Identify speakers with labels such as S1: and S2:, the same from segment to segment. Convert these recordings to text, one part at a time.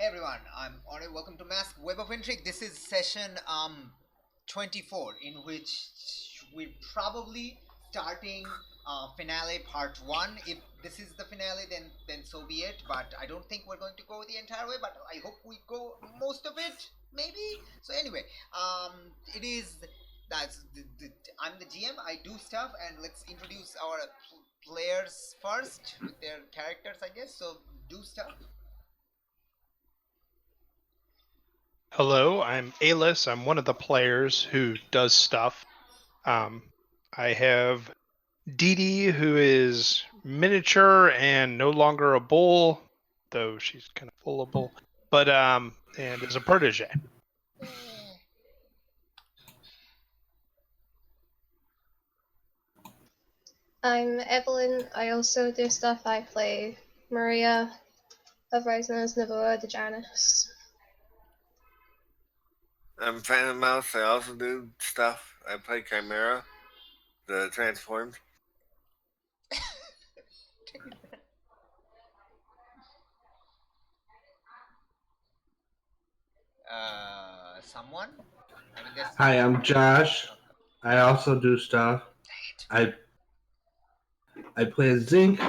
S1: everyone, I'm Ore. Welcome to Mask Web of Intrigue. This is session 24, in which we're probably starting finale part 1. If this is the finale, then so be it. But I don't think we're going to go the entire way. But I hope we go most of it, maybe. So anyway, it is that's I'm the GM. I do stuff, and let's introduce our players first with their characters, I guess. So do stuff.
S2: Hello, I'm Alis. I'm one of the players who does stuff. I have Dee Dee, who is miniature and no longer a bull, though she's kind of full of bull, but and is a protege.
S3: I'm Evelyn. I also do stuff. I play Maria, otherwise known as Navoa the Janus.
S4: I'm Phantom Mouse. I also do stuff. I play Chimera, the transformed.
S1: Someone?
S5: Hi, I'm Josh. I also do stuff. I play Zinc,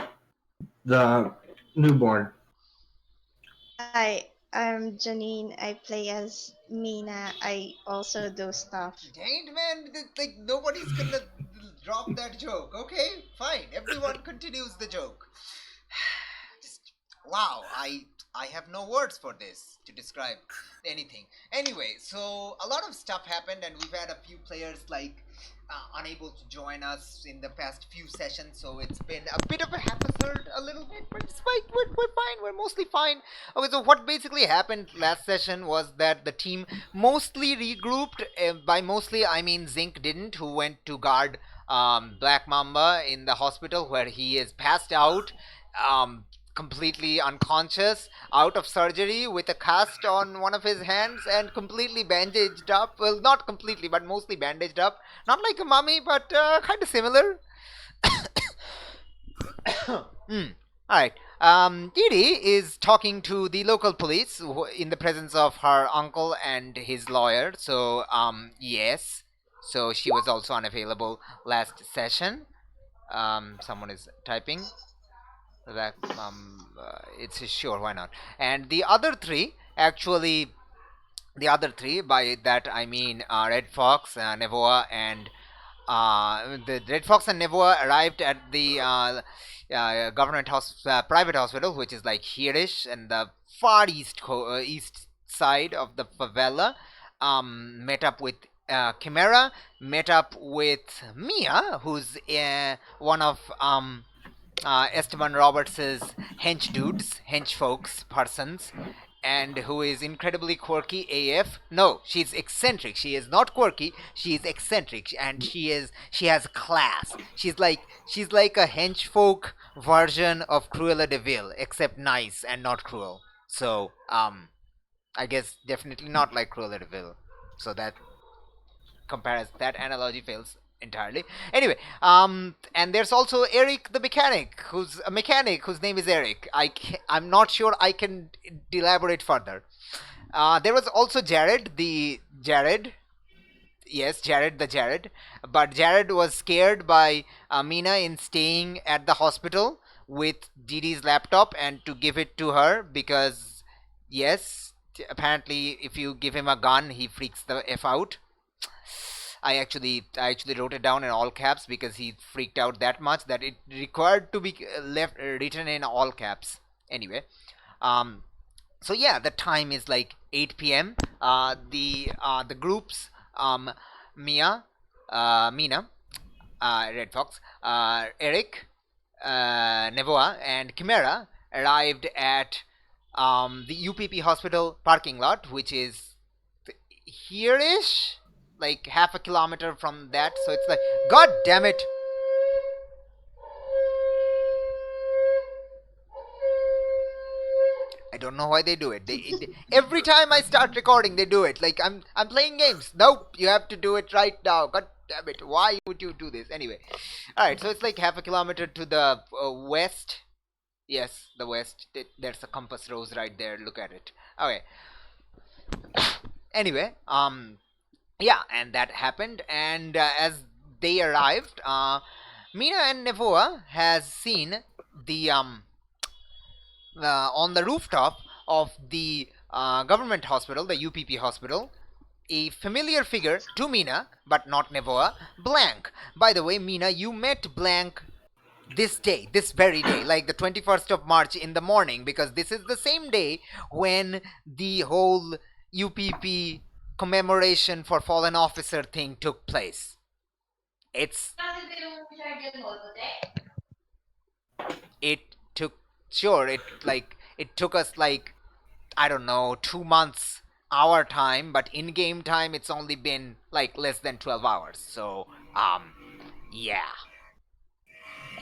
S5: the newborn.
S6: Hi, I'm Janine. I play as Mina. I also do stuff.
S1: Dang it, man! Like nobody's gonna drop that joke. Okay, fine. Everyone continues the joke. Just, wow, I have no words for this to describe anything. Anyway, so a lot of stuff happened, and we've had a few players like unable to join us in the past few sessions, so it's been a bit of a haphazard a little bit, but it's fine. We're fine. We're mostly fine. Okay, so what basically happened last session was that the team mostly regrouped. By mostly, I mean Zinc didn't, who went to guard Black Mamba in the hospital where he is passed out. Completely unconscious, out of surgery, with a cast on one of his hands and completely bandaged up. Well, not completely, but mostly bandaged up. Not like a mummy, but kind of similar. Alright. Didi is talking to the local police in the presence of her uncle and his lawyer. So, yes. So she was also unavailable last session. Someone is typing. That it's sure, why not? And the other three, actually, by that I mean Red Fox, Nevoa, and the Red Fox and Nevoa arrived at the government private hospital, which is like here-ish and the far east side of the favela. Met up with Chimera, met up with Mia, who's one of Esteban Roberts' hench folks, persons, and who is incredibly quirky AF. No, she's eccentric. She is not quirky. She is eccentric, and she has class. She's like a hench folk version of Cruella de Vil, except nice and not cruel. So, I guess definitely not like Cruella de Vil. So that analogy fails entirely. Anyway, and there's also Eric the mechanic, who's a mechanic whose name is Eric. I'm not sure I can elaborate further. There was also Jared. Yes, Jared the Jared. But Jared was scared by Mina in staying at the hospital with Didi's laptop and to give it to her because, yes, apparently if you give him a gun, he freaks the F out. I actually wrote it down in all caps because he freaked out that much that it required to be written in all caps. Anyway, so yeah, the time is like 8 p.m. The groups Mina, Red Fox, Eric, Nevoa, and Chimera arrived at the UPP hospital parking lot, which is here-ish, like half a kilometer from that. So it's like, god damn it. I don't know why they do it. Every time I start recording, they do it. Like I'm playing games. Nope, you have to do it right now. God damn it! Why would you do this? Anyway, all right. So it's like half a kilometer to the west, Yes, the west. There's a compass rose right there. Look at it. Okay. Anyway, yeah, and that happened. And as they arrived, Mina and Nevoa has seen the on the rooftop of the government hospital, the UPP hospital, a familiar figure to Mina, but not Nevoa, Blank. By the way, Mina, you met Blank this day, this very day, like the 21st of March in the morning, because this is the same day when the whole UPP commemoration for fallen officer thing took place. It took sure it took us like, I don't know, 2 months our time, but in game time it's only been like less than 12 hours. So yeah.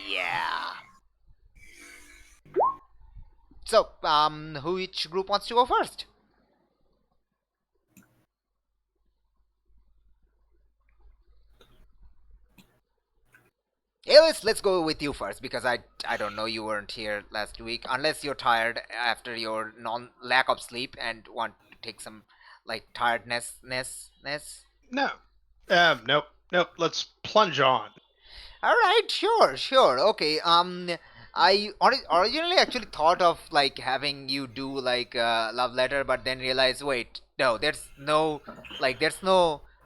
S1: Yeah. So, which group wants to go first? Alice, let's go with you first because I don't know, you weren't here last week unless you're tired after your non lack of sleep and want to take some like tiredness.
S2: No. Nope. Let's plunge on.
S1: All right, sure. Okay. I originally actually thought of like having you do like a love letter, but then realized, wait, no, there's no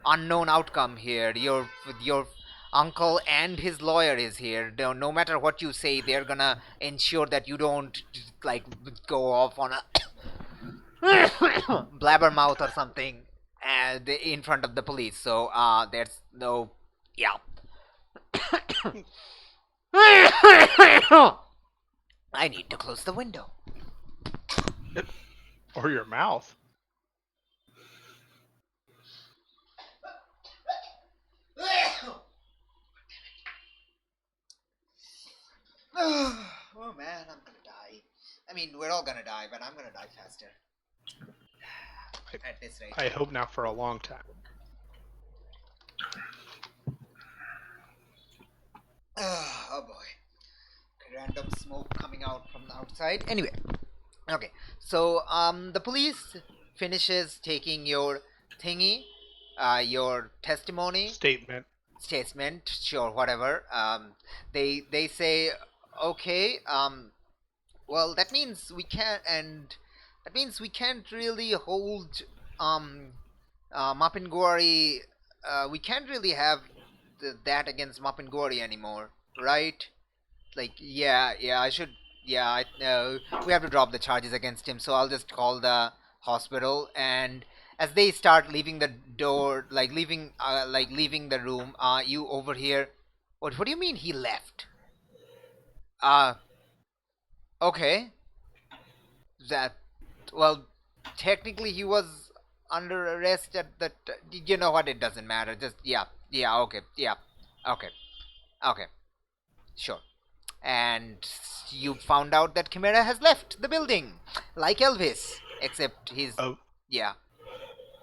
S1: unknown outcome here. Your uncle and his lawyer is here. No matter what you say, they're gonna ensure that you don't like go off on a blabbermouth or something in front of the police. So there's no, yeah. I need to close the window.
S2: Or your mouth.
S1: Oh man, I'm gonna die. I mean, we're all gonna die, but I'm gonna die faster. At this rate.
S2: I hope not for a long time.
S1: Oh boy. Random smoke coming out from the outside. Anyway. Okay. So, the police finishes taking your thingy, your testimony.
S2: Statement.
S1: Sure, whatever. They say, okay, well, that means we can't really hold, Mapingori, we can't really have that against Mapingori anymore, right? Like, yeah, I should, yeah, I know. We have to drop the charges against him, so I'll just call the hospital. And as they start leaving the door, leaving the room, you over here, what do you mean he left? Okay. That, well, technically he was under arrest at the you know what, it doesn't matter, just okay, okay, sure. And you found out that Chimera has left the building, like Elvis, except he's yeah.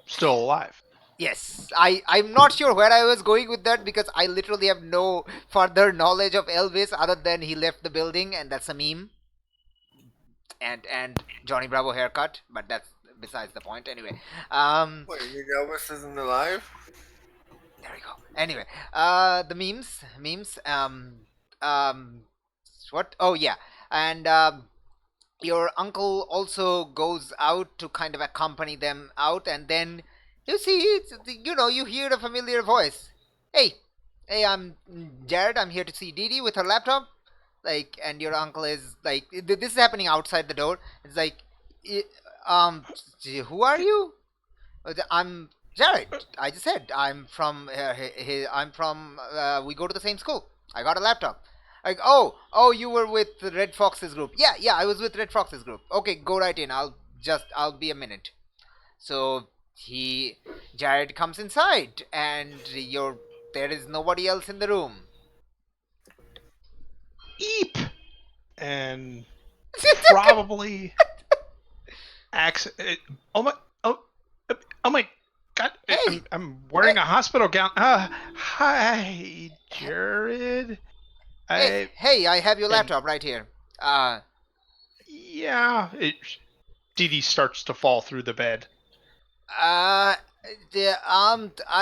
S2: Still alive.
S1: Yes, I'm not sure where I was going with that because I literally have no further knowledge of Elvis other than he left the building and that's a meme. And Johnny Bravo haircut, but that's besides the point. Anyway,
S4: Wait, you think Elvis isn't alive?
S1: there we go. Anyway, the memes. What? Oh yeah, and your uncle also goes out to kind of accompany them out, and then you see, you hear a familiar voice. Hey, I'm Jared. I'm here to see Dee Dee with her laptop. Like, and your uncle is like, this is happening outside the door. It's like, who are you? I'm Jared. I just said I'm from. We go to the same school. I got a laptop. Like, oh, you were with Red Fox's group. Yeah, I was with Red Fox's group. Okay, go right in. I'll be a minute. So Jared comes inside, and there is nobody else in the room.
S2: Eep! And probably oh my god,
S1: Hey,
S2: I'm wearing a hospital gown. Hi, Jared.
S1: hey, I have your laptop right here.
S2: Yeah, Dee Dee starts to fall through the bed.
S1: Are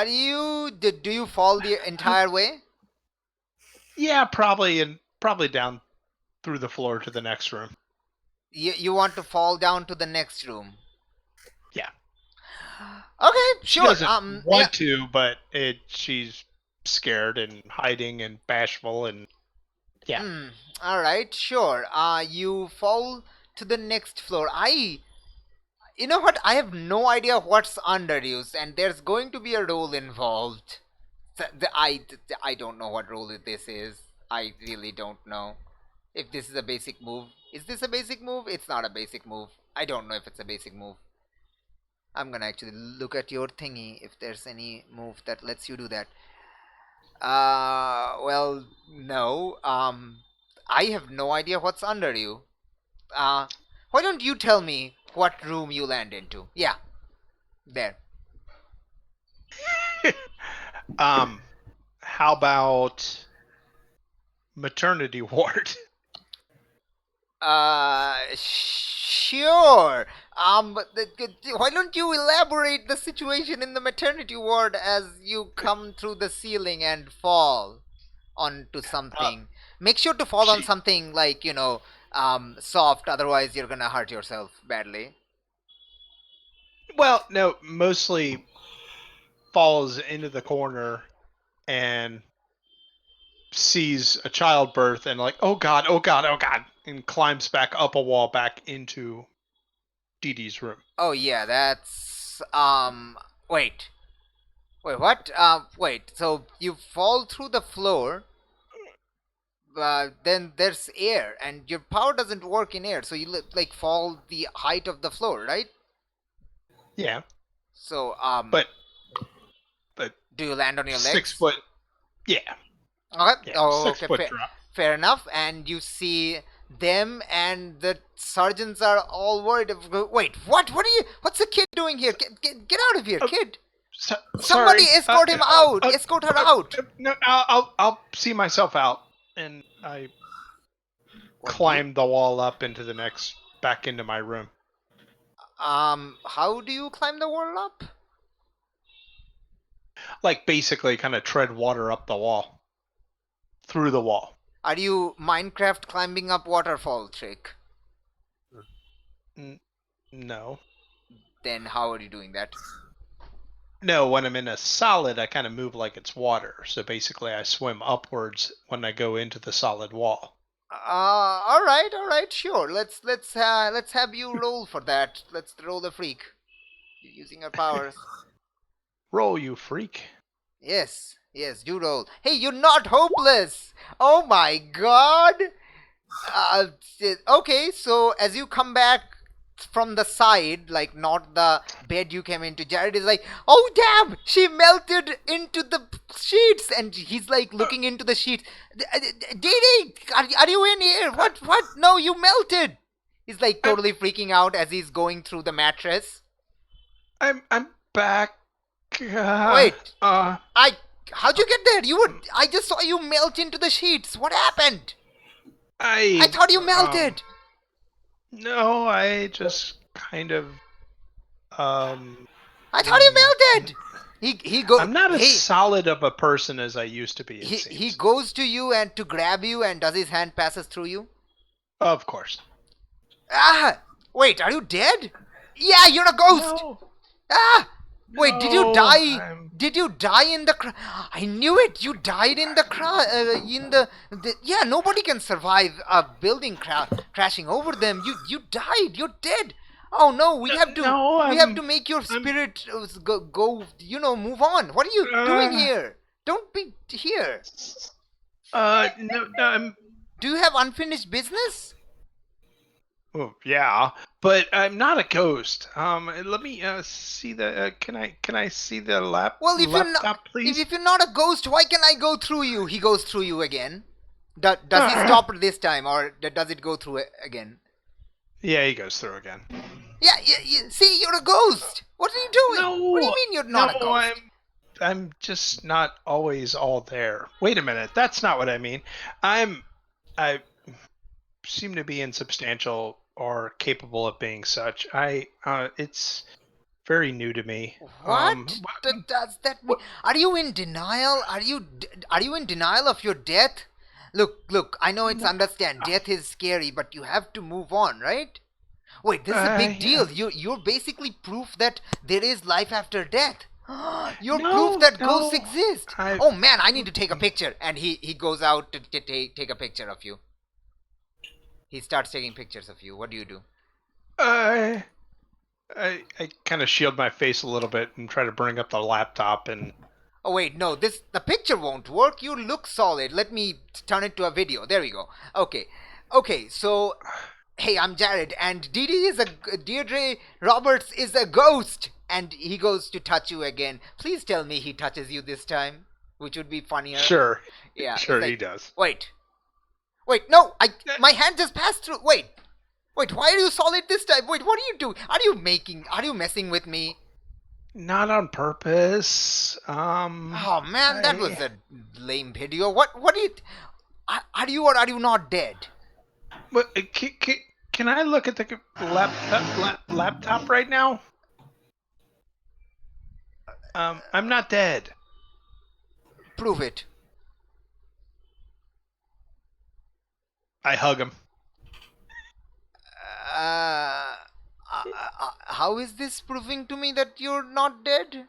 S1: you? Do you fall the entire way?
S2: Yeah, probably down through the floor to the next room.
S1: You want to fall down to the next room?
S2: Yeah.
S1: Okay,
S2: She
S1: sure.
S2: doesn't want to, but she's scared and hiding and bashful and yeah.
S1: All right, sure. You fall to the next floor. You know what? I have no idea what's under you, and there's going to be a role involved. I don't know what role this is. I really don't know. If this is a basic move. Is this a basic move? It's not a basic move. I don't know if it's a basic move. I'm gonna actually look at your thingy if there's any move that lets you do that. Well, no. I have no idea what's under you. Why don't you tell me what room you land into? Yeah, there.
S2: How about maternity ward?
S1: Sure. Why don't you elaborate the situation in the maternity ward as you come through the ceiling and fall onto something? Make sure to fall on something like, soft, otherwise you're gonna hurt yourself badly.
S2: Well, no, mostly falls into the corner and sees a childbirth and like, oh god, and climbs back up a wall back into Dee Dee's room.
S1: Oh yeah, that's wait. Wait, what? Wait. So you fall through the floor, then there's air, and your power doesn't work in air, so you like fall the height of the floor, right?
S2: Yeah.
S1: So
S2: But
S1: do you land on your legs?
S2: 6 foot. Yeah.
S1: Okay.
S2: Yeah,
S1: Oh,
S2: 6
S1: okay.
S2: foot drop.
S1: Fair enough. And you see them, and the sergeants are all worried. Wait, what? What's the kid doing here? Get out of here, kid! Somebody escort him out. Escort her out.
S2: No, I'll see myself out, and I climb the wall up into the next back into my room.
S1: How do you climb the wall up?
S2: Like basically, kind of tread water up the wall, through the wall.
S1: Are you Minecraft climbing up waterfall trick?
S2: No.
S1: Then how are you doing that?
S2: No, when I'm in a solid, I kind of move like it's water. So basically, I swim upwards when I go into the solid wall.
S1: All right, sure. Let's have you roll for that. Let's roll the freak. You're using your powers.
S2: Roll, you freak.
S1: Yes, do roll. Hey, you're not hopeless. Oh my god. Okay, so as you come back from the side, like not the bed you came into, Jared is like, oh damn, she melted into the sheets, and he's like looking into the sheets. Dee, are you in here? What? No, you melted. He's like totally freaking out as he's going through the mattress.
S2: I'm back.
S1: Wait. How'd you get there? I just saw you melt into the sheets. What happened? I thought you melted.
S2: No, I just kind of.
S1: I thought you melted. He goes.
S2: I'm not as solid of a person as I used to be.
S1: He goes to you and to grab you, and does his hand passes through you?
S2: Of course.
S1: Wait, are you dead? Yeah, you're a ghost.
S2: No.
S1: Wait, did you die? Did you die in the I knew it. You died in the yeah, nobody can survive a building crashing over them. You died. You're dead. Oh no, we have to make your spirit go, move on. What are you doing here? Don't be here.
S2: No,
S1: Do you have unfinished business?
S2: Oh, yeah, but I'm not a ghost. Let me see the. Can I see the laptop, please?
S1: If you're not a ghost, why can I go through you? He goes through you again. Does he stop this time, or does it go through again?
S2: Yeah, he goes through again.
S1: Yeah. See, you're a ghost. What are you doing?
S2: No,
S1: what do you mean you're not a ghost?
S2: I'm just not always all there. Wait a minute, that's not what I mean. I seem to be in substantial are capable of being such. It's very new to me.
S1: What does that mean? Are you in denial? Are you in denial of your death? Look. I know it's understand. Death is scary, but you have to move on, right? Wait, this is a big deal. You're basically proof that there is life after death. You're proof that ghosts exist. Oh man, I need to take a picture. And he goes out to take a picture of you. He starts taking pictures of you. What do you do?
S2: I kind of shield my face a little bit and try to bring up the laptop and.
S1: Oh wait, no, the picture won't work. You look solid. Let me turn it to a video. There we go. Okay. So, hey, I'm Jared, and Deirdre Roberts is a ghost, and he goes to touch you again. Please tell me he touches you this time, which would be funnier.
S2: Sure.
S1: Yeah.
S2: Sure,
S1: like,
S2: he does.
S1: Wait, no, my hand just passed through. Wait, why are you solid this time? Wait, what are you doing? Are you messing with me?
S2: Not on purpose.
S1: Oh man, that was a lame video. What are you? Are you or are you not dead?
S2: But can I look at the laptop right now? I'm not dead.
S1: Prove it.
S2: I hug him.
S1: How is this proving to me that you're not dead?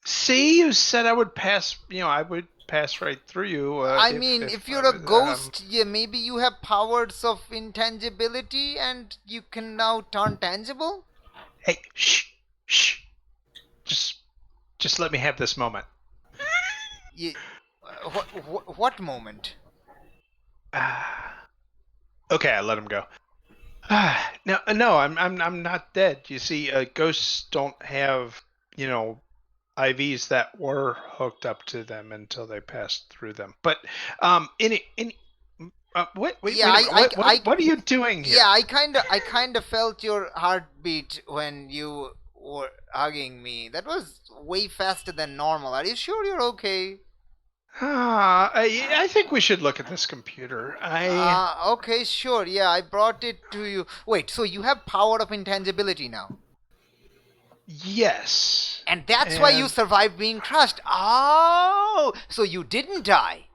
S2: See, you said I would pass. I would pass right through you.
S1: If you're a ghost, yeah, maybe you have powers of intangibility and you can now turn tangible?
S2: Hey, shh. Just let me have this moment.
S1: What moment?
S2: Okay, I let him go. No, I'm not dead. You see, ghosts don't have, IVs that were hooked up to them until they passed through them. But what are you doing here?
S1: Yeah, I kind of felt your heartbeat when you were hugging me. That was way faster than normal. Are you sure you're okay?
S2: I think we should look at this computer.
S1: Okay, sure. Yeah, I brought it to you. Wait, so you have power of intangibility now?
S2: Yes.
S1: And that's why you survived being crushed. Oh, so you didn't die.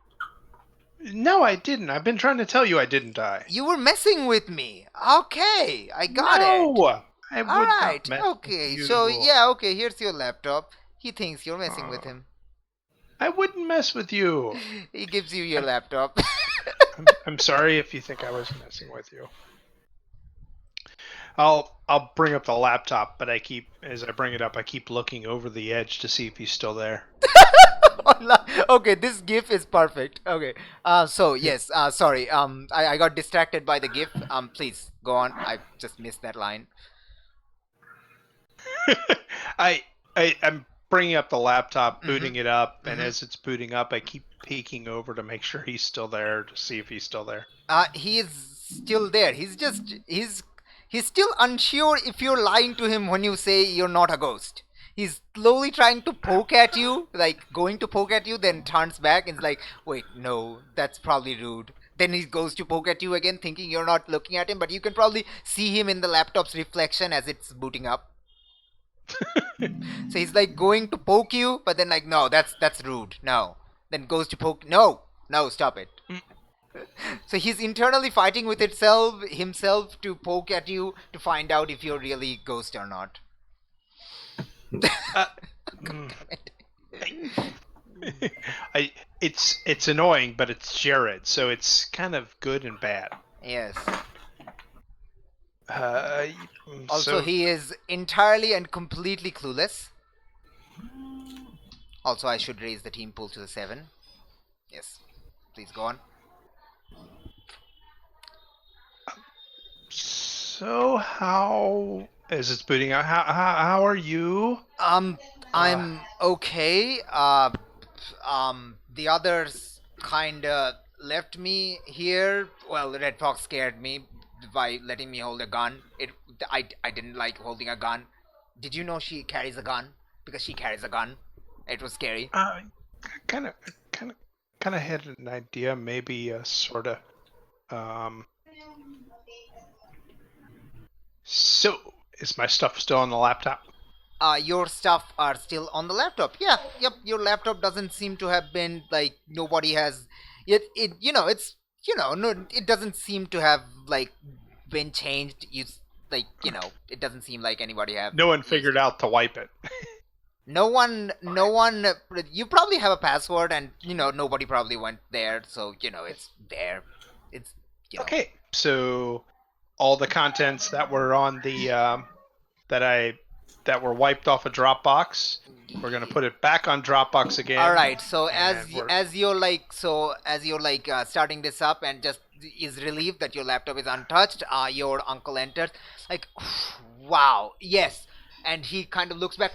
S2: No, I didn't. I've been trying to tell you I didn't die.
S1: You were messing with me. Okay, I got it.
S2: No, I would
S1: Alright,
S2: not mess
S1: okay.
S2: with you.
S1: So, yeah, okay, here's your laptop. He thinks you're messing with him.
S2: I wouldn't mess with you.
S1: He gives you your laptop.
S2: I'm sorry if you think I was messing with you. I'll bring up the laptop, but as I bring it up, I keep looking over the edge to see if he's still there.
S1: Okay, this GIF is perfect. Okay. Yes. Sorry. I got distracted by the GIF. Please go on. I just missed that line.
S2: I'm bringing up the laptop, booting it up, and as it's booting up, I keep peeking over to make sure he's still there, to see if he's still there.
S1: He is still there. He's still unsure if you're lying to him when you say you're not a ghost. He's slowly trying to poke at you, like going to poke at you, then turns back and is like, wait, no, that's probably rude. Then he goes to poke at you again, thinking you're not looking at him, but you can probably see him in the laptop's reflection as it's booting up. So he's like going to poke you, but then like, no, that's rude. No. Then goes to poke. No, stop it. So he's internally fighting with himself to poke at you to find out if you're really ghost or not.
S2: It's annoying, but it's Jared, so it's kind of good and bad.
S1: Yes.
S2: Also,
S1: he is entirely and completely clueless. Also, I should raise the team pool to the 7. Yes. Please go on.
S2: So how is it booting out? How are you?
S1: I'm okay. The others kinda left me here. Well, Red Fox scared me by letting me hold a gun. I didn't like holding a gun. Did you know she carries a gun? Because she carries a gun. It was scary.
S2: Kind of had an idea, maybe sorta. Is my stuff still on the laptop?
S1: Your stuff are still on the laptop. Yeah, yep. Your laptop doesn't seem to have been like nobody has. It's no, it doesn't seem to have like been changed. It doesn't seem like anybody have.
S2: No one
S1: used
S2: figured
S1: it.
S2: out to wipe it.
S1: No one. You probably have a password, and nobody probably went there. So it's there. It's
S2: Okay, so all the contents that were on the that were wiped off a Dropbox, we're gonna put it back on Dropbox again.
S1: All right. So
S2: and we're-
S1: as you're starting this up and just is relieved that your laptop is untouched, your uncle enters like, wow, yes, and he kind of looks back.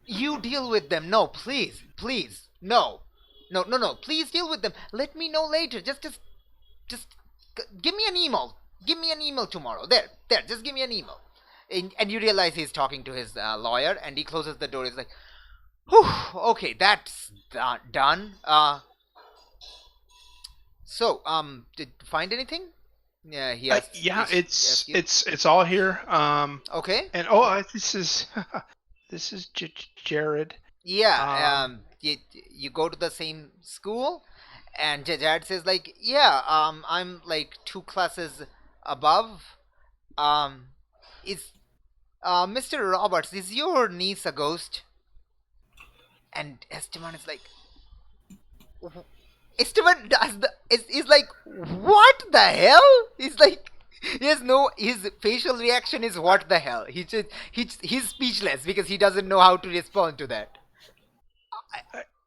S1: You deal with them. No, please, no, no. Please deal with them. Let me know later. Just give me an email. Give me an email tomorrow. There. Just give me an email. And you realize he's talking to his lawyer, and he closes the door. He's like, whew, okay, that's done. So, did you find anything? Yeah, he asked.
S2: it's all here.
S1: Okay.
S2: And this is this is Jared.
S1: Yeah. You go to the same school, and Jared says like, yeah. I'm like 2 classes above. Is Mr. Roberts, is your niece a ghost? And Esteban is like, Esteban is like, what the hell? He's like, his facial reaction is what the hell. He's speechless because he doesn't know how to respond to that.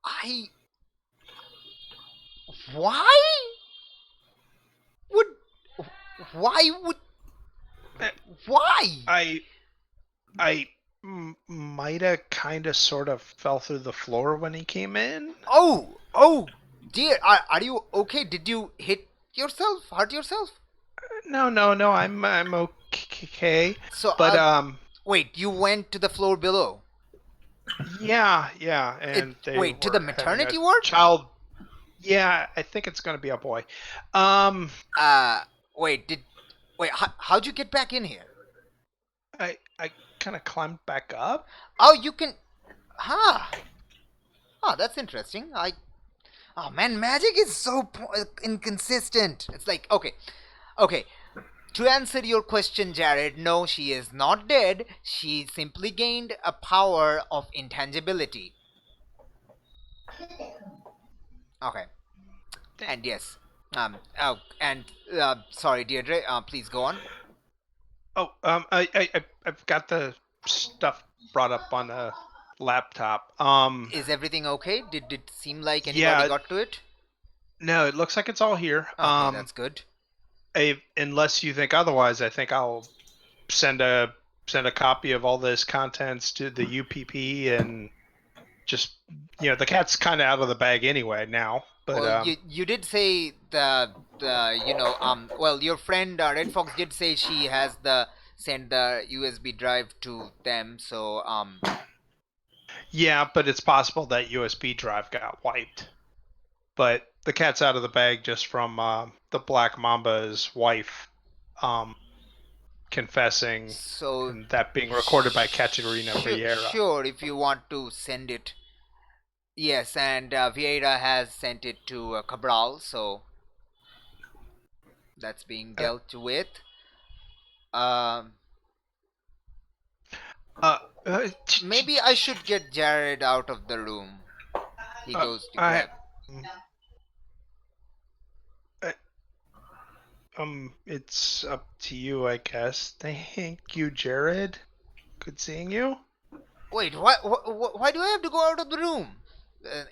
S1: I why would why would why?
S2: Might have kind of sort of fell through the floor when he came in.
S1: Oh dear, are you okay? Did you hurt yourself?
S2: No, I'm okay.
S1: So,
S2: But
S1: wait, you went to the floor below?
S2: Yeah, and
S1: wait, to the maternity
S2: a
S1: ward?
S2: Child. Yeah, I think it's gonna be a boy.
S1: Wait, how'd you get back in here?
S2: I kind of climbed back up.
S1: Oh, you can. Oh, that's interesting. Oh man, magic is so inconsistent. It's like, okay. To answer your question, Jared, no, she is not dead. She simply gained a power of intangibility. Okay. And yes. Sorry, Deirdre. Please go on.
S2: Oh, I've got the stuff brought up on the laptop.
S1: Is everything okay? Did it seem like anybody got to it?
S2: No, it looks like it's all here.
S1: Okay, that's good.
S2: Unless you think otherwise, I think I'll send a copy of all this contents to the UPP and just the cat's kind of out of the bag anyway now. But
S1: well, you did say your friend Red Fox did say she has send the USB drive to them. So
S2: yeah, but it's possible that USB drive got wiped. But the cat's out of the bag just from the Black Mamba's wife confessing,
S1: so
S2: and that being recorded by Katerina Vieira.
S1: Sure, if you want to send it. Yes, and Vieira has sent it to Cabral, so that's being dealt with. Maybe I should get Jared out of the room. He goes to grab.
S2: It's up to you, I guess. Thank you, Jared. Good seeing you.
S1: Wait, why do I have to go out of the room?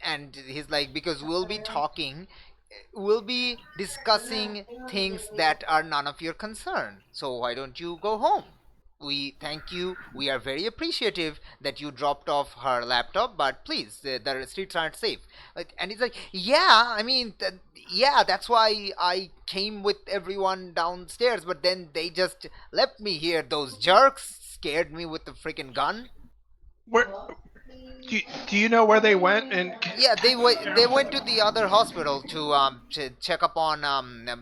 S1: And he's like, because we'll be discussing things that are none of your concern. So why don't you go home? We thank you. We are very appreciative that you dropped off her laptop, but please, the streets aren't safe. And he's like, yeah, I mean, that's why I came with everyone downstairs, but then they just left me here. Those jerks scared me with the freaking gun.
S2: Where? Do you know where they went? And
S1: yeah, they went to the other hospital to check up on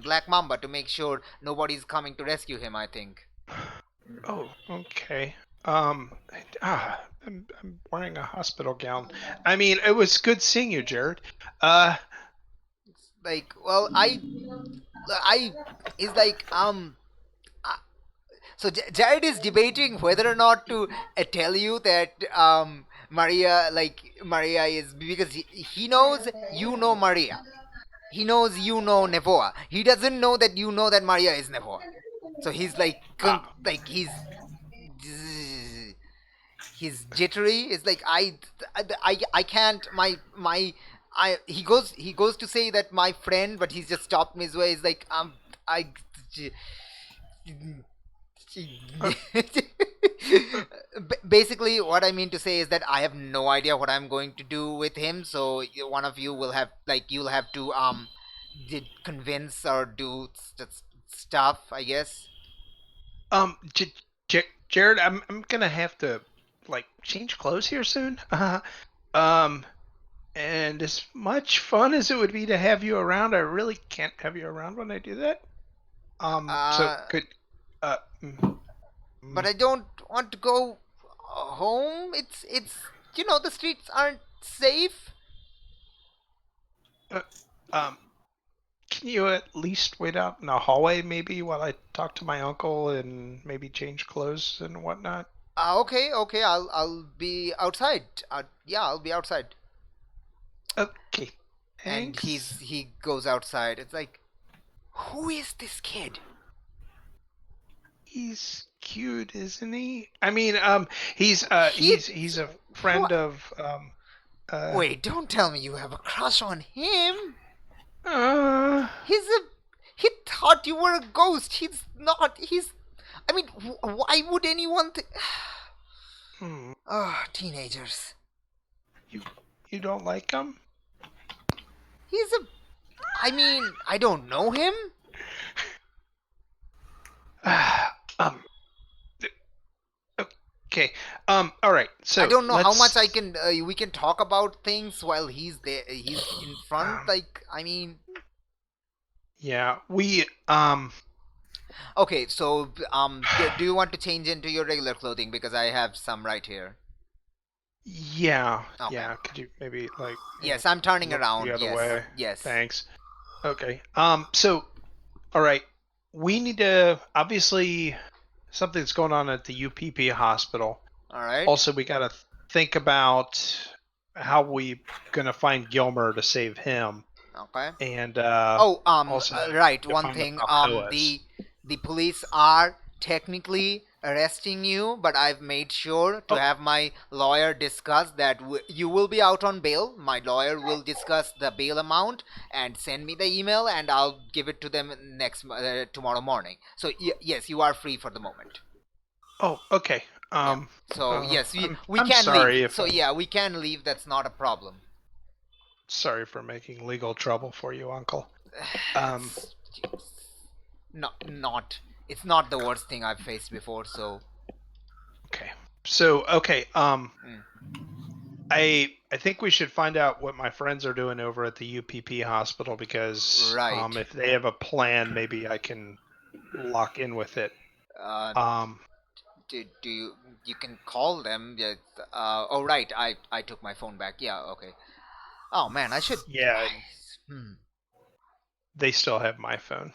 S1: Black Mamba to make sure nobody's coming to rescue him, I think.
S2: Oh, okay. I'm wearing a hospital gown. I mean, it was good seeing you, Jared.
S1: Like, well, I is like so Jared is debating whether or not to tell you that Maria is, because he knows you know Maria. He knows you know Nevoa. He doesn't know that you know that Maria is Nevoa. So he's like like he's jittery. It's like I can't I he goes to say that my friend, but he's just stopped me his way. He's like I
S2: uh,
S1: basically what I mean to say is that I have no idea what I'm going to do with him. So one of you will have, like, you'll have to convince or do stuff, I guess.
S2: Jared, I'm gonna have to like change clothes here soon. Um, and as much fun as it would be to have you around, I really can't have you around when I do that. So
S1: Uh,
S2: could uh, mm,
S1: but
S2: mm,
S1: I don't want to go home. The streets aren't safe.
S2: uh, um, can you at least wait out in the hallway maybe while I talk to my uncle and maybe change clothes and whatnot?
S1: Okay, I'll be outside. Yeah, I'll be outside.
S2: Okay,
S1: And
S2: thanks.
S1: he goes outside. It's like, who is this kid?
S2: He's cute, isn't he? I mean,
S1: He
S2: he's a friend
S1: what?
S2: of uh
S1: Wait, don't tell me you have a crush on him.
S2: uh
S1: He's a he thought you were a ghost. He's not. He's I mean, why would anyone
S2: hmm,
S1: teenagers.
S2: you you don't like him?
S1: He's a I mean, I don't know him.
S2: um okay. All right.
S1: I
S2: So
S1: don't know how much I
S2: let's
S1: can we can talk about things while he's there. He's in front.
S2: um
S1: Like, I mean,
S2: yeah, we
S1: okay. So do you want to change into your regular clothing, because I have some right here?
S2: yeah,
S1: Okay.
S2: yeah, could you maybe like,
S1: Yes, I'm turning
S2: look the
S1: around.
S2: other
S1: Yes,
S2: way?
S1: yes.
S2: Thanks. Okay. So all right. We need to obviously something's going on at the UPP hospital.
S1: All right.
S2: Also, we got to think about how we gonna find Gilmer to save him,
S1: Okay.
S2: and
S1: Oh,
S2: also
S1: right.
S2: to
S1: One
S2: find the
S1: thing.
S2: Balboas.
S1: The police are technically arresting you, but I've made sure to
S2: Oh,
S1: have my lawyer discuss that you will be out on bail. My lawyer will discuss the bail amount and send me the email, and I'll give it to them tomorrow morning. So yes, you are free for the moment.
S2: oh, okay.
S1: Yeah. So
S2: Uh,
S1: yes, we
S2: I'm
S1: can leave.
S2: sorry if
S1: So yeah, we can leave. That's not a problem.
S2: sorry for making legal trouble for you, Uncle. Um,
S1: It's not. It's not the worst thing I've faced before. So
S2: okay. So okay.
S1: mm.
S2: I think we should find out what my friends are doing over at the UPP hospital because
S1: Right.
S2: if they have a plan, maybe I can lock in with it.
S1: Uh,
S2: Um,
S1: do you can call them? Yeah. Oh right. I took my phone back. Yeah. Okay. Oh man, I should.
S2: yeah,
S1: Hmm.
S2: they still have my phone.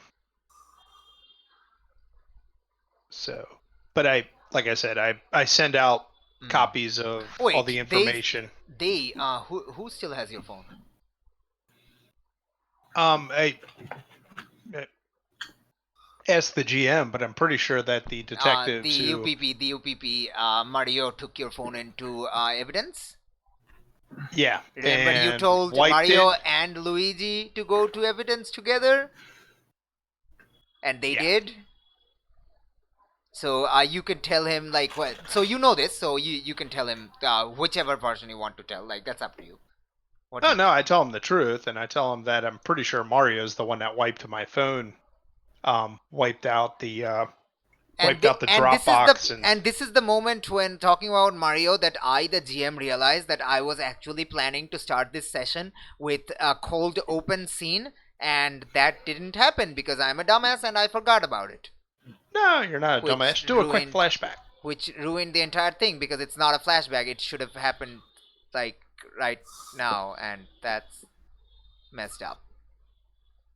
S2: So, but like I said, I send out
S1: Hmm.
S2: copies of all
S1: Wait.
S2: the information.
S1: Who still has your phone?
S2: I asked the GM, but I'm pretty sure that the
S1: The
S2: detectives who,
S1: UPP. The UPP. Mario took your phone into evidence.
S2: yeah,
S1: Remember, you
S2: and
S1: told
S2: wiped it.
S1: Mario and Luigi to go to evidence together, and they
S2: Yeah.
S1: did. So you can tell him, like, what? So you know this, so you can tell him whichever version you want to tell. Like, that's up to you. What do
S2: Oh
S1: you?
S2: no, I tell him the truth, and I tell him that I'm pretty sure Mario's the one that wiped my phone, wiped out the Dropbox, and
S1: And this is the moment when talking about Mario that I, the GM, realized that I was actually planning to start this session with a cold open scene, and that didn't happen because I'm a dumbass and I forgot about it.
S2: No, you're not a
S1: Which
S2: dumbass. Do a quick
S1: ruined-
S2: flashback.
S1: which ruined the entire thing because it's not a flashback. It should have happened like right now, and that's messed up.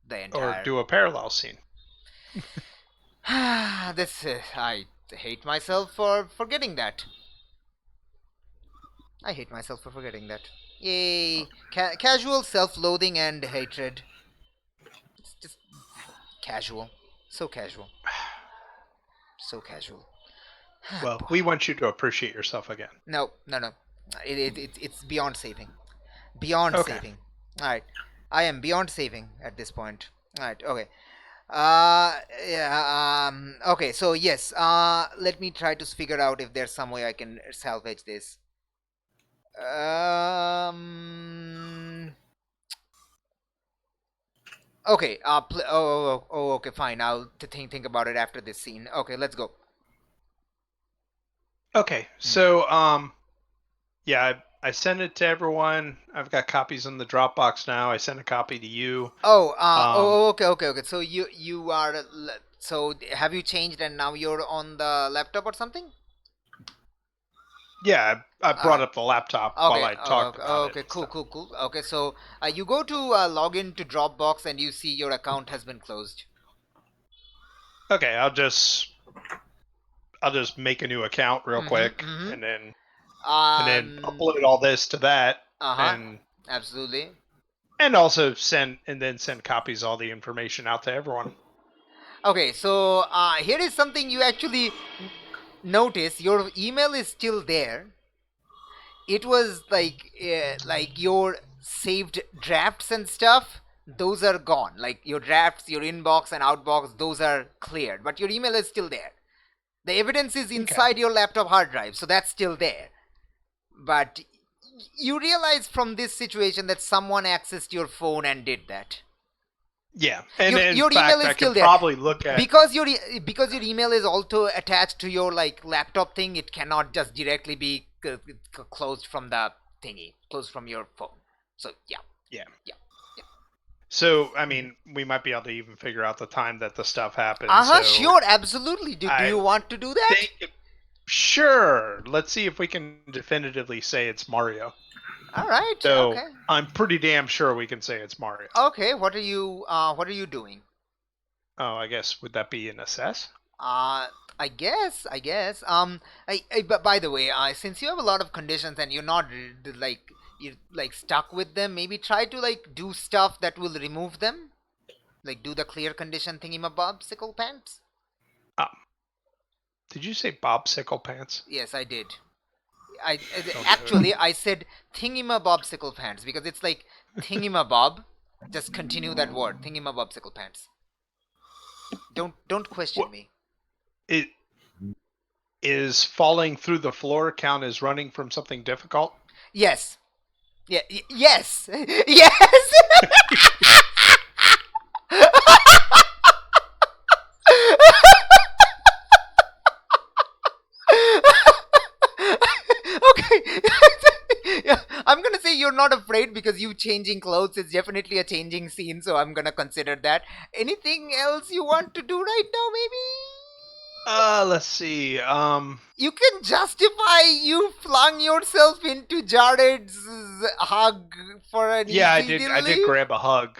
S1: The
S2: Or
S1: entire.
S2: do a parallel scene.
S1: I hate myself for forgetting that. I hate myself for forgetting that. Yay! Casual self-loathing and hatred. It's just casual. So casual. So casual.
S2: Well, we want you to appreciate yourself again.
S1: No. It's beyond saving. Beyond
S2: Okay.
S1: saving. Alright. I am beyond saving at this point. Alright, okay. Yeah, okay, so yes, let me try to figure out if there's some way I can salvage this. Okay, okay, fine. I'll think about it after this scene. Okay, let's go.
S2: Okay, so yeah, I sent it to everyone. I've got copies in the Dropbox now. I sent a copy to you.
S1: Okay. So you are so have you changed and now you're on the laptop or something?
S2: Yeah, I brought up the laptop while I talked about
S1: okay,
S2: it.
S1: cool. Okay, so you go to log in to Dropbox and you see your account has been closed.
S2: Okay, I'll just make a new account real quick, and then upload all this to that, and
S1: absolutely.
S2: and also send copies of all the information out to everyone.
S1: Okay, so here is something you actually notice. Your email is still there. It was like your saved drafts and stuff. Those are gone. Like your drafts, your inbox and outbox, those are cleared. But your email is still there. The evidence is inside your laptop hard drive, so that's still there. But you realize from this situation that someone accessed your phone and did that.
S2: Yeah, and
S1: your email is still there.
S2: Probably look at
S1: because your email is also attached to your like laptop thing. It cannot just directly be closed from the thingy, closed from your phone. So yeah.
S2: So I mean, we might be able to even figure out the time that the stuff happened.
S1: Sure, absolutely. Do you want to do that?
S2: Sure. Let's see if we can definitively say it's Mario.
S1: All right.
S2: So
S1: okay.
S2: I'm pretty damn sure we can say it's Mario.
S1: Okay. What are you doing?
S2: Oh, I guess would that be an assess?
S1: I guess. But by the way, since you have a lot of conditions and you're not you're stuck with them, maybe try to do stuff that will remove them. Like do the clear condition thingy-mabobsicle pants.
S2: Did you say Bobsicle pants?
S1: Yes, I did. I said thingy-mabobsicle pants because it's like thingy-mabob. Just continue that word, thingy-mabobsicle pants. Don't question me.
S2: It is falling through the floor count as running from something difficult?
S1: Yes. Yeah. Yes. Yes. Okay. Yeah, I'm gonna say you're not afraid because you changing clothes is definitely a changing scene, so I'm gonna consider that. Anything else you want to do right now, maybe?
S2: Let's see.
S1: You can justify you flung yourself into Jared's hug for an
S2: I
S1: easy
S2: did
S1: leave.
S2: grab a hug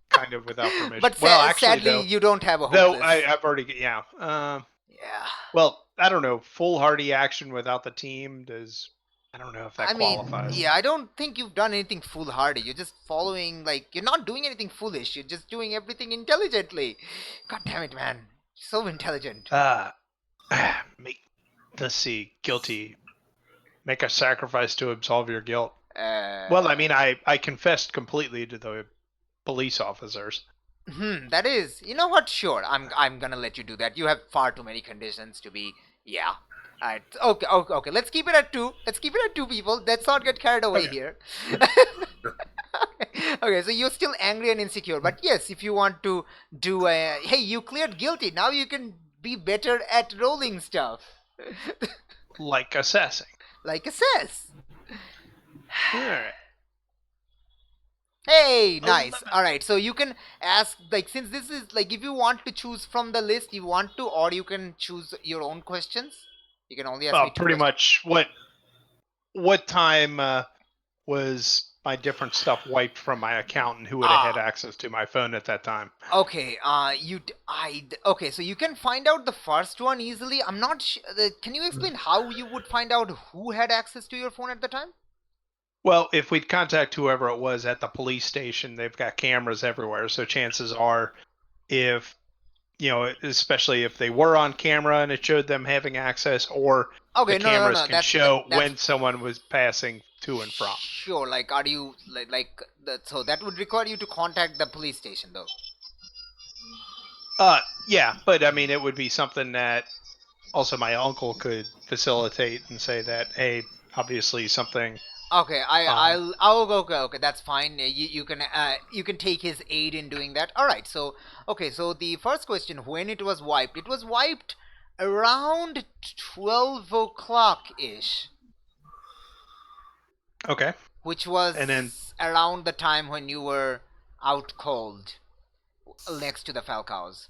S2: kind of without permission.
S1: But
S2: actually,
S1: sadly,
S2: though,
S1: you don't have a
S2: though
S1: hopeless.
S2: I've already yeah. Well, I don't know. Foolhardy action without the team does. I don't know if that qualifies.
S1: Yeah, I don't think you've done anything foolhardy. You're just following, you're not doing anything foolish. You're just doing everything intelligently. God damn it, man. So intelligent.
S2: Let's see. Guilty. Make a sacrifice to absolve your guilt. Well, I mean, I confessed completely to the police officers.
S1: That is, you know what? Sure, I'm gonna let you do that. You have far too many conditions to be. Yeah. Alright. Okay. Let's keep it at 2. Let's keep it at 2 people. Let's not get carried away here. Okay, so you're still angry and insecure, but yes, if you want to do a hey, you cleared guilty. Now you can be better at rolling stuff.
S2: Like assessing.
S1: Like assess.
S2: Alright.
S1: Hey, nice. All right, so you can ask, like, since this is like, if you want to choose from the list, you want to, or you can choose your own questions. You can only ask me two
S2: Pretty
S1: questions.
S2: much what time was my different stuff wiped from my account, and who would have had access to my phone at that time?
S1: Okay, okay, so you can find out the first one easily. I'm not can you explain how you would find out who had access to your phone at the time?
S2: Well, if we'd contact whoever it was at the police station, they've got cameras everywhere. So chances are, if, especially if they were on camera and it showed them having access, or
S1: Okay,
S2: the
S1: no, no,
S2: cameras
S1: no,
S2: can
S1: that's
S2: show
S1: that's
S2: when someone was passing to and from.
S1: sure. Like, are you so that would require you to contact the police station, though.
S2: Yeah, but I mean, it would be something that also my uncle could facilitate and say that, hey, obviously something.
S1: Okay,
S2: Um,
S1: okay, that's fine. You can take his aid in doing that. All right. So okay, so the first question, when it was wiped, it was wiped around 12 o'clock ish,
S2: okay,
S1: which
S2: and then
S1: was around the time when you were out cold next to the Falcows.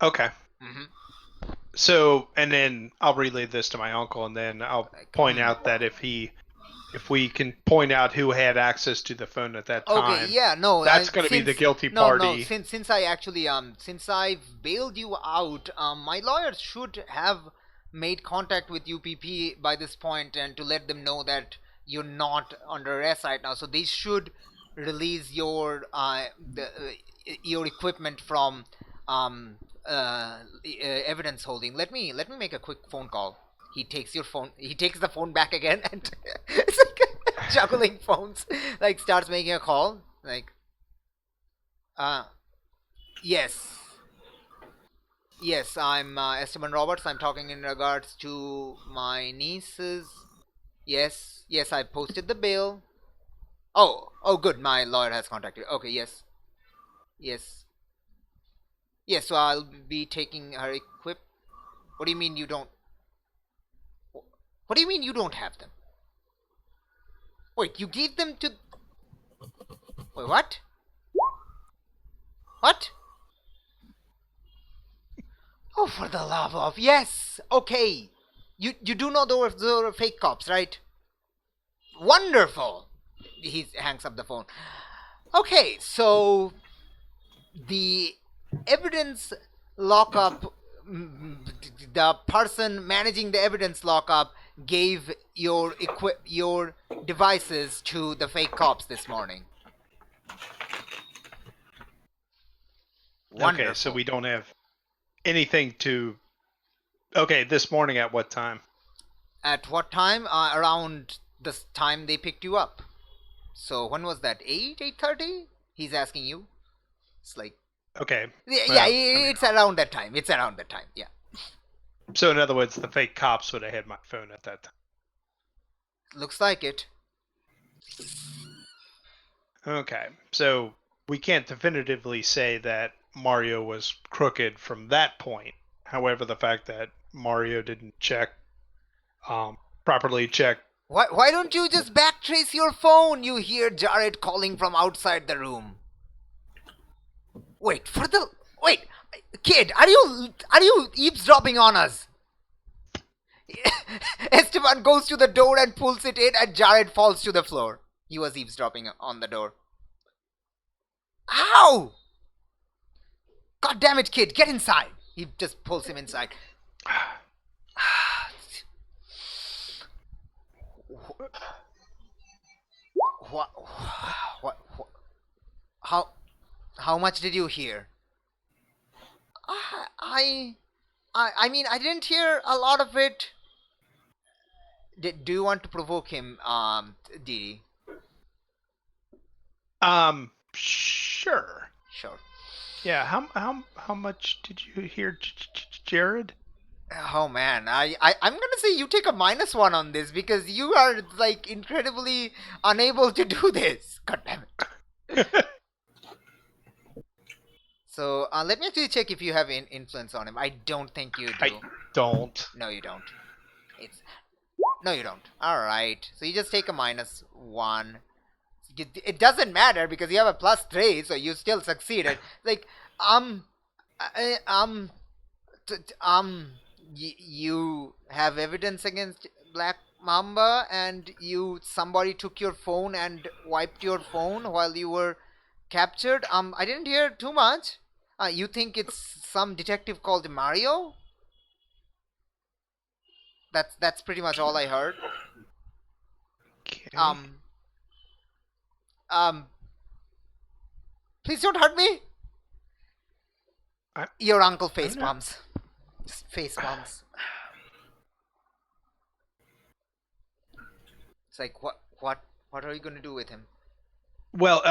S2: okay.
S1: Mm-hmm.
S2: So, and then I'll relay this to my uncle, and then I'll point out that if we can point out who had access to the phone at that
S1: Okay,
S2: time,
S1: yeah, no,
S2: that's going to be the
S1: since
S2: guilty
S1: no,
S2: party.
S1: since I actually since I've bailed you out, my lawyer should have made contact with UPP by this point and to let them know that you're not under arrest right now. So they should release your equipment from um evidence holding. Let me make a quick phone call. He takes your phone. He takes the phone back again, and it's like juggling phones. Like, starts making a call. Like, yes, yes. I'm Esteban Roberts. I'm talking in regards to my nieces. Yes, yes. I posted the bill. Oh, good. My lawyer has contacted. Okay, yes, yes, yes. So I'll be taking her equip. What do you mean you don't? What do you mean you don't have them? Wait, you gave them to. Wait, what? What? Oh, for the love of yes. Okay, you do know those are fake cops, right? Wonderful. He hangs up the phone. Okay, so the evidence lockup, the person managing the evidence lockup gave your devices to the fake cops this morning. Wonderful.
S2: Okay, so we don't have anything to. Okay, this morning at what time?
S1: At what time? Around the time they picked you up. So when was that? 8:30? He's asking you. It's like,
S2: Okay.
S1: yeah, it's around that time. It's around that time. Yeah.
S2: So in other words, the fake cops would have had my phone at that time.
S1: Looks like it.
S2: Okay, so we can't definitively say that Mario was crooked from that point. However, the fact that Mario didn't properly check.
S1: Why don't you just backtrace your phone? You hear Jared calling from outside the room. Wait, kid, are you eavesdropping on us? Esteban goes to the door and pulls it in, and Jared falls to the floor. He was eavesdropping on the door. Ow! God damn it, kid, get inside. He just pulls him inside. What, how much did you hear? I mean, I didn't hear a lot of it. Do you want to provoke him, Didi?
S2: Sure.
S1: Sure.
S2: Yeah. How much did you hear, Jared?
S1: Oh man, I'm gonna say you take a -1 on this because you are like incredibly unable to do this. God damn it. So let me actually check if you have influence on him. I don't think you do.
S2: I don't.
S1: No, you don't. No, you don't. All right. So you just take a -1. it doesn't matter because you have a +3, so you still succeeded. Like, I- t- t- you have evidence against Black Mamba, and somebody took your phone and wiped your phone while you were captured. I didn't hear too much. You think it's some detective called Mario? That's pretty much all I heard.
S2: Okay.
S1: Please don't hurt me. Your uncle face palms. Just face palms. It's like, what are you gonna do with him?
S2: Well,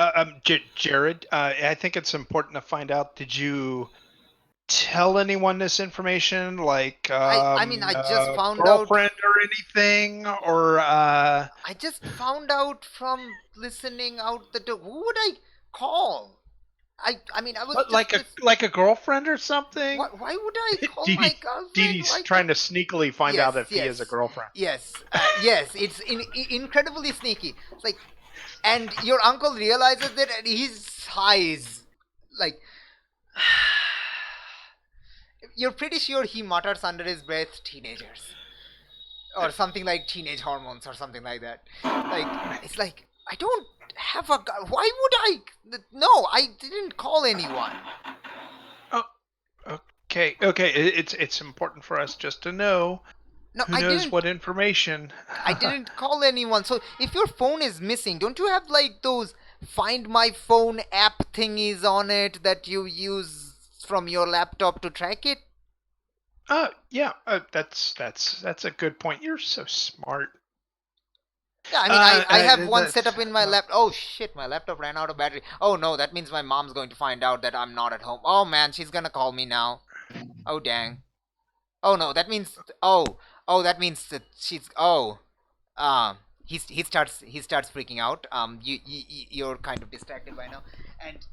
S2: Jared, I think it's important to find out. Did you tell anyone this information? Like,
S1: I mean, I just found out.
S2: girlfriend or anything, or
S1: I just found out from listening out the door. Who would I call? I mean, I was
S2: what,
S1: just
S2: like a girlfriend or something?
S1: Why would I call
S2: Dee
S1: my
S2: Dee-
S1: girlfriend?
S2: Dee Dee's trying to sneakily find out if he has a girlfriend.
S1: Yes, yes, it's incredibly sneaky. It's like, and your uncle realizes it, and he sighs, like. You're pretty sure he mutters under his breath, "Teenagers," or something like "teenage hormones" or something like that. Like, it's like, I don't have a. Why would I? No, I didn't call anyone.
S2: Okay. It's important for us just to know.
S1: No,
S2: Who knows what information?
S1: I didn't call anyone. So if your phone is missing, don't you have like those Find My Phone app thingies on it that you use from your laptop to track it?
S2: Yeah. That's a good point. You're so smart.
S1: Yeah, I mean, I have one set up in my laptop. Oh shit, my laptop ran out of battery. Oh no, that means my mom's going to find out that I'm not at home. Oh man, she's gonna call me now. Oh dang. Oh no, that means that means that she's he starts freaking out. You're kind of distracted by now, and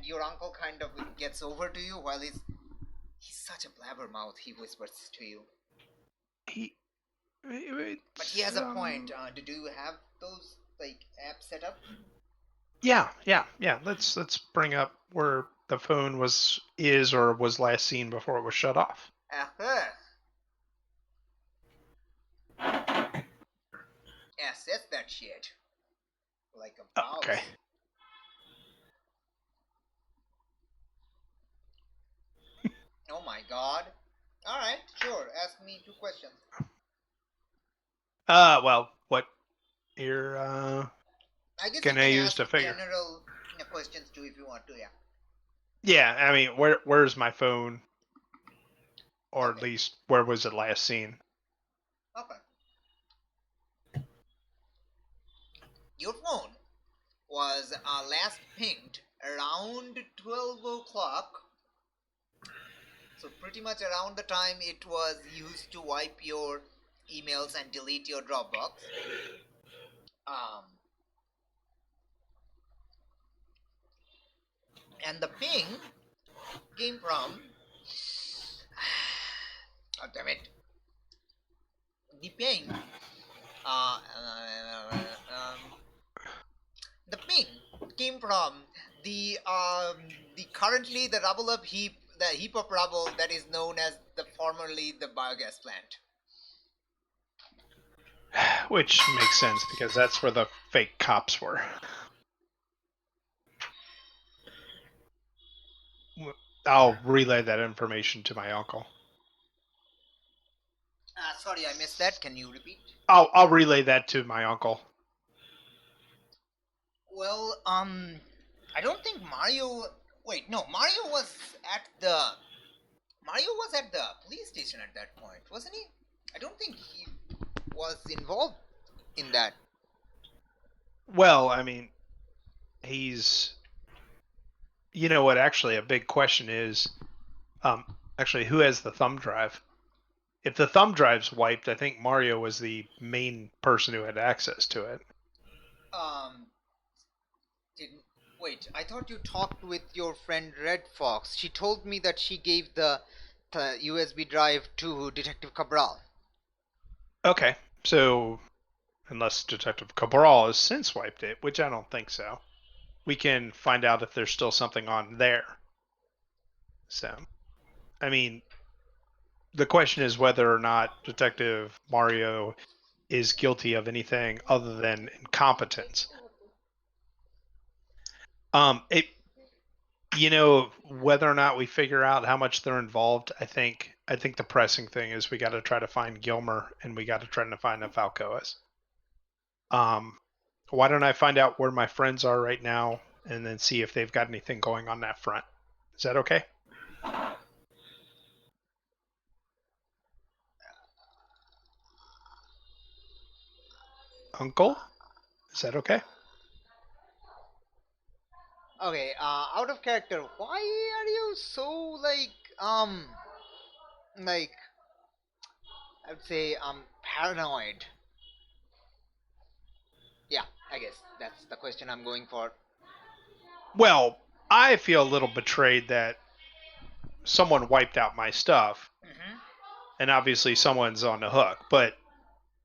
S1: your uncle kind of gets over to you while he's such a blabbermouth. He whispers to you. But he has a point. Do you have those like apps set up?
S2: Yeah. Let's bring up where the phone was last seen before it was shut off.
S1: Assess that shit. Like a mouse.
S2: Okay.
S1: Oh my god. Alright, sure. Ask me 2 questions.
S2: Well, what you're
S1: I guess
S2: gonna
S1: you can
S2: use
S1: ask
S2: to figure?
S1: general questions too if you want to, yeah.
S2: Yeah, I mean, where's my phone? Or at least, where was it last seen?
S1: Okay. Your phone was last pinged around 12 o'clock. So pretty much around the time it was used to wipe your emails and delete your Dropbox. And the ping came from... Oh, damn it. The ping... the ping came from the currently the rubble of heap, the heap of rubble that is known as formerly the biogas plant.
S2: Which makes sense because that's where the fake cops were. I'll relay that information to my uncle.
S1: Sorry, I missed that. Can you repeat?
S2: I'll relay that to my uncle.
S1: Well, I don't think Mario... Wait, no, Mario was at the police station at that point, wasn't he? I don't think he was involved in that.
S2: Well, I mean, he's... You know what, actually, a big question is, actually, who has the thumb drive? If the thumb drive's wiped, I think Mario was the main person who had access to it.
S1: Wait, I thought you talked with your friend Red Fox. She told me that she gave the USB drive to Detective Cabral.
S2: Okay, so unless Detective Cabral has since wiped it, which I don't think so. We can find out if there's still something on there. So, I mean, the question is whether or not Detective Mario is guilty of anything other than incompetence. Whether or not we figure out how much they're involved, I think the pressing thing is we got to try to find Gilmer and we got to try to find the Falcoas. Why don't I find out where my friends are right now and then see if they've got anything going on that front? Is that okay? Uncle? Is that okay?
S1: Okay, out of character, why are you so like I would say paranoid? Yeah, I guess that's the question I'm going for.
S2: Well, I feel a little betrayed that someone wiped out my stuff, and obviously someone's on the hook. But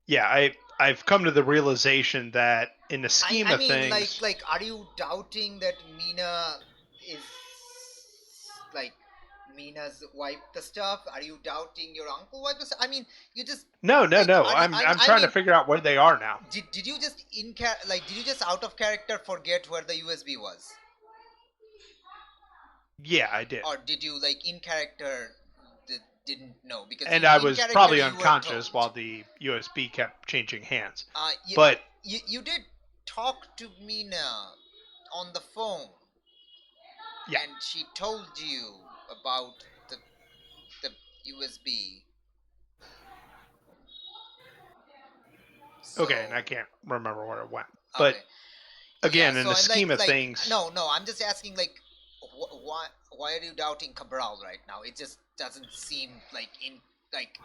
S2: yeah, I've come to the realization that in the scheme
S1: I
S2: of
S1: mean,
S2: things,
S1: like, are you doubting that is like Mina's wiped the stuff? Are you doubting your uncle wiped the stuff? I mean, you just
S2: no.
S1: are you,
S2: I'm
S1: I
S2: trying to
S1: mean,
S2: figure out where they are now.
S1: did you just did you just out of character forget where the USB was,
S2: Yeah, I did.
S1: or did you like in character didn't know? Because
S2: And I
S1: in
S2: was
S1: character
S2: probably
S1: you were
S2: unconscious
S1: told.
S2: while the USB kept changing hands.
S1: You,
S2: But
S1: you did talk to Mina on the phone.
S2: yeah,
S1: And she told you about the USB. So,
S2: okay, and I can't remember where it went. But
S1: okay.
S2: again,
S1: Yeah,
S2: in
S1: so
S2: the scheme of
S1: like
S2: things,
S1: no, I'm just asking like why are you doubting Cabral right now? It just doesn't seem like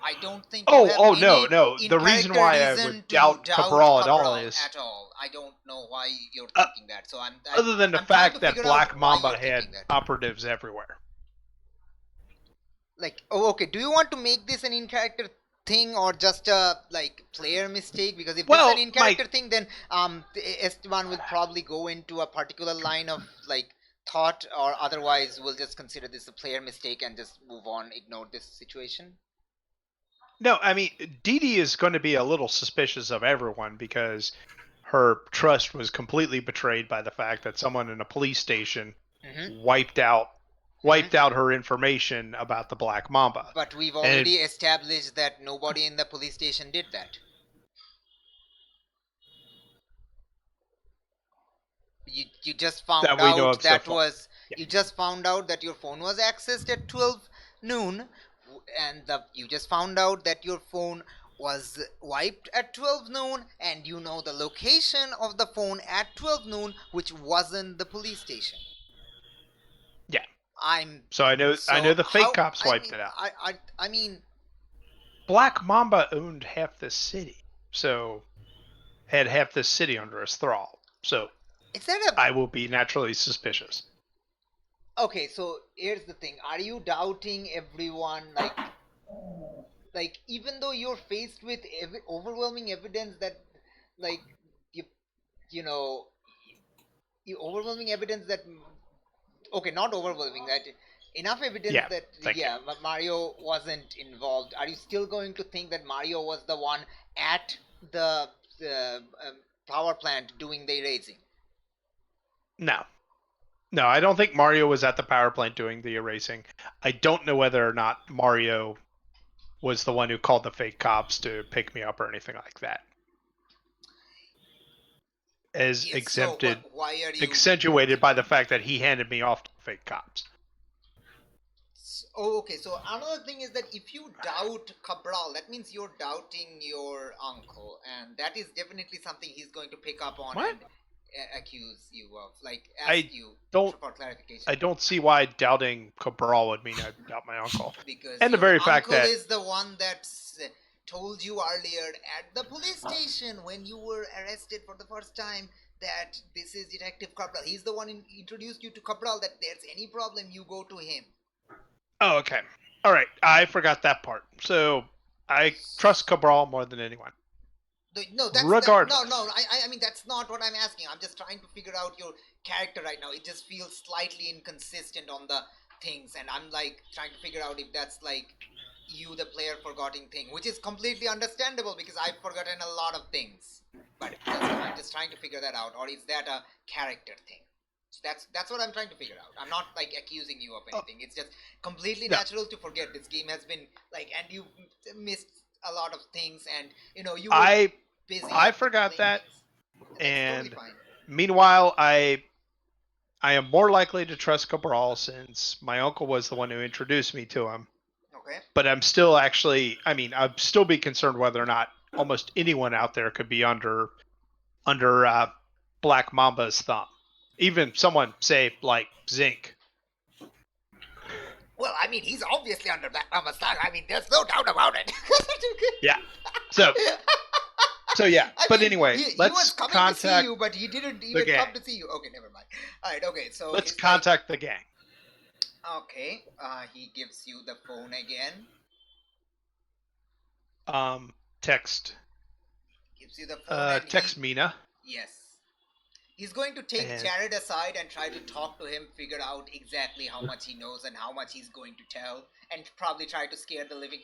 S1: I don't think you have any
S2: no.
S1: in
S2: The reason
S1: character
S2: why I
S1: reason
S2: would
S1: to
S2: doubt Cabral at all
S1: Cabral
S2: is
S1: at all. I don't know why you're thinking that. So
S2: other than the
S1: I'm trying to
S2: fact that
S1: figure out
S2: Black
S1: why
S2: Mamba
S1: you're
S2: had
S1: thinking that.
S2: operatives everywhere.
S1: Like, oh, okay, do you want to make this an in character thing or just a like player mistake? Because if this is an in character thing, then Esteban will probably go into a particular line of like thought, or otherwise we'll just consider this a player mistake and just move on, ignore this situation.
S2: No, I mean, Dee Dee is going to be a little suspicious of everyone because her trust was completely betrayed by the fact that someone in a police station wiped out her information about the Black Mamba.
S1: But we've already established that nobody in the police station did that. You just found
S2: That we know
S1: out
S2: of so
S1: that
S2: far.
S1: was
S2: Yeah.
S1: you just found out that your phone was accessed at 12 noon, and you just found out that your phone was wiped at 12 noon, and you know the location of the phone at 12 noon, which wasn't the police station.
S2: Yeah.
S1: I
S2: know the fake cops wiped it out.
S1: I mean,
S2: Black Mamba owned half the city, so had half the city under his thrall. So I will be naturally suspicious.
S1: Okay, so here's the thing: are you doubting everyone? Like even though you're faced with overwhelming evidence that, like you know, overwhelming evidence that okay, not overwhelming, that enough evidence that Mario wasn't involved, are you still going to think that Mario was the one at the power plant doing the erasing?
S2: No, I don't think Mario was at the power plant doing the erasing. I don't know whether or not Mario was the one who called the fake cops to pick me up or anything like that. As exempted,
S1: so why are you
S2: accentuated by the fact that he handed me off to fake cops.
S1: Oh, okay. So another thing is that if you doubt Cabral, that means you're doubting your uncle, and that is definitely something he's going to pick up on and accuse you of, like ask you for clarification.
S2: I don't see why doubting Cabral would mean I doubt my uncle.
S1: Because
S2: and the very fact that
S1: is the one that told you earlier at the police station when you were arrested for the first time that this is Detective Cabral. He's the one who introduced you to Cabral, that there's any problem, you go to him.
S2: Oh, okay. All right. I forgot that part. So I trust Cabral more than anyone.
S1: No, that's
S2: Regardless.
S1: no. I mean that's not what I'm asking. I'm just trying to figure out your character right now. It just feels slightly inconsistent on the things, and I'm like trying to figure out if that's like you, the player, forgetting thing, which is completely understandable because I've forgotten a lot of things. But I'm just trying to figure that out, or is that a character thing? So that's what I'm trying to figure out. I'm not like accusing you of anything. It's just completely
S2: No.
S1: natural to forget. This game has been like, and you missed a lot of things, and you know you were busy.
S2: I forgot
S1: playing
S2: that,
S1: things.
S2: and
S1: That's totally fine.
S2: meanwhile, I am more likely to trust Cabral since my uncle was the one who introduced me to him.
S1: Okay.
S2: But I'm still actually, I mean, I'd still be concerned whether or not almost anyone out there could be under Black Mamba's thumb. Even someone, say, like Zinc.
S1: Well, I mean, he's obviously under Black Mama's thumb. I mean, there's no doubt about it.
S2: Yeah. So yeah.
S1: I
S2: But
S1: mean,
S2: anyway,
S1: he
S2: let's
S1: was coming
S2: contact
S1: to see you, but he didn't even
S2: gang.
S1: come to see you. Okay, never mind. All right, okay, so
S2: let's
S1: he's
S2: contact the gang.
S1: like, okay, he gives you the phone again.
S2: Text.
S1: Gives you the phone. And
S2: Text Mina.
S1: Yes. He's going to take
S2: And-
S1: Jared aside and try to talk to him, figure out exactly how much he knows and how much he's going to tell, and probably try to scare the living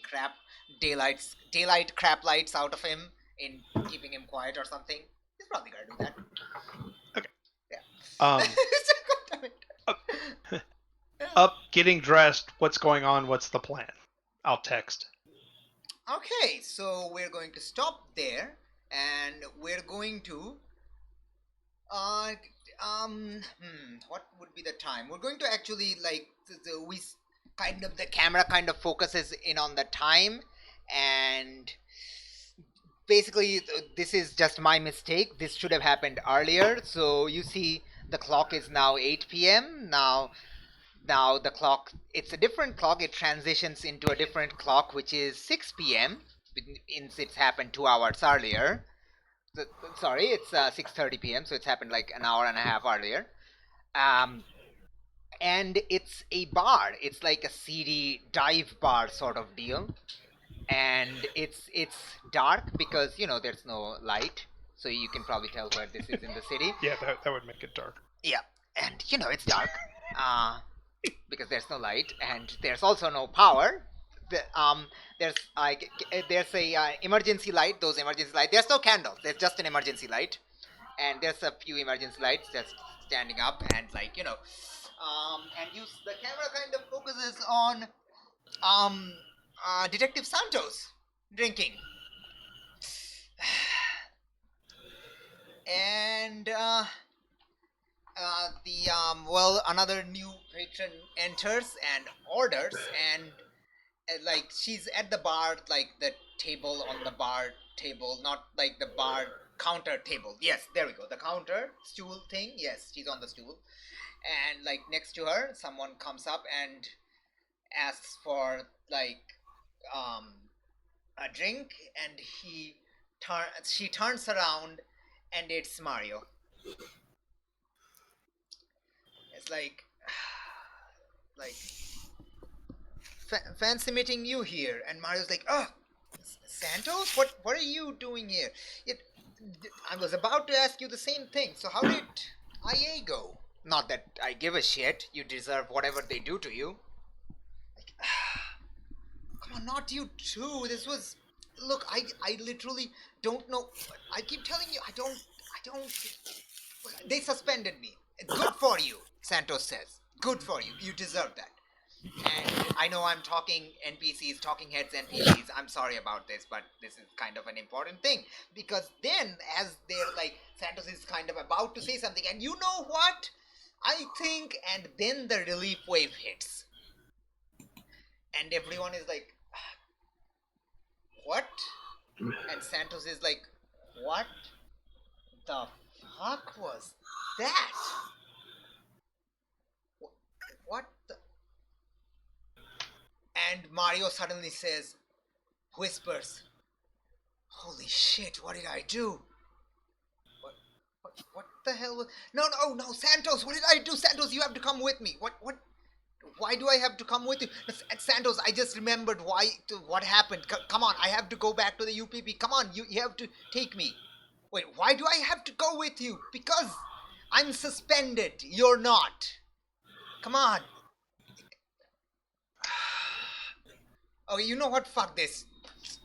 S1: daylight crap lights out of him in keeping him quiet or something. He's probably gonna do that.
S2: Okay.
S1: Yeah.
S2: Um,
S1: God damn it.
S2: Up, getting dressed. What's going on? What's the plan? I'll text.
S1: Okay, so we're going to stop there, and we're going to what would be the time? We're going to actually like the camera kind of focuses in on the time, and basically this is just my mistake. This should have happened earlier. So you see, the clock is now 8 p.m. Now the clock, it's a different clock. It transitions into a different clock, which is 6 p.m. Since it's happened 2 hours earlier. Sorry, it's 6:30 p.m. So it's happened like an hour and a half earlier. And it's a bar. It's like a seedy dive bar sort of deal, and it's dark because there's no light, so you can probably tell where this is in the city.
S2: Yeah, that would make it dark.
S1: Yeah, and it's dark because there's no light, and there's also no power. There's a emergency light. Those emergency lights. There's no candles. There's just an emergency light, and there's a few emergency lights just standing up, and and the camera kind of focuses on Detective Santos drinking, and another new patron enters and orders, and like she's at the bar, like the table on the bar table, not like the bar counter table. Yes, there we go. The counter stool thing. Yes, she's on the stool, and like next to her, someone comes up and asks for like a drink, and she turns around, and it's Mario. It's like fancy meeting you here. And Mario's like, oh, Santos, what are you doing here? I was about to ask you the same thing. So how did IA go? Not that I give a shit. You deserve whatever they do to you. Like, come on, not you too. This was, look, I literally don't know. I keep telling you, I don't. They suspended me. Good for you, Santos says. Good for you. You deserve that. And I know I'm talking NPCs, talking heads NPCs. I'm sorry about this, but this is kind of an important thing. Because then, as they're like, Santos is kind of about to say something, and you know what? I think, and then the relief wave hits. And everyone is like, what? And Santos is like, what the fuck was that? What the? And Mario suddenly whispers, holy shit, what did I do? What the hell was... No, Santos, what did I do? Santos, you have to come with me. What? Why do I have to come with you? Santos, I just remembered what happened. Come on, I have to go back to the UPP. Come on, you have to take me. Wait, why do I have to go with you? Because I'm suspended. You're not. Come on. Okay, you know what? Fuck this.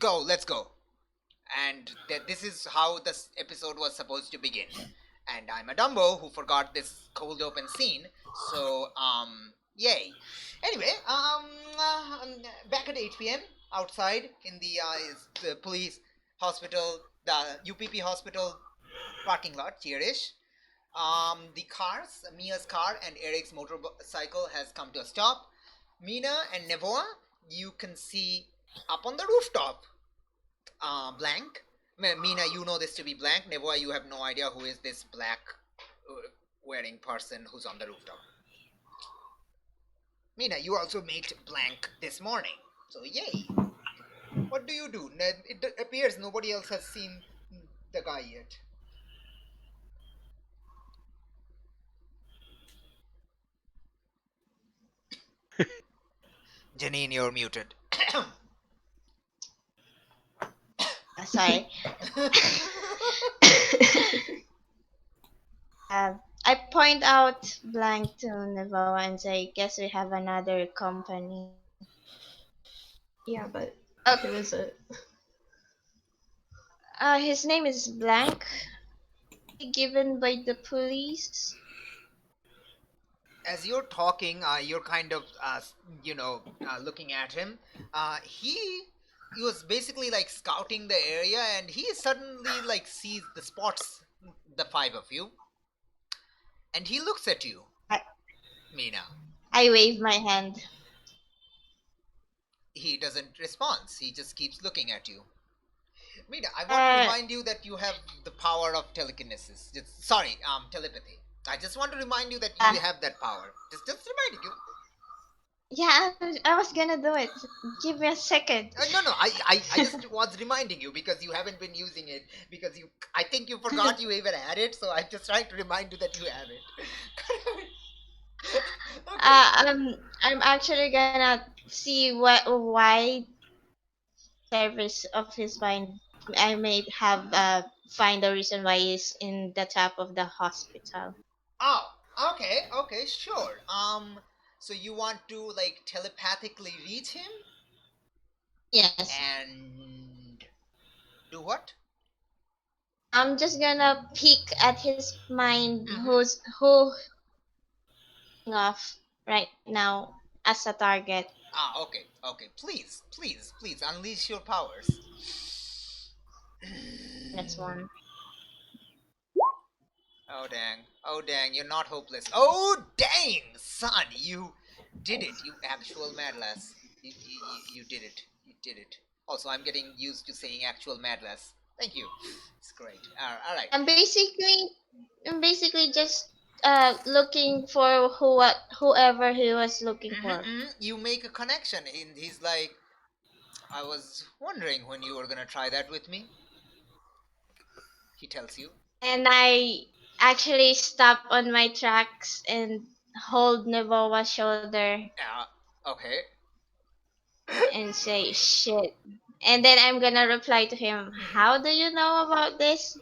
S1: Let's go. And this is how this episode was supposed to begin. And I'm a Dumbo who forgot this cold open scene. So, yay. Anyway, back at 8 p.m. outside in the police hospital, the UPP hospital parking lot, cheerish. The cars, Mia's car and Eric's motorcycle has come to a stop. Mina and Nevoa, you can see up on the rooftop. Blank. Mina, you know this to be Blank. Nevoa, you have no idea who is this black wearing person who's on the rooftop. Mina, you also met Blank this morning. So, yay. What do you do? It appears nobody else has seen the guy yet. Janine, you're muted.
S6: Sorry. I point out Blank to Nevo and say, "Guess we have another company."
S3: Yeah, but
S6: Okay.
S3: who is it?
S6: His name is Blank, given by the police.
S1: As you're talking, you're kind of, looking at him. He was basically like scouting the area, and he suddenly like sees spots the five of you, and he looks at you, Mina.
S6: I wave my hand.
S1: He doesn't respond. He just keeps looking at you. Mina, I want to remind you that you have the power of telekinesis. Telepathy. I just want to remind you that you have that power. Just reminding you.
S6: Yeah, I was gonna do it. Give me a second.
S1: No, I just was reminding you because you haven't been using it because I think you forgot you even had it, so I'm just trying to remind you that you have it. Okay.
S6: I'm actually gonna see why service of his mind. I may have find the reason why he's in the top of the hospital.
S1: Oh, okay, sure. So you want to like telepathically reach him
S6: Yes.
S1: and do what?
S6: I'm just gonna peek at his mind,
S1: Mhm.
S6: who off right now as a target.
S1: Okay. Please, unleash your powers.
S6: That's one.
S1: Oh dang, you're not hopeless. Oh dang, son, you did it. You actual mad lass. You did it. You did it. Also, I'm getting used to saying actual mad lass. Thank you. It's great. All right.
S6: I'm basically just looking for whoever he was looking for.
S1: You make a connection, and he's like, I was wondering when you were gonna try that with me. He tells you.
S6: And I actually stop on my tracks and hold Nevoa's shoulder
S1: Okay.
S6: and say shit. And then I'm gonna reply to him, "How do you know about this?"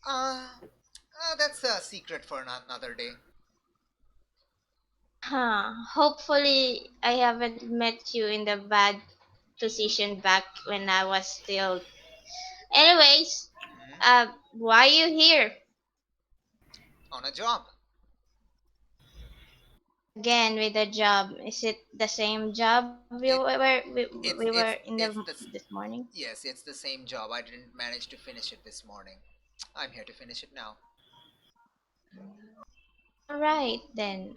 S1: Uh, that's a secret for another day.
S6: Huh. Hopefully I haven't met you in the bad position back when I was still. Anyways, why you here?
S1: On a job.
S6: Again with the job. Is it the same job we were in this morning?
S1: Yes, it's the same job. I didn't manage to finish it this morning. I'm here to finish it now.
S6: Alright then.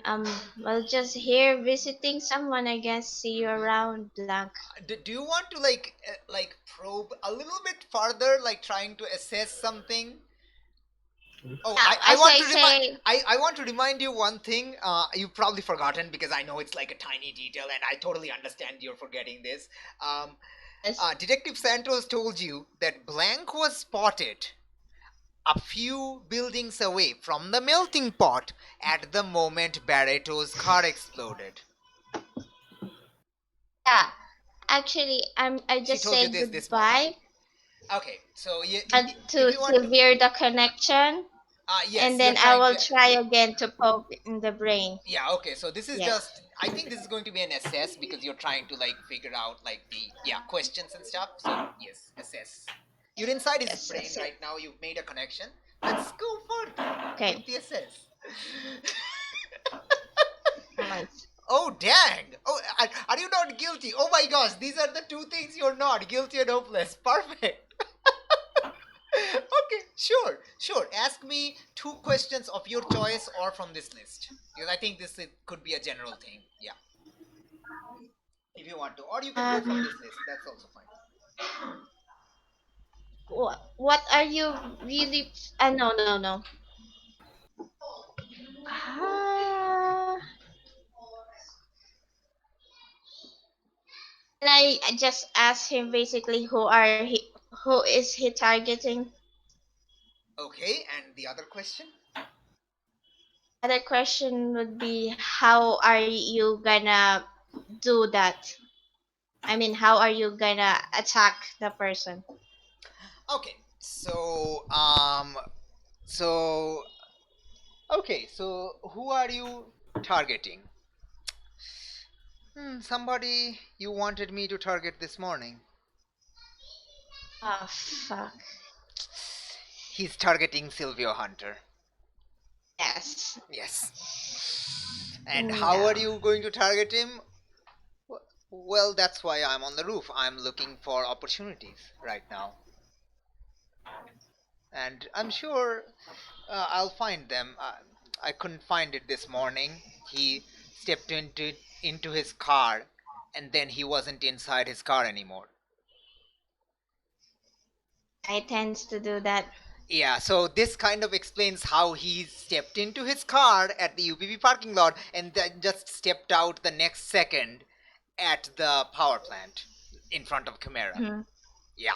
S6: Well, just here visiting someone, I guess. See you around, Blank.
S1: Do you want to like probe a little bit further, like trying to assess something? Oh, I
S6: As
S1: want
S6: I
S1: to remind
S6: say,
S1: I want to remind you one thing. You've probably forgotten because I know it's like a tiny detail, and I totally understand you're forgetting this.
S6: yes,
S1: Detective Santos told you that Blank was spotted a few buildings away from the melting pot at the moment Barreto's car exploded.
S6: Yeah. Actually, I
S1: She
S6: just
S1: told you
S6: said
S1: this morning.
S6: goodbye
S1: Okay, so
S6: and
S1: if
S6: to
S1: you want to,
S6: severe the connection,
S1: yes,
S6: and
S1: you're
S6: then I
S1: trying
S6: will
S1: to.
S6: try again to poke in the brain.
S1: Yeah, okay, so this is
S6: Yes.
S1: just, I think this is going to be an assess because you're trying to like figure out like the questions and stuff. So yes, assess. You're inside his
S6: Yes.
S1: brain
S6: Yes.
S1: right now. You've made a connection. Let's go further
S6: Okay.
S1: with the assess.
S6: Nice.
S1: Oh dang! Oh, are you not guilty? Oh my gosh, these are the two things you're not guilty and hopeless. Perfect. Okay, sure. Ask me 2 questions of your choice or from this list because I think it could be a general thing. Yeah, if you want to, or you can go from
S6: Um.
S1: this list. That's also fine.
S6: What are you really? No. Ah. And I just asked him basically who is he targeting?
S1: Okay, and the other question?
S6: Other question would be how are you gonna do that? I mean, how are you gonna attack the person?
S1: Okay, so okay, so who are you targeting? Somebody you wanted me to target this morning.
S6: Oh fuck.
S1: He's targeting Silvio Hunter.
S6: Yes.
S1: Yes. And how are
S6: No.
S1: you going to target him? Well, that's why I'm on the roof. I'm looking for opportunities right now. And I'm sure I'll find them. I couldn't find it this morning. He stepped into his car, and then he wasn't inside his car anymore.
S6: I tends to do that.
S1: Yeah, so this kind of explains how he stepped into his car at the UPP parking lot and then just stepped out the next second at the power plant in front of Chimera.
S6: Hmm.
S1: Yeah,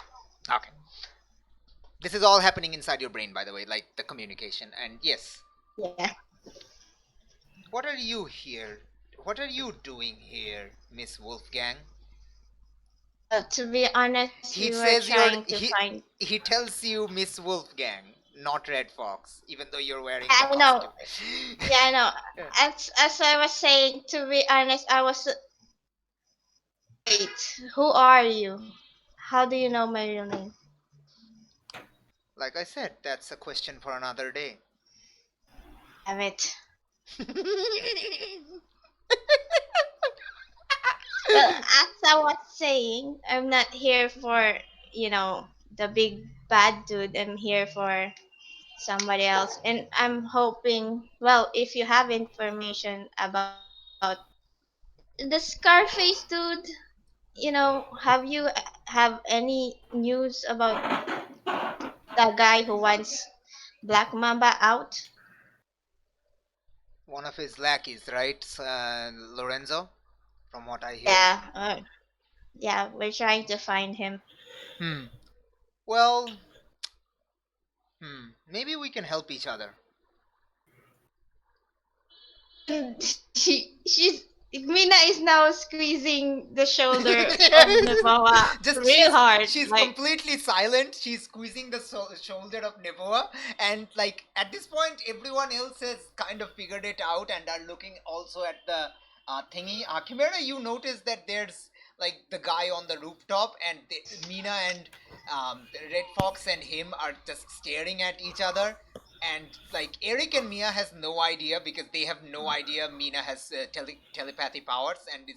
S1: okay. This is all happening inside your brain, by the way, like the communication. And yes,
S6: Yeah.
S1: what are you here? What are you doing here, Miss Wolfgang?
S6: To be honest, we
S1: He
S6: were
S1: says
S6: trying to find.
S1: he tells you Miss Wolfgang, not Red Fox, even though you're wearing the
S6: I know.
S1: costume.
S6: Yeah, I know.
S1: Yeah.
S6: As I was saying, to be honest, I was. Wait, who are you? How do you know my real name?
S1: Like I said, that's a question for another day.
S6: Damn it. Well, as I was saying, I'm not here for, the big bad dude. I'm here for somebody else. And I'm hoping, well, if you have information about the Scarface dude, have you have any news about the guy who wants Black Mamba out?
S1: One of his lackeys, right, Lorenzo? From what I hear.
S6: Yeah, yeah, we're trying to find him.
S1: Hmm. Well, maybe we can help each other.
S6: She's Mina is now squeezing the shoulder of Navawa
S1: Just
S6: real hard.
S1: she's
S6: Like,
S1: completely silent. She's squeezing the shoulder of Nevoa, and like at this point, everyone else has kind of figured it out and are looking also at the thingy. Chimera, you notice that there's like the guy on the rooftop, and Mina and Red Fox and him are just staring at each other. And like Eric and Mia has no idea because they have no idea Mina has telepathy powers, and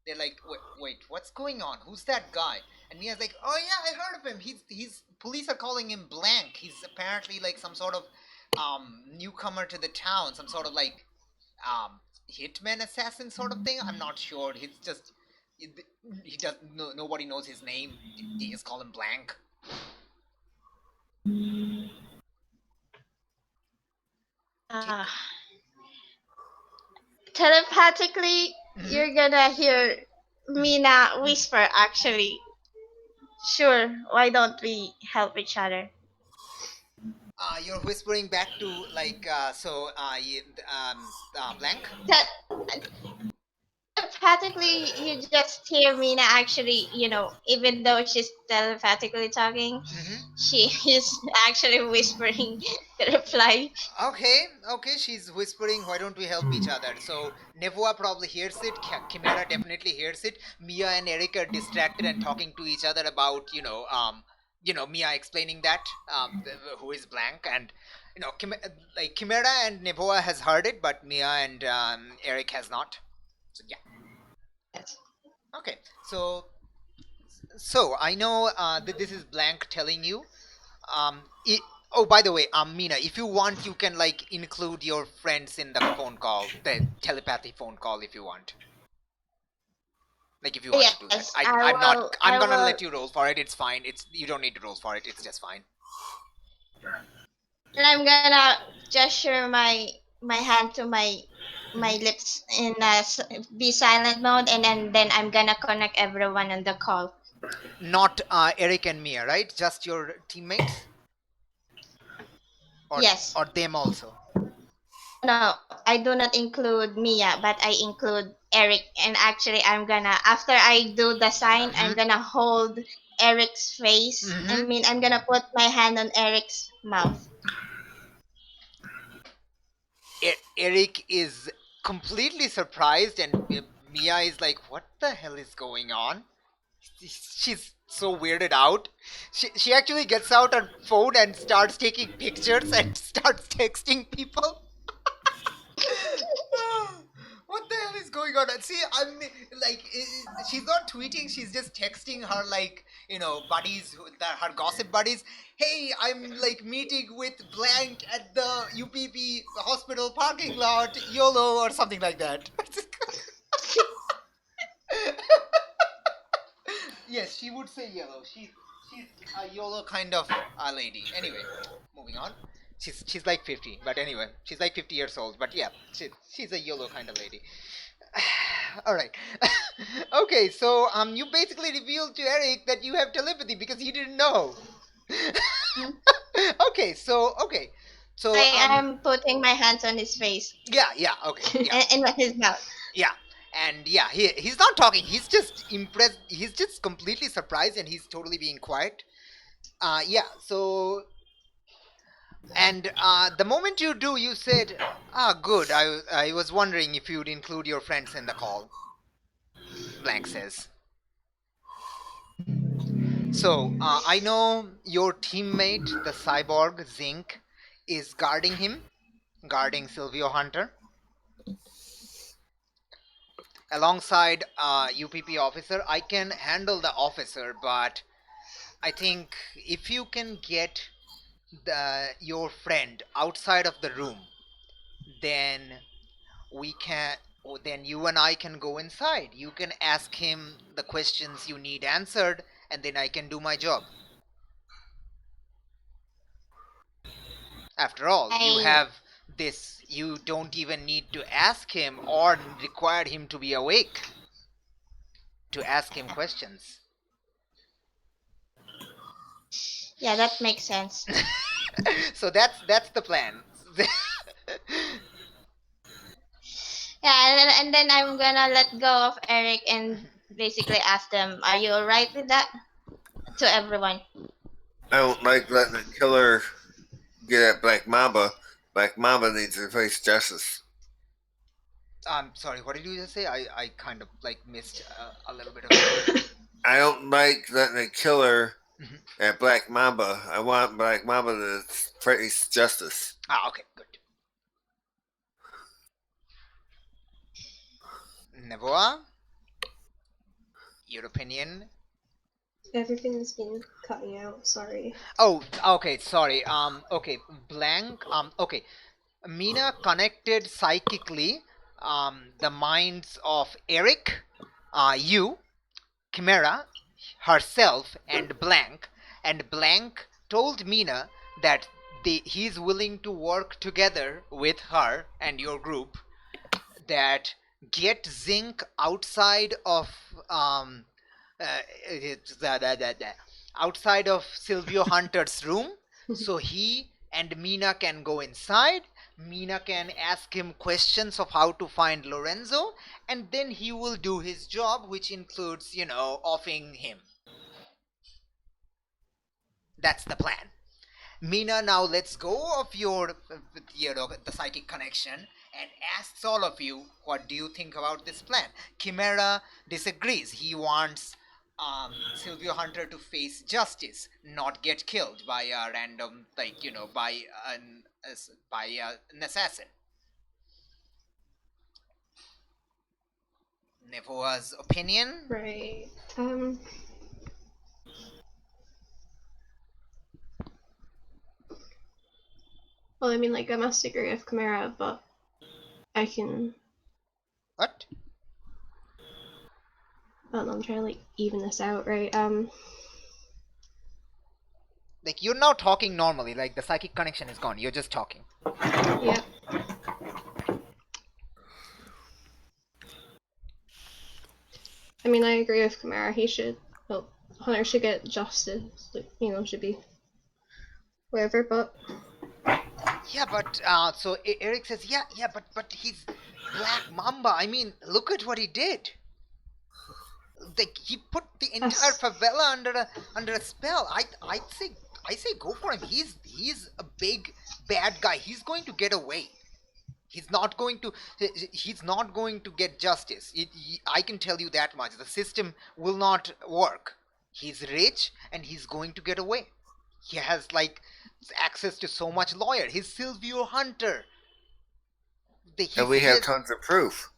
S1: they're like, wait, what's going on? Who's that guy? And Mia's like, oh yeah, I heard of him. He's police are calling him Blank. He's apparently like some sort of newcomer to the town, some sort of like hitman assassin sort of thing. I'm not sure. He's just he does nobody knows his name. They just call him Blank.
S6: uh, telepathically, you're gonna hear Mina whisper. Actually, sure. Why don't we help each other?
S1: You're whispering back to blank.
S6: That telepathically, you just hear Mina actually, even though she's telepathically talking,
S1: Mm-hmm.
S6: she is actually whispering the reply.
S1: Okay, she's whispering, why don't we help each other? So Nevoa probably hears it, Chimera definitely hears it. Mia and Eric are distracted and talking to each other about, Mia explaining that, who is blank, and like Chimera and Nevoa has heard it, but Mia and Eric has not. So yeah.
S6: Yes.
S1: Okay. So I know that this is blank telling you. Oh, by the way, Mina, if you want, you can like include your friends in the phone call, the telepathy phone call, if you want. Like, if you want to do that,
S6: Yes, I
S1: I'm not.
S6: will.
S1: I'm
S6: I
S1: gonna
S6: will.
S1: let you roll for it. It's fine. You don't need to roll for it. It's just fine.
S6: And I'm gonna gesture my hand to my lips in be silent mode, and then I'm gonna connect everyone on the call.
S1: Not Eric and Mia, right? Just your teammates, or
S6: Yes.
S1: or them also.
S6: No, I do not include Mia, but I include Eric. And actually, after I do the sign, I'm
S1: Mhm.
S6: gonna hold Eric's face. I
S1: Mhm.
S6: mean, I'm gonna put my hand on Eric's mouth.
S1: Eric is completely surprised, and Mia is like, "What the hell is going on?" She's so weirded out. She actually gets out her phone and starts taking pictures and starts texting people. What the hell is going on? See, I'm like, she's not tweeting. She's just texting her like, buddies, her gossip buddies. Hey, I'm like meeting with blank at the UPP hospital parking lot, YOLO, or something like that. Yes, she would say yellow. She's a YOLO kind of lady. Anyway, moving on. She's like 50, but anyway, she's like 50 years old. But yeah, she's a YOLO kind of lady. All right. Okay, so you basically revealed to Eric that you have telepathy because he didn't know. Okay, so
S6: I am putting my hands on his face
S1: yeah, okay, yeah.
S6: and his mouth.
S1: Yeah, and yeah, he's not talking. He's just impressed. He's just completely surprised, and he's totally being quiet. Yeah. So, and the moment you do, you said, "Ah, good. I was wondering if you'd include your friends in the call." Blank says. So I know your teammate, the cyborg Zinc, is guarding him, guarding Silvio Hunter, alongside UPP officer. I can handle the officer, but I think if you can get your friend outside of the room, then we can. Then you and I can go inside. You can ask him the questions you need answered, and then I can do my job. After all, you
S6: I
S1: have this. You don't even need to ask him or require him to be awake to ask him questions.
S6: Yeah, that makes sense.
S1: So that's the plan.
S6: Yeah, and then I'm gonna let go of Eric and basically ask them, "Are you alright with that?" To everyone.
S4: I don't like letting the killer get at Black Mamba. Black Mamba needs to face justice.
S1: I'm sorry. What did you just say? I kind of like missed a little bit of it.
S4: I don't like letting the killer
S1: Mhm.
S4: at Black Mamba. I want Black Mamba to face justice.
S1: Okay, good. Nevoa, your opinion?
S3: Everything's been cutting out. Sorry.
S1: Oh, okay. Sorry. Okay. Blank. Okay. Mina connected psychically the minds of Eric, you, Chimera, herself, and Blank told Mina that he's willing to work together with her and your group, that get Zinc outside of outside of Silvio Hunter's room, so he and Mina can go inside. Mina can ask him questions of how to find Lorenzo, and then he will do his job, which includes, offing him. That's the plan. Mina now lets go of the psychic connection and asks all of you, what do you think about this plan? Chimera disagrees. He wants Silvio Hunter to face justice, not get killed by a random, by an assassin. Nevoa's opinion?
S3: Right. Well, I mean, like, I must agree with Chimera, but I can.
S1: What?
S3: I don't know, I'm trying to, like, even this out, right?
S1: Like, you're now talking normally, like the psychic connection is gone. You're just talking.
S3: Yeah. I mean, I agree with Chimera. Hunter should get justice. Like, should be wherever, but.
S1: Yeah, but so Eric says, yeah, but he's Black Mamba. I mean, look at what he did. Like, he put the entire favela under a spell. I say go for him. He's a big bad guy. He's going to get away. He's not going to get justice. I can tell you that much. The system will not work. He's rich and he's going to get away. He has like access to so much lawyer. He's Silvio Hunter.
S4: And we have tons of proof.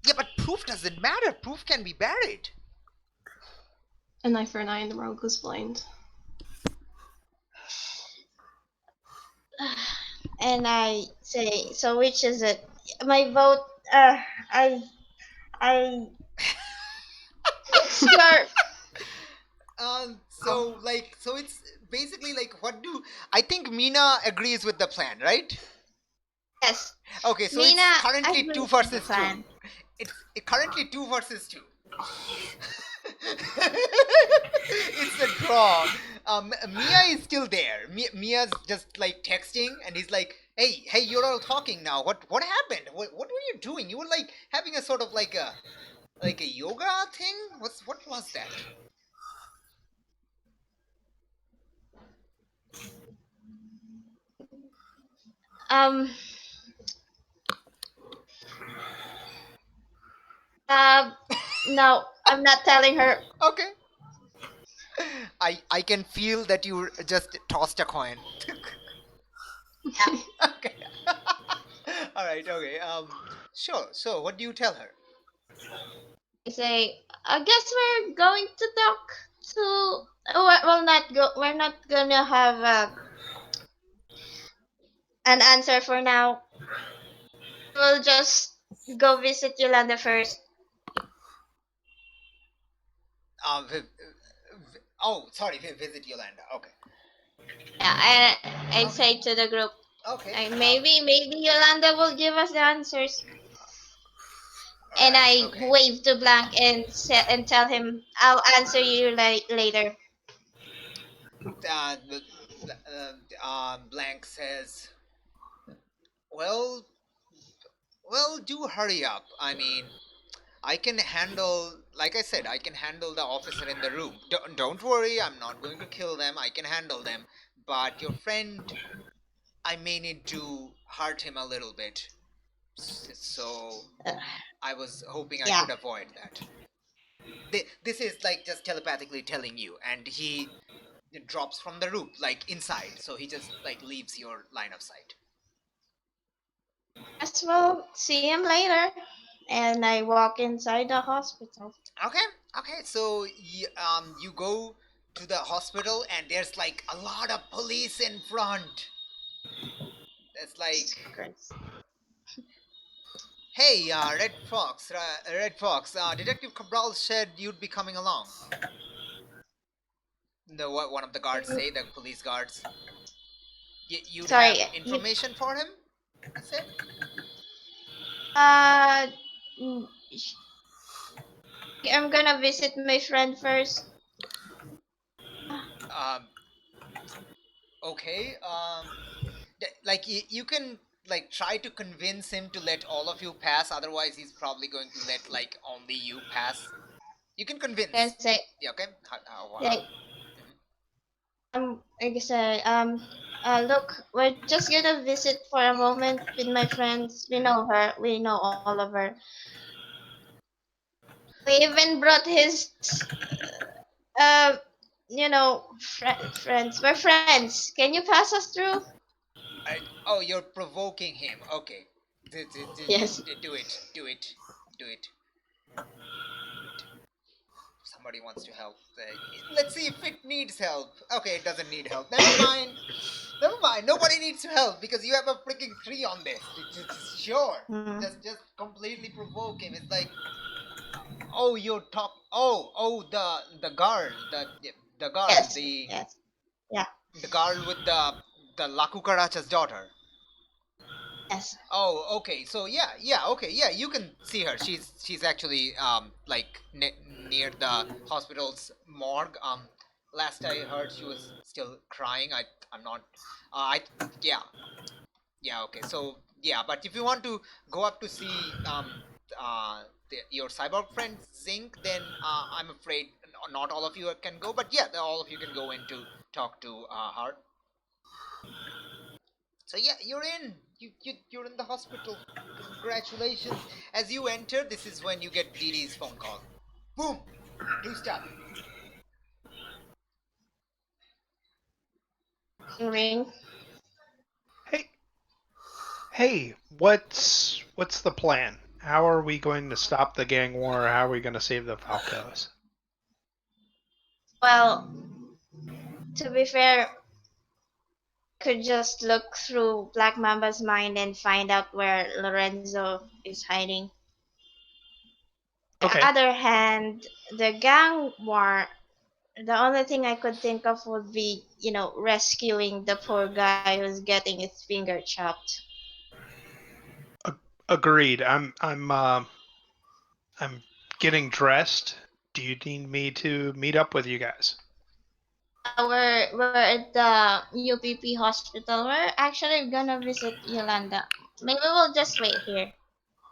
S1: Yeah, but proof doesn't matter. Proof can be buried.
S3: An eye for an eye and the rogue was blind.
S6: And I say, so which is it? My vote, I it's your.
S1: So it's basically like, I think Mina agrees with the plan, right?
S6: Yes.
S1: Okay, so
S6: Mina,
S1: it's currently 2 versus 2. It's currently 2 versus 2. It's a draw. Mia is still there. Mia's just like texting, and he's like, "Hey, you're all talking now. What happened? What were you doing? You were like having a sort of like a yoga thing. What was that?"
S6: No, I'm not telling her.
S1: Okay. I can feel that you just tossed a coin. Okay. All right. Okay. Sure. So, what do you tell her?
S6: I say, I guess we're going to talk to. We're not gonna have an answer for now. We'll just go visit Yolanda first.
S1: Visit Yolanda. Okay.
S6: Yeah, I say to the group.
S1: Okay.
S6: Maybe Yolanda will give us the answers. And I wave to Blank and tell him I'll answer you later.
S1: Blank says, well, do hurry up. I mean, I can handle, like I said, I can handle the officer in the room. Don't worry, I'm not going to kill them. I can handle them. But your friend, I may need to hurt him a little bit. So I was hoping I could avoid that. This is like just telepathically telling you, and he drops from the roof, like inside. So he just like leaves your line of sight.
S6: Yes, we'll see him later. And I walk inside the hospital.
S1: Okay. So you go to the hospital, and there's like a lot of police in front. It's like, hey, Red Fox, Detective Cabral said you'd be coming along. One of the guards say, the police guards. You'd have information for him, he said?
S6: I'm gonna visit my friend first.
S1: Okay. Like you can like try to convince him to let all of you pass. Otherwise, he's probably going to let like only you pass. You can convince.
S6: Can say
S1: Yeah. Okay.
S6: like like I said, look, we're just gonna visit for a moment with my friends. We know her. We know all of her. We even brought his, uh, friends. We're friends. Can you pass us through?
S1: Oh, you're provoking him. Okay.
S6: Yes.
S1: Do it. Do it. Do it. Somebody wants to help. Let's see if it needs help. Okay, it doesn't need help. Never mind. Never mind. Nobody needs to help because you have a freaking tree on this. Sure.
S6: Hmm.
S1: Just completely provoke him. It's like, oh, you're talk. Oh, the girl, the girl,
S6: Yes. Yes. Yeah.
S1: the girl with the Lakukaracha's daughter.
S6: Yes.
S1: Oh, okay. So okay, yeah. You can see her. She's actually like near the hospital's morgue. Last I heard, she was still crying. I'm not. I yeah yeah okay. So yeah, but if you want to go up to see your cyborg friend Zinc, then I'm afraid not all of you can go. But yeah, all of you can go in to talk to her. So yeah, you're in. You're in the hospital. Congratulations. As you enter, this is when you get Dee Dee's phone call. Boom. Blue stuff.
S6: Ring.
S2: Hey, hey, what's the plan? How are we going to stop the gang war? How are we going to save the Falcos?
S6: Well, to be fair, could just look through Black Mamba's mind and find out where Lorenzo is hiding. The
S2: Okay,
S6: other hand, the gang war, the only thing I could think of would be, rescuing the poor guy who's getting his finger chopped.
S2: agreed. I'm getting dressed. Do you need me to meet up with you guys?
S6: We're at the UPP hospital. We're actually gonna visit Yolanda. Maybe we'll just wait here.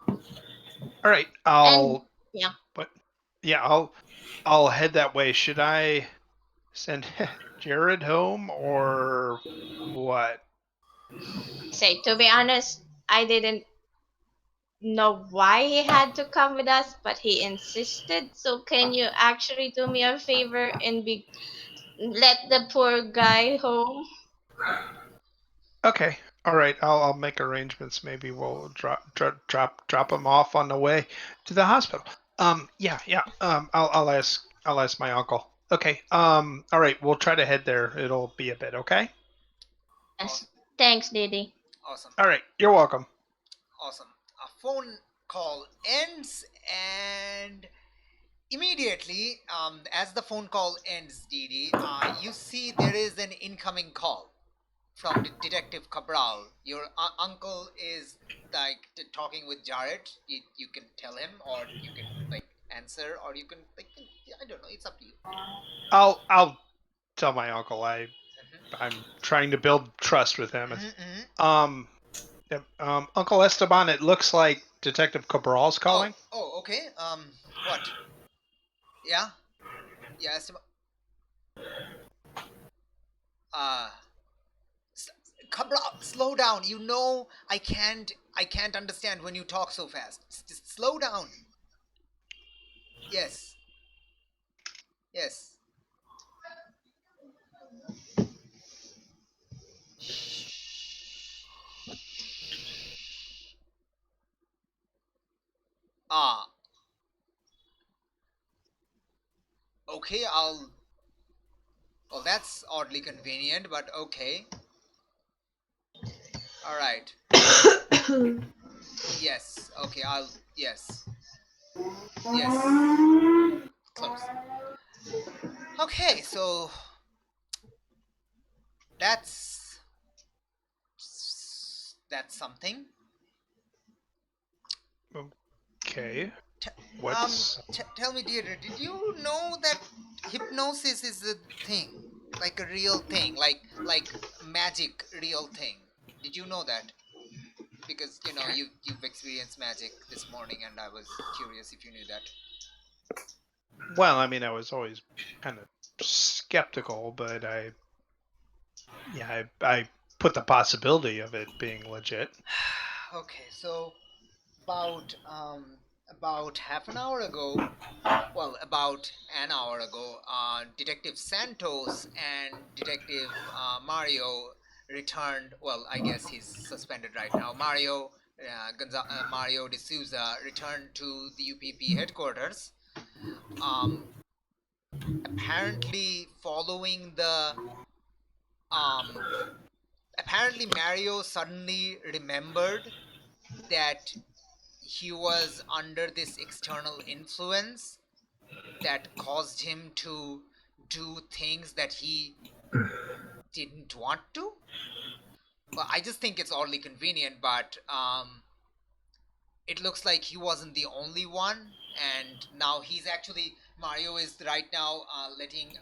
S2: All right,
S6: And yeah,
S2: what? Yeah, I'll head that way. Should I send Jared home or what?
S6: say to be honest, I didn't know why he had to come with us, but he insisted. So can you actually do me a favor and be let the poor guy home?
S2: Okay. All right. I'll make arrangements. Maybe we'll drop him off on the way to the hospital. Yeah, yeah. I'll ask my uncle. Okay. All right. We'll try to head there. It'll be a bit. Okay.
S6: Yes. Thanks, Didi.
S1: Awesome.
S2: All right. You're welcome.
S1: Awesome. A phone call ends, and immediately, as the phone call ends, Dee Dee, you see there is an incoming call from Detective Cabral. Your uncle is like talking with Jared. You can tell him, or you can like answer, or you can like I don't know. It's up to you.
S2: I'll tell my uncle. I'm trying to build trust with him. Um. Yep, Uncle Esteban. It looks like Detective Cabral's calling.
S1: Oh, okay. What? Yeah, yeah. Uh, Cabral, slow down. You know I can't understand when you talk so fast. Just slow down. Yes, yes. Ah, okay. Well, that's oddly convenient, but okay. All right. Yes. Okay. Yes. Yes. Close. Okay. So that's something.
S2: Okay.
S1: T-
S2: What's
S1: Tell me, Deirdre, did you know that hypnosis is a thing? like a real thing, like magic, real thing. Did you know that? Because you've experienced magic this morning, and I was curious if you knew that.
S2: Well, I mean, I was always kind of skeptical, but I put the possibility of it being legit.
S1: Okay, so about half an hour ago, well, about an hour ago, Detective Santos and Detective Mario returned. Well, I guess he's suspended right now. Mario D'Souza returned to the UPP headquarters. Apparently, following the apparently Mario suddenly remembered that he was under this external influence that caused him to do things that he didn't want to. Well, I just think it's oddly convenient, but it looks like he wasn't the only one, and now Mario is right now letting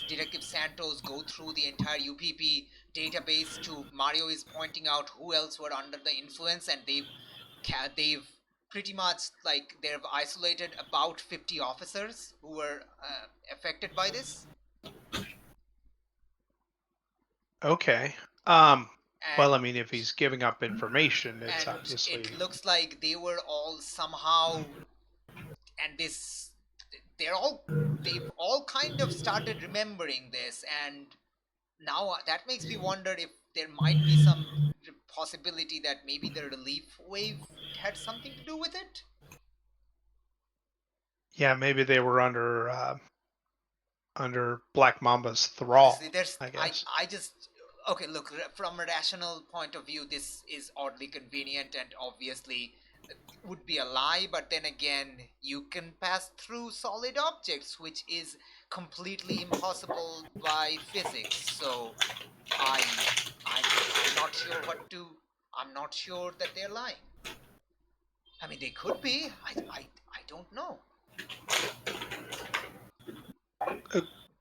S1: Detective Santos go through the entire UPP database. To Mario is pointing out who else were under the influence, and they've pretty much they've isolated about 50 officers who were affected by this.
S2: Okay. Well, I mean, if he's giving up information, it's
S1: And
S2: obviously.
S1: it looks like they were all somehow, and they've all kind of started remembering this, and now that makes me wonder if there might be some possibility that maybe the relief wave had something to do with it.
S2: Yeah, maybe they were under Black Mamba's thrall.
S1: Honestly,
S2: I guess.
S1: I just okay. Look, from a rational point of view, this is oddly convenient and obviously would be a lie. But then again, you can pass through solid objects, which is completely impossible by physics. So I'm not sure what to. I'm not sure that they're lying. I mean, they could be. I don't know.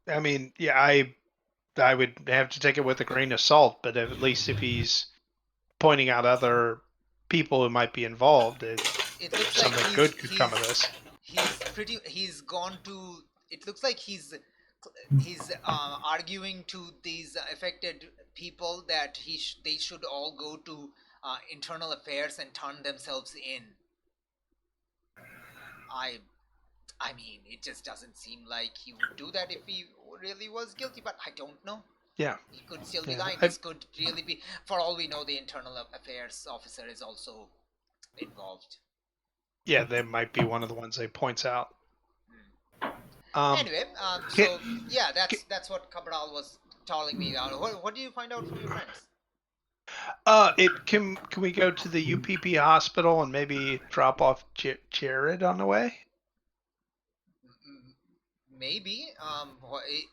S2: I mean, yeah, I would have to take it with a grain of salt, but at least if he's pointing out other people who might be involved,
S1: It looks like
S2: something good could come of this.
S1: He's gone to. It looks like he's arguing to these affected people that they should all go to internal affairs and turn themselves in. I mean, it just doesn't seem like he would do that if he really was guilty, but I don't know.
S2: Yeah.
S1: He could still be
S2: Yeah,
S1: lying. This could really be, for all we know, the internal affairs officer is also involved.
S2: Yeah, they might be one of the ones they points out.
S1: Anyway, so yeah, that's what Cabral was telling me. What do you find out from your friends?
S2: Can we go to the UPP hospital and maybe drop off Jared on the way?
S1: Maybe.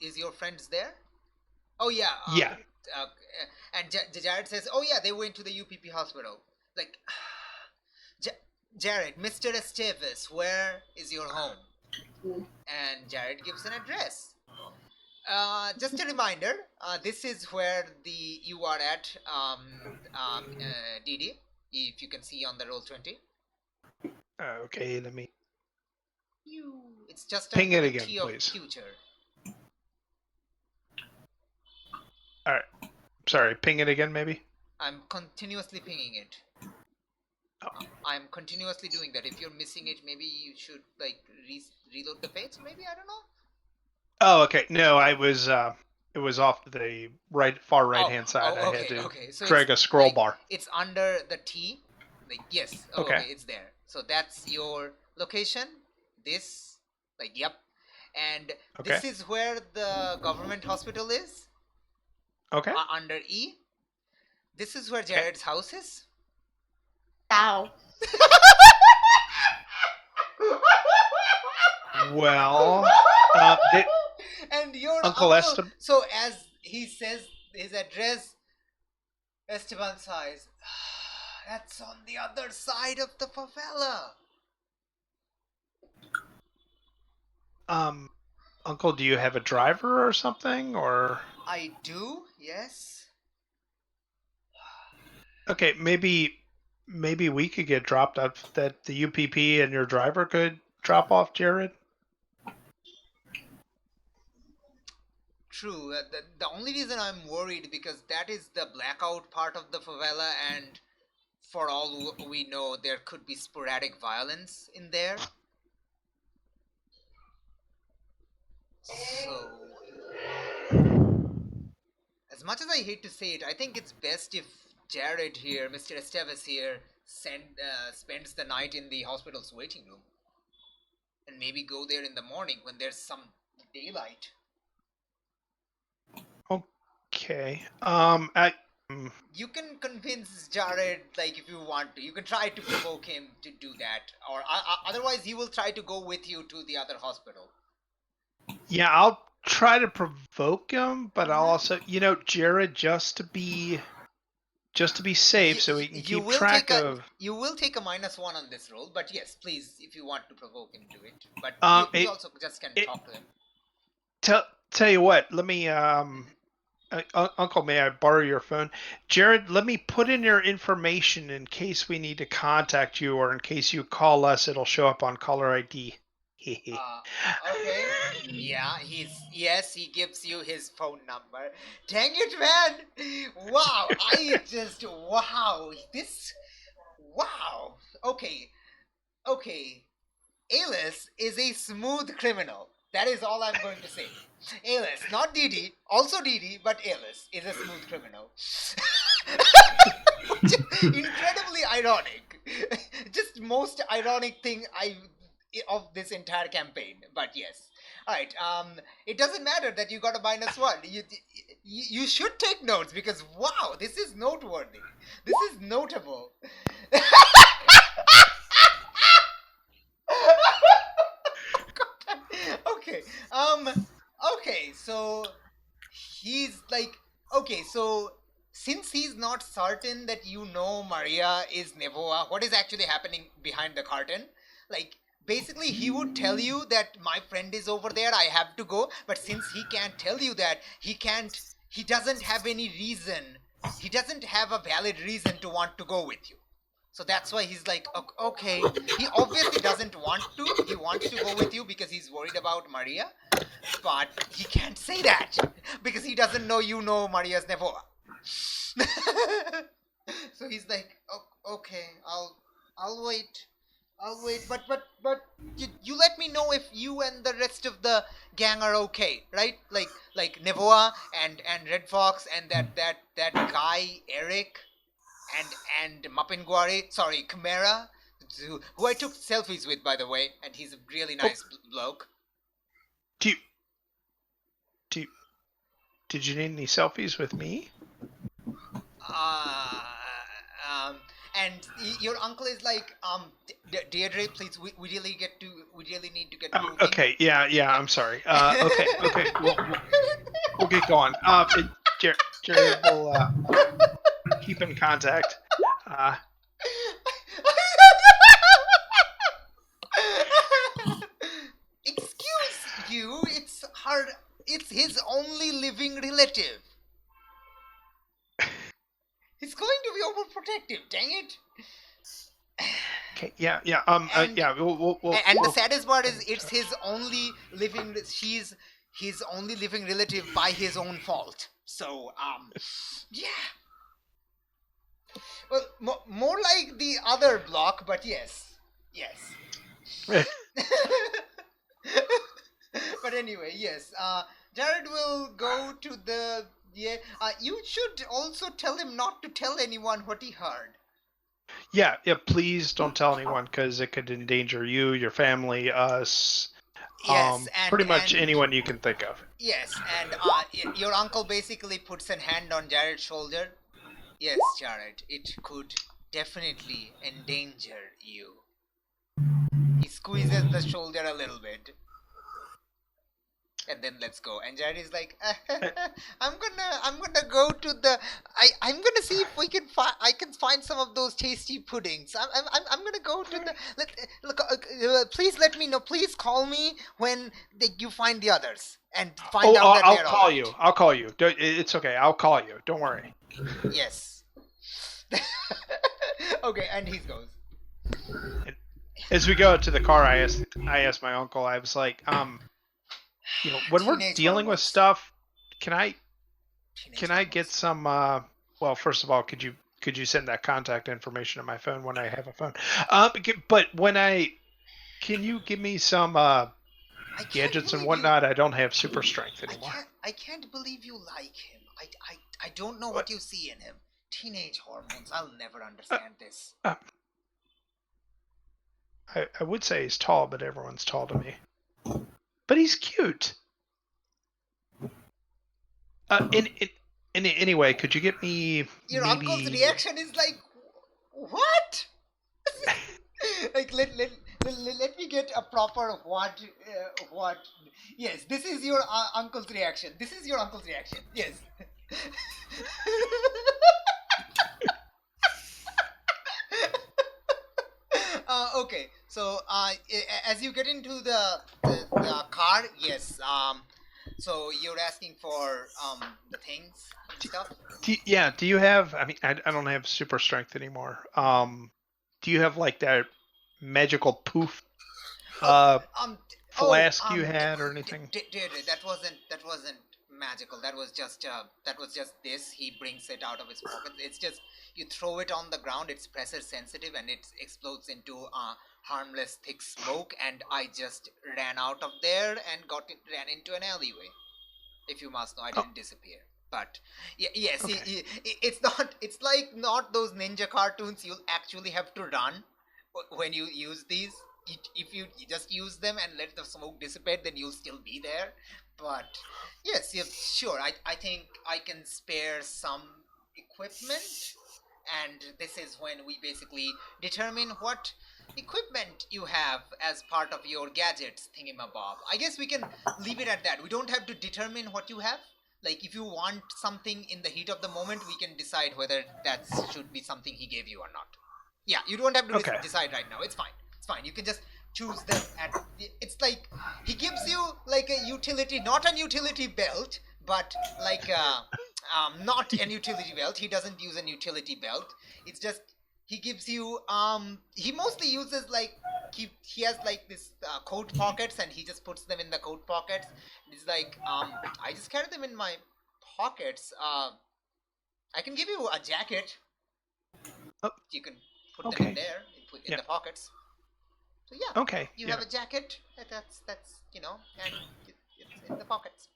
S1: Is your friends there? Oh yeah.
S2: Yeah.
S1: And Jared says, "Oh yeah, they went to the UPP hospital." Like, Jared, Mr. Esteves, where is your home? And Jared gives an address. Just a reminder, this is where you are at, Didi, if you can see on the Roll20.
S2: Okay, let me
S1: It's just
S2: ping
S1: under
S2: it
S1: the
S2: again,
S1: T of
S2: please.
S1: future.
S2: All right. Sorry, ping it again, maybe.
S1: I'm continuously pinging it.
S2: Oh.
S1: I'm continuously doing that. If you're missing it, maybe you should reload the page. Maybe, I don't know.
S2: Oh, okay. No, it was off to the far right hand side.
S1: Oh,
S2: I had to
S1: So
S2: drag a scroll bar.
S1: It's under the T. Yes. Oh,
S2: Okay.
S1: It's there. So that's your location. This, yep. And this is where the government hospital is.
S2: Okay.
S1: Under E. This is where Jared's house is.
S6: Ow.
S2: Well,
S1: and your
S2: Uncle Esteban.
S1: So as he says his address, Esteban sighs. That's on the other side of the favela.
S2: Uncle, do you have a driver or something? Or
S1: I do, yes.
S2: okay, maybe we could get dropped off. That the UPP and your driver could drop off Jared.
S1: True. The only reason I'm worried because that is the blackout part of the favela, and for all we know, there could be sporadic violence in there. So, as much as I hate to say it, I think it's best if Jared here, Mr. Esteves here, spends the night in the hospital's waiting room, and maybe go there in the morning when there's some daylight.
S2: Okay.
S1: You can convince Jared, like, if you want to. You can try to provoke him to do that, or otherwise he will try to go with you to the other hospital.
S2: Yeah, I'll try to provoke him, but I'll
S1: Mhm.
S2: also, Jared, just to be safe, so we can keep track of.
S1: You will take a -1 on this roll, but yes, please, if you want to provoke him, do it. But we also just can talk to him.
S2: Tell you what, let me Uncle, may I borrow your phone? Jared, let me put in your information in case we need to contact you, or in case you call us, it'll show up on caller ID.
S1: Okay. Yeah, he gives you his phone number. Dang it, man! Wow, wow. Okay. Alice is a smooth criminal. That is all I'm going to say. Alice, not Didi, also Didi, but Alice is a smooth criminal. Incredibly ironic. Just most ironic thing of this entire campaign. But yes. Alright, it doesn't matter that you got a -1. You should take notes because wow, this is noteworthy. This is notable. Okay. Okay, so he's like, okay, so since he's not certain that you know Maria is Nevoa, what is actually happening behind the curtain? Like, basically, he would tell you that my friend is over there, I have to go, but since he can't tell you that, he doesn't have any reason, he doesn't have a valid reason to want to go with you. So that's why he's like, okay. He obviously doesn't want to. He wants to go with you because he's worried about Maria. But he can't say that because he doesn't know you know Maria's Nevoa. So he's like, okay, I'll wait. But you let me know if you and the rest of the gang are okay, right? Like Nevoa and Red Fox and that guy Eric and Mapinguari, sorry, Chimera, who I took selfies with, by the way, and he's a really nice bloke.
S2: Did you need any selfies with me?
S1: And your uncle is like, Deirdre, please, we really need to get moving.
S2: Okay, yeah, I'm sorry. Okay, we'll get going. Jared will keep in contact.
S1: Excuse you, it's hard. It's his only living relative. He's going to be overprotective. Dang it.
S2: Okay, yeah. We'll
S1: the saddest part is it's his only living. She's his only living relative by his own fault. So, yeah. Well, more like the other block, but yes. But anyway, yes. Jared will go to the. Yeah. You should also tell him not to tell anyone what he heard.
S2: Yeah. Please don't tell anyone because it could endanger you, your family, us.
S1: Yes,
S2: pretty much anyone you can think of.
S1: Yes, and your uncle basically puts a hand on Jared's shoulder. Yes, Jared, it could definitely endanger you. He squeezes the shoulder a little bit. and then let's go. And Jared is like, I'm gonna go to the. I'm gonna see if I can find some of those tasty puddings. I'm gonna go to the. Please let me know. Please call me when you find the others and find out that
S2: I'll
S1: they're
S2: call
S1: all right.
S2: you. I'll call you. It's okay. I'll call you. Don't worry.
S1: Yes. Okay, and he goes.
S2: As we go to the car, I asked my uncle. I was like, when we're
S1: Teenage
S2: dealing with
S1: hormones.
S2: stuff, can I
S1: Teenage
S2: get some? Well, first of all, could you send that contact information to my phone when I have a phone? But can you give me some gadgets and whatnot? I don't have super strength anymore.
S1: I can't believe you like him. I don't know what you see in him. Teenage hormones. I'll never understand this.
S2: I would say he's tall, but everyone's tall to me. But he's cute. Anyway, could you get me
S1: Your
S2: maybe...
S1: uncle's reaction is like, what? Like let me get a proper what. Yes, this is your uncle's reaction. This is your uncle's reaction. Yes. Okay, so as you get into the car, yes. So you're asking for the things and stuff.
S2: Do you have? I mean, I don't have super strength anymore. Do you have like that magical poof flask you had or anything?
S1: That wasn't magical. That was just this. He brings it out of his pocket. It's just you throw it on the ground. It's pressure sensitive and it explodes into harmless thick smoke. And I just ran out of there and ran into an alleyway. If you must know, I didn't disappear. But yes,
S2: Okay.
S1: it's not. It's like not those ninja cartoons. You'll actually have to run when you use these. If you just use them and let the smoke dissipate, then you'll still be there. But yes, sure. I think I can spare some equipment, and this is when we basically determine what equipment you have as part of your gadgets thingamabob. I guess we can leave it at that. We don't have to determine what you have. Like, if you want something in the heat of the moment, we can decide whether that should be something he gave you or not. Yeah, you don't have to decide right now. It's fine. It's fine. You can just choose them at... It's like, he gives you, like, a utility, not an utility belt, but, like, not an utility belt. He doesn't use an utility belt. It's just, he gives you, he mostly uses, like, he has, like, this coat pockets, and he just puts them in the coat pockets. It's like, I just carry them in my pockets. I can give you a jacket.
S2: Oh.
S1: You can put them in there, in the pockets. So yeah.
S2: Okay.
S1: You have a jacket. That's and it's in the pockets.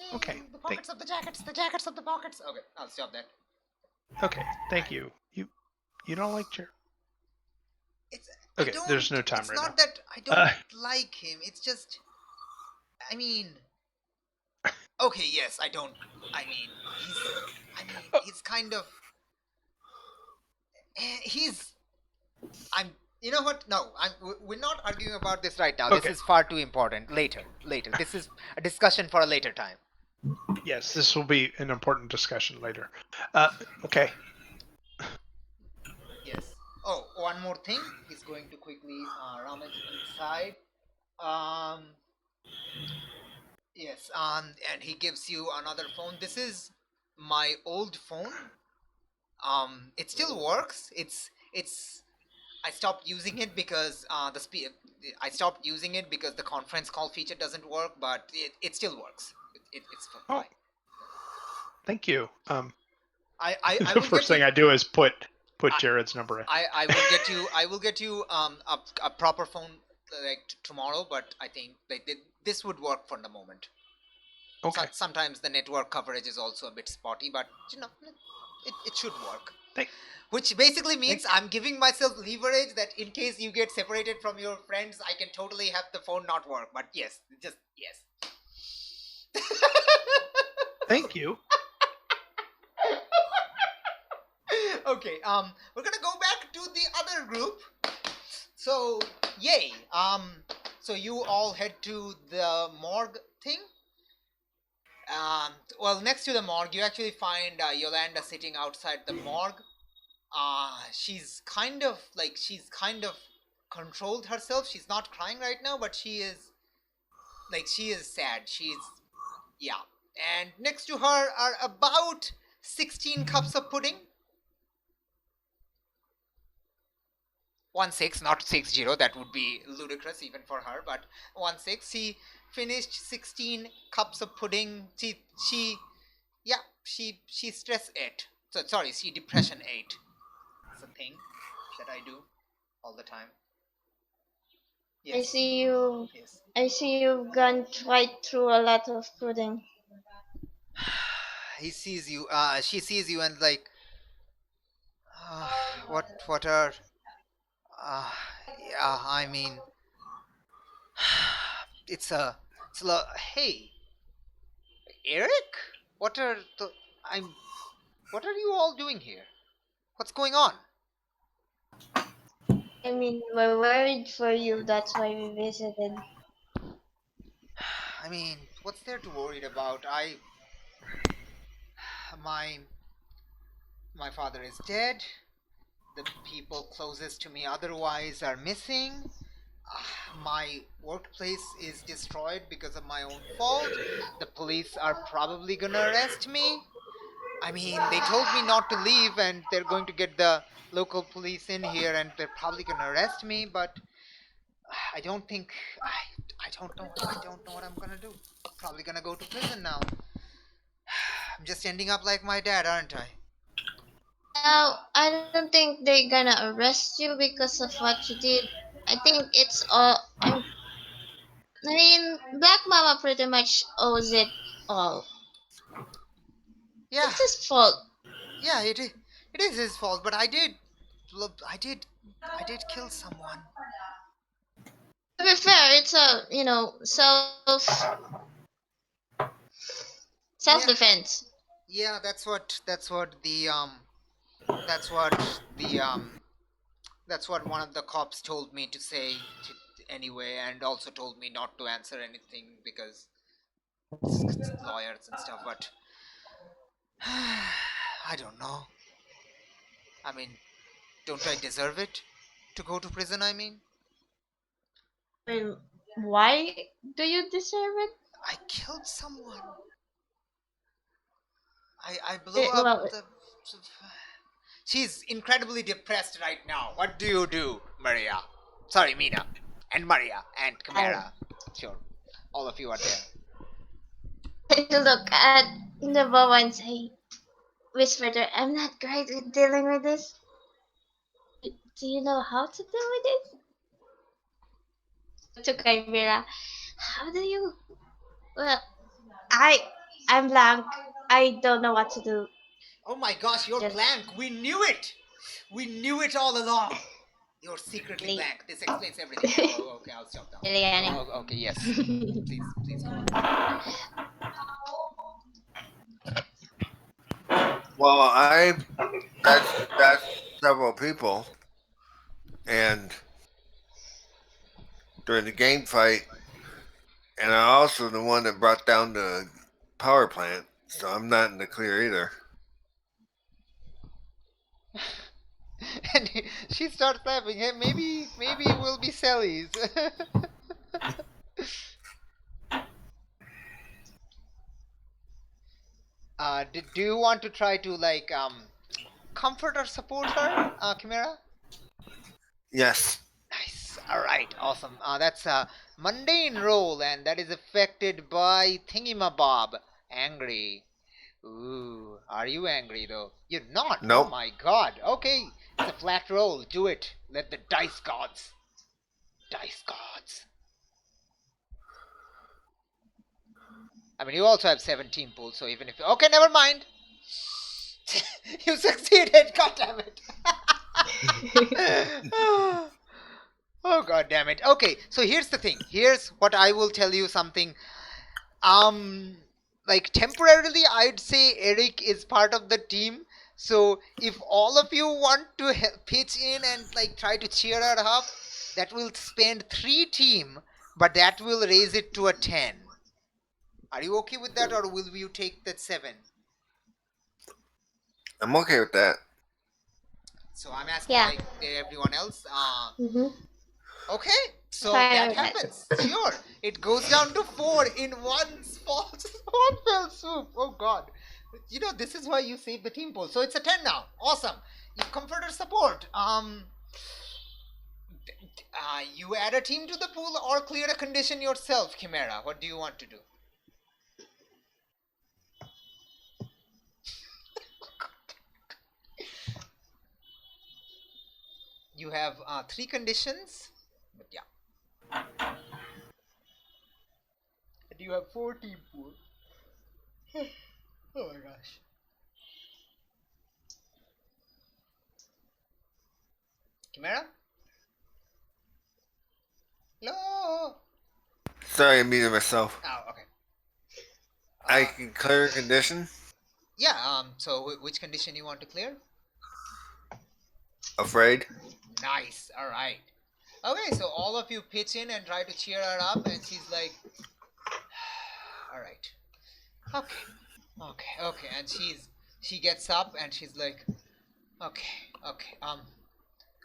S1: Yay,
S2: Okay.
S1: The pockets of the jackets. The jackets of the pockets. Okay, I'll stop that.
S2: Okay. Thank you. You don't like Jared?
S1: It's
S2: okay. There's no time
S1: it's
S2: right
S1: not
S2: now.
S1: that I don't like him. It's just, I mean. Okay, yes, I don't. I mean, he's kind of. You know what? No, we're not arguing about this right now.
S2: Okay.
S1: This is far too important. Later. This is a discussion for a later time.
S2: Yes, this will be an important discussion later. Okay.
S1: Yes. Oh, one more thing. He's going to quickly rummage inside. Yes. And he gives you another phone. This is my old phone. It still works. It's. I stopped using it because I stopped using it because the conference call feature doesn't work, but it still works. It's fine.
S2: Thank you.
S1: I
S2: the first thing I do is put Jared's number in.
S1: I will get you a proper phone like tomorrow, but I think this would work for the moment.
S2: Okay.
S1: Sometimes the network coverage is also a bit spotty, but it should work. Which basically means I'm giving myself leverage that in case you get separated from your friends, I can totally have the phone not work. But yes, just yes.
S2: Thank you.
S1: Okay, we're gonna go back to the other group. So, yay. So you all head to the morgue thing. Well, next to the morgue, you actually find Yolanda sitting outside the morgue. She's kind of controlled herself. She's not crying right now, but she is sad. Yeah. And next to her are about 16 cups of pudding. 1-6, not 6-0. That would be ludicrous even for her. But 1-6. She finished 16 cups of pudding. She stress ate. So sorry, she depression ate. It's a thing that I do all the time. Yes.
S6: I see you.
S1: Yes.
S6: I see you've gone right through a lot of pudding.
S1: He sees you. She sees you and like. What are? Yeah. I mean. It's a. Hey, Eric. What are the? What are you all doing here? What's going on?
S6: I mean, we're worried for you. That's why we visited.
S1: I mean, what's there to worry about? My father is dead. The people closest to me otherwise are missing. My workplace is destroyed because of my own fault. The police are probably gonna arrest me. I mean, they told me not to leave and they're going to get the local police in here and they're probably gonna arrest me, but I don't think I don't know. I don't know what I'm gonna do. Probably gonna go to prison now. I'm just ending up like my dad, aren't I?
S6: Now, I don't think they're gonna arrest you because of what you did. I think it's all. I mean, Black Mama pretty much owes it all.
S1: Yeah,
S6: It's his fault.
S1: yeah, it is his fault, but I did kill someone.
S6: To be fair, it's a self defense.
S1: Yeah, that's what that's what the that's what one of the cops told me to say anyway, and also told me not to answer anything because it's lawyers and stuff, but I don't know. I mean, don't I deserve it to go to prison? I mean,
S6: I mean, why do you deserve it?
S1: I killed someone. I blew up
S6: Well,
S1: the. She's incredibly depressed right now. What do you do, Maria? Sorry, Mina. And Maria. And Chimera. Sure. All of you are there.
S6: to look at the bow and say, whisper to her, I'm not great with dealing with this. Do you know how to deal with it? To Chimera, how do you? Well, I'm blank. I don't know what to do.
S1: Oh my gosh, you're
S6: Just-
S1: blank. We knew it. We knew it all along. You're secretly
S6: Really?
S1: blank. This explains everything. Oh, okay, I'll stop now.
S6: Really, Annie?
S1: Oh, okay, yes. Please go on.
S4: Well, that's several people, and during the game fight, and I'm also the one that brought down the power plant, so I'm not in the clear either.
S1: And she starts laughing. Hey, maybe we'll be Sally's. Do you want to try to like comfort or support her, Chimera?
S4: Yes.
S1: Nice. All right. Awesome. That's a mundane roll, and that is affected by Thingamabob. Angry. Ooh. Are you angry though? You're not.
S4: Nope.
S1: Oh my God. Okay. It's a flat roll. Do it. Let the dice gods. Dice gods. I mean, you also have 17 pools, so even if okay, never mind. You succeeded. God damn it. Oh god damn it. Okay, so here's the thing. Here's what I will tell you something. Like temporarily I'd say Eric is part of the team. So if all of you want to pitch in and like try to cheer her up, that will spend 3 team, but that will raise it to a 10. Are you okay with that, or will you take that 7?
S4: I'm okay with that.
S1: So I'm asking
S6: Yeah.
S1: like everyone else.
S3: Mhm.
S1: Okay, so
S6: Fine
S1: that
S6: with that.
S1: happens. Sure, it goes down to 4 in one spot. One fell swoop. Oh God. This is why you save the team pool. So it's a 10 now. Awesome. You comforter support. You add a team to the pool or clear a condition yourself, Chimera. What do you want to do? You have 3 conditions. But yeah. And you have 4 team pool. Oh my gosh. Chimera? Hello?
S4: Sorry, I muted myself.
S1: Oh, okay.
S4: I can clear a condition.
S1: Yeah, so which condition you want to clear?
S4: Afraid.
S1: Nice, alright. Okay, so all of you pitch in and try to cheer her up, and she's like, alright. Okay, and she gets up and she's like, okay,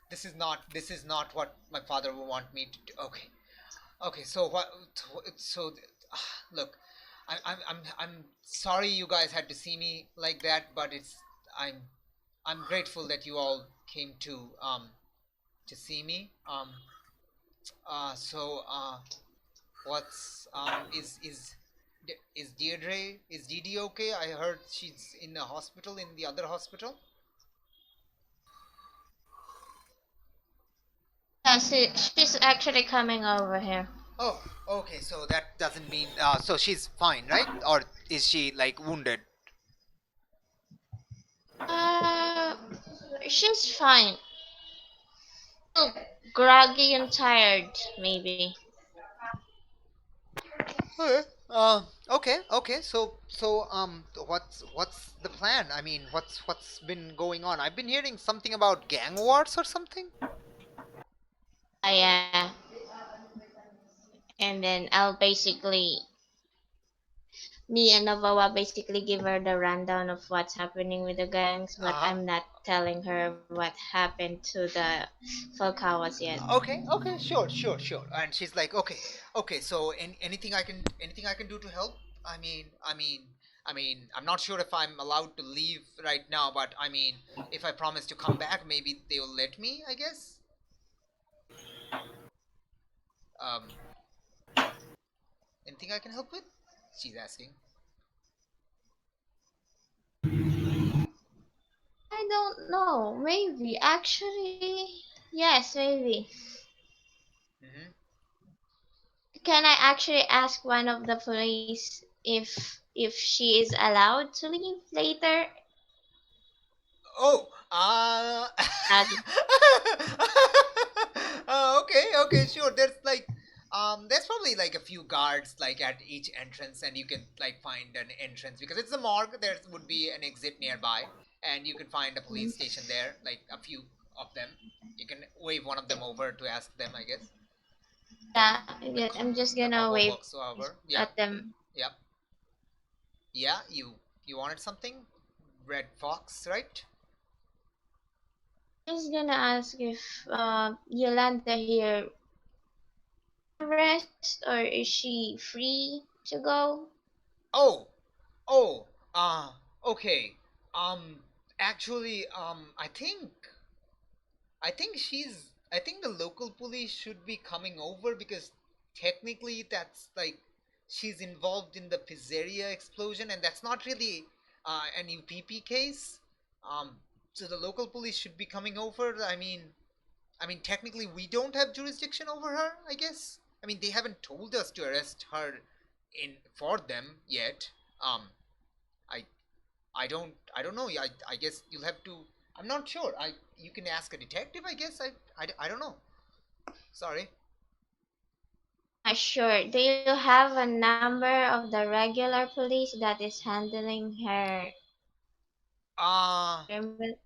S1: this is not what my father would want me to do. Okay, so what, so, look, I'm sorry you guys had to see me like that, but I'm grateful that you all came to see me. So what's is Deirdre, is Dee Dee okay? I heard she's in the hospital, in the other hospital.
S6: Yeah, she's actually coming over here.
S1: Oh, okay. So that doesn't mean so she's fine, right? Or is she like wounded?
S6: Uh, she's fine. Still groggy and tired, maybe.
S1: Okay. Okay. What's the plan? I mean, what's been going on? I've been hearing something about gang wars or something.
S6: Yeah. And then me and Navawa basically give her the rundown of what's happening with the gangs, but
S1: Uh-huh.
S6: I'm not telling her what happened to the Falcawas yet.
S1: Okay, sure. And she's like, okay. So, anything I can do to help? I'm not sure if I'm allowed to leave right now, but I mean, if I promise to come back, maybe they'll let me, I guess. Um, Anything I can help with? She's asking.
S6: I don't know. Maybe. Actually, yes, maybe.
S1: Hmm.
S6: Can I actually ask one of the police if she is allowed to leave later?
S1: Oh,
S6: Uh,
S1: okay, sure. There's probably like a few guards like at each entrance, and you can like find an entrance because it's a morgue. There would be an exit nearby, and you can find a police station there, like a few of them. You can wave one of them over to ask them, I guess.
S6: yeah, I'm just
S1: The
S6: gonna
S1: combo
S6: wave
S1: works, however. Yeah,
S6: at them.
S1: yep, yeah. You wanted something, Red Fox, right?
S6: Just gonna ask if Yolanda here rest or is she free to go?
S1: Oh, Oh, okay. Actually, I think the local police should be coming over because technically that's like she's involved in the pizzeria explosion, and that's not really an UPP case. So the local police should be coming over. I mean, technically we don't have jurisdiction over her, I guess. I mean, they haven't told us to arrest her in for them yet. Um, I I don't know. I guess you'll have to. I'm not sure. You can ask a detective. I guess I don't know. Sorry.
S6: Sure. Do you have a number of the regular police that is handling her?
S1: Uh
S6: criminal-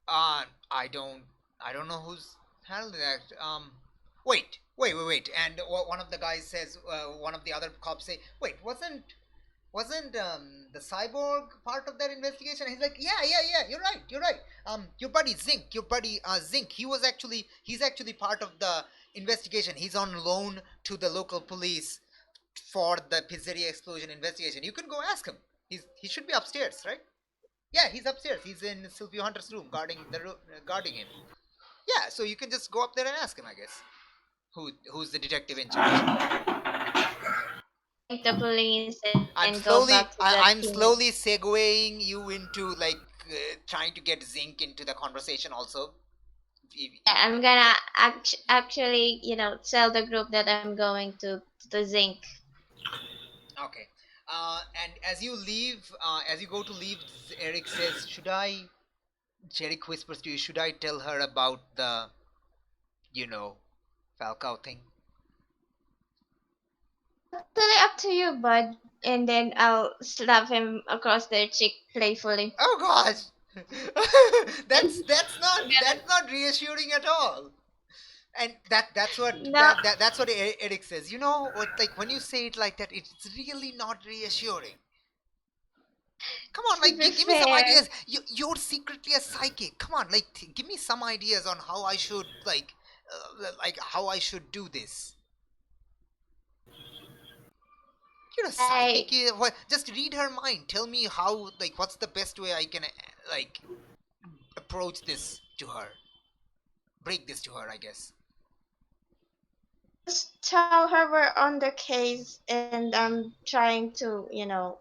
S1: I don't know who's handling that. Wait. Wait. And one of the guys says, one of the other cops say, wait, wasn't the cyborg part of that investigation? He's like, yeah, you're right. Your buddy Zink, he's actually part of the investigation. He's on loan to the local police for the pizzeria explosion investigation. You can go ask him. He should be upstairs, right? Yeah, he's upstairs. He's in Silvio Hunter's room, guarding him. Yeah, so you can just go up there and ask him, I guess. Who's the detective in charge?
S6: The police
S1: I'm
S6: and go back to the
S1: I'm
S6: team.
S1: slowly segueing you into like trying to get Zinc into the conversation also.
S6: Yeah, I'm gonna actually, tell the group that I'm going to Zinc.
S1: Okay. And as you leave, as you go to leave, Eric says, Jerick whispers to you, should I tell her about the, Falcao thing?
S6: Totally up to you, bud. And then I'll slap him across the cheek playfully.
S1: Oh gosh! that's not reassuring at all. And that's what
S6: No.
S1: that's what Eric says. Like when you say it like that, it's really not reassuring. Come on, like give me some ideas. You're secretly a psychic. Come on, like give me some ideas on how I should how I should do this. You're a psychic. Just read her mind. Tell me how. What's the best way I can approach this to her? Break this to her, I guess.
S6: Just tell her we're on the case and I'm trying to,
S1: No,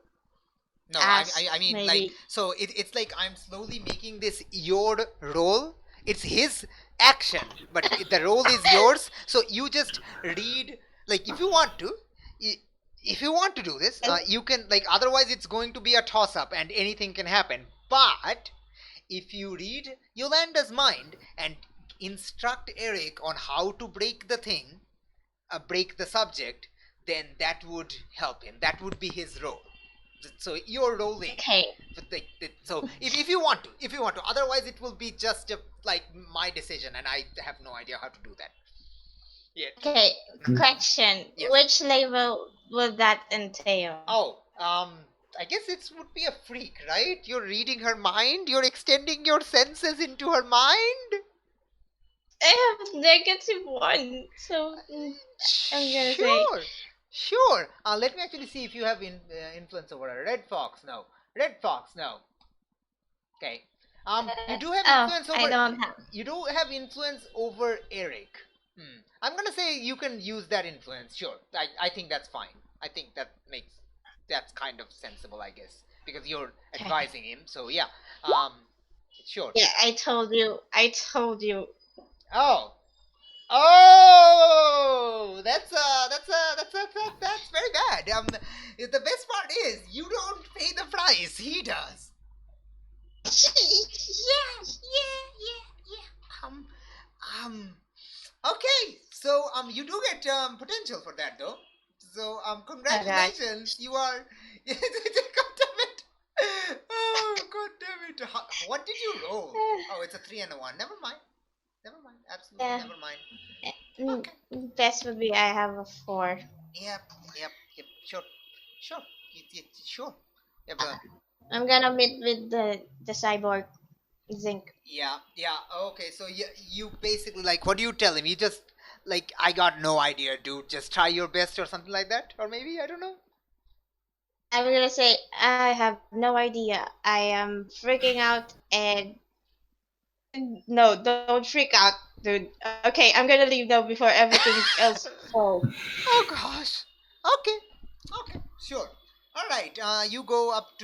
S6: ask,
S1: I mean,
S6: maybe.
S1: so it's like I'm slowly making this your role. It's his action, but the role is yours. So you just read, if you want to. If you want to do this, you can, otherwise it's going to be a toss-up and anything can happen. But if you read Yolanda's mind and instruct Eric on how to break the thing, break the subject, then that would help him. That would be his role. So you're rolling.
S6: Okay.
S1: So if you want to, otherwise it will be just my decision, and I have no idea how to do that. Yeah.
S6: Okay. Question:
S1: Yes.
S6: Which label would that entail?
S1: Oh, I guess it would be a freak, right? You're reading her mind. You're extending your senses into her mind.
S6: I have -1, so I'm gonna say.
S1: Sure. Let me actually see if you have influence over her. Red Fox, no. Okay. You do have influence over.
S6: I don't have.
S1: You do have influence over Eric. I'm gonna say you can use that influence. Sure. I think that's fine. I think that's kind of sensible, I guess, because you're advising him. So yeah. Sure.
S6: Yeah, I told you.
S1: Oh, that's very bad. The best part is you don't pay the price; he does. Yeah. Okay, so you do get potential for that though. So congratulations, you are. God damn it! Oh, god damn it! What did you roll? Oh, it's a 3 and a 1. Never mind. Absolutely, never mind.
S6: Okay. Best would be I have a 4.
S1: Yep. Sure. Sure. Yep,
S6: I'm gonna meet with the cyborg Zinc.
S1: Yeah. Okay, so you basically what do you tell him? You just I got no idea, dude. Just try your best or something like that, or maybe I don't know.
S6: I'm gonna say I have no idea. I am freaking out and no, don't freak out, dude. Okay, I'm gonna leave though before everything else falls.
S1: Oh gosh. Okay. Sure. All right. You go up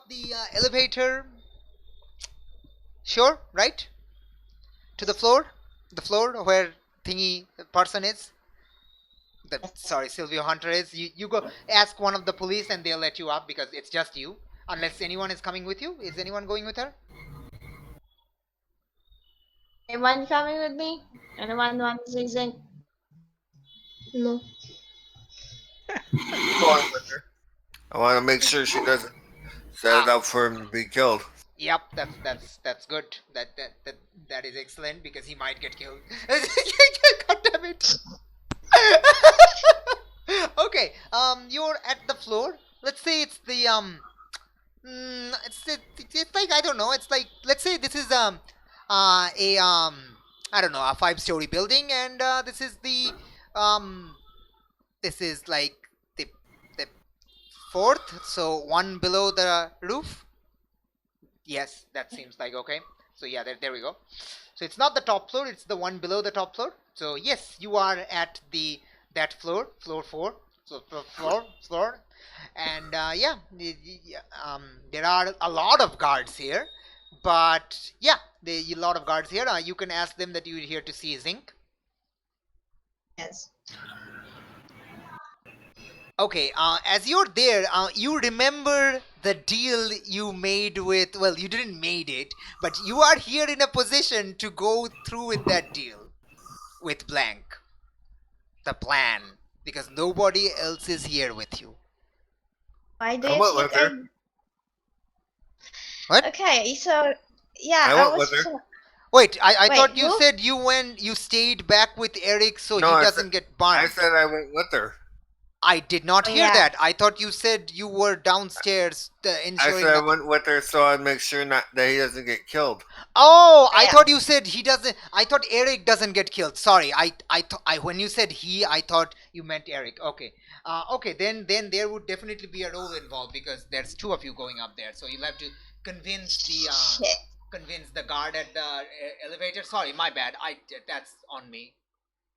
S1: the elevator. Sure, right? To the floor where thingy person is. Sorry, Silvio Hunter is. You go ask one of the police and they'll let you up because it's just you. Unless anyone is coming with you. Is anyone going with her?
S6: Anyone coming with me? Anyone want to see Zinc?
S3: No.
S4: Go on with her. I want to make sure she doesn't set it up for him to be killed.
S1: Yep, that's good. That is excellent because he might get killed. God damn it. Okay, you're at the floor. Let's say it's the it's like I don't know. It's like let's say this is a I don't know, a 5-story building, and um this is like the fourth, so one below the roof. Yes, that seems like okay. So yeah, there we go. So it's not the top floor; it's the one below the top floor. So yes, you are at that floor, floor 4, floor, and yeah, there are a lot of guards here, but yeah, there a lot of guards here. You can ask them that you're here to see Zinc.
S6: Yes.
S1: Okay, as you're there, you remember the deal you made with, well, you didn't made it, but you are here in a position to go through with that deal with Blank. The plan, because nobody else is here with you.
S6: Why do
S4: I
S6: you
S4: went
S6: think
S4: with her.
S1: What?
S6: Okay, so yeah,
S4: I
S6: I
S4: went with
S6: was
S4: her.
S6: just
S1: Wait, I
S6: wait,
S1: thought you
S6: who?
S1: said you stayed back with Eric so
S4: No,
S1: he
S4: I
S1: doesn't get
S4: I
S1: burned.
S4: said I went with her.
S1: I did not
S6: Oh,
S1: hear
S6: yeah.
S1: that. I thought you said you were downstairs
S4: I
S1: ensuring
S4: said I
S1: nothing.
S4: went with her so I'd make sure not that he doesn't get killed.
S1: Oh, I
S6: Yeah.
S1: thought you said he doesn't. I thought Eric doesn't get killed. Sorry, I when you said he, I thought you meant Eric. Okay, okay. Then there would definitely be a role involved because there's 2 of you going up there. So you'll have to convince
S6: Shit.
S1: the guard at the elevator. Sorry, my bad. That's on me.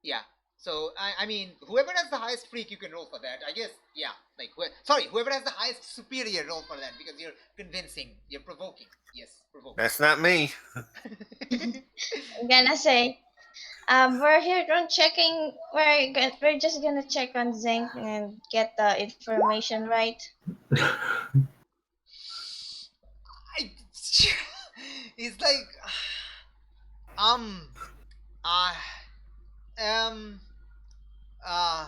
S1: Yeah. So I mean, whoever has the highest freak, you can roll for that. I guess. Yeah. Like sorry, whoever has the highest superior, roll for that because you're convincing, you're provoking. Yes, provoking.
S4: That's not me.
S6: I'm gonna say, we're here on checking. We're just gonna check on Zinc and get the information right.
S1: I, it's like um uh um uh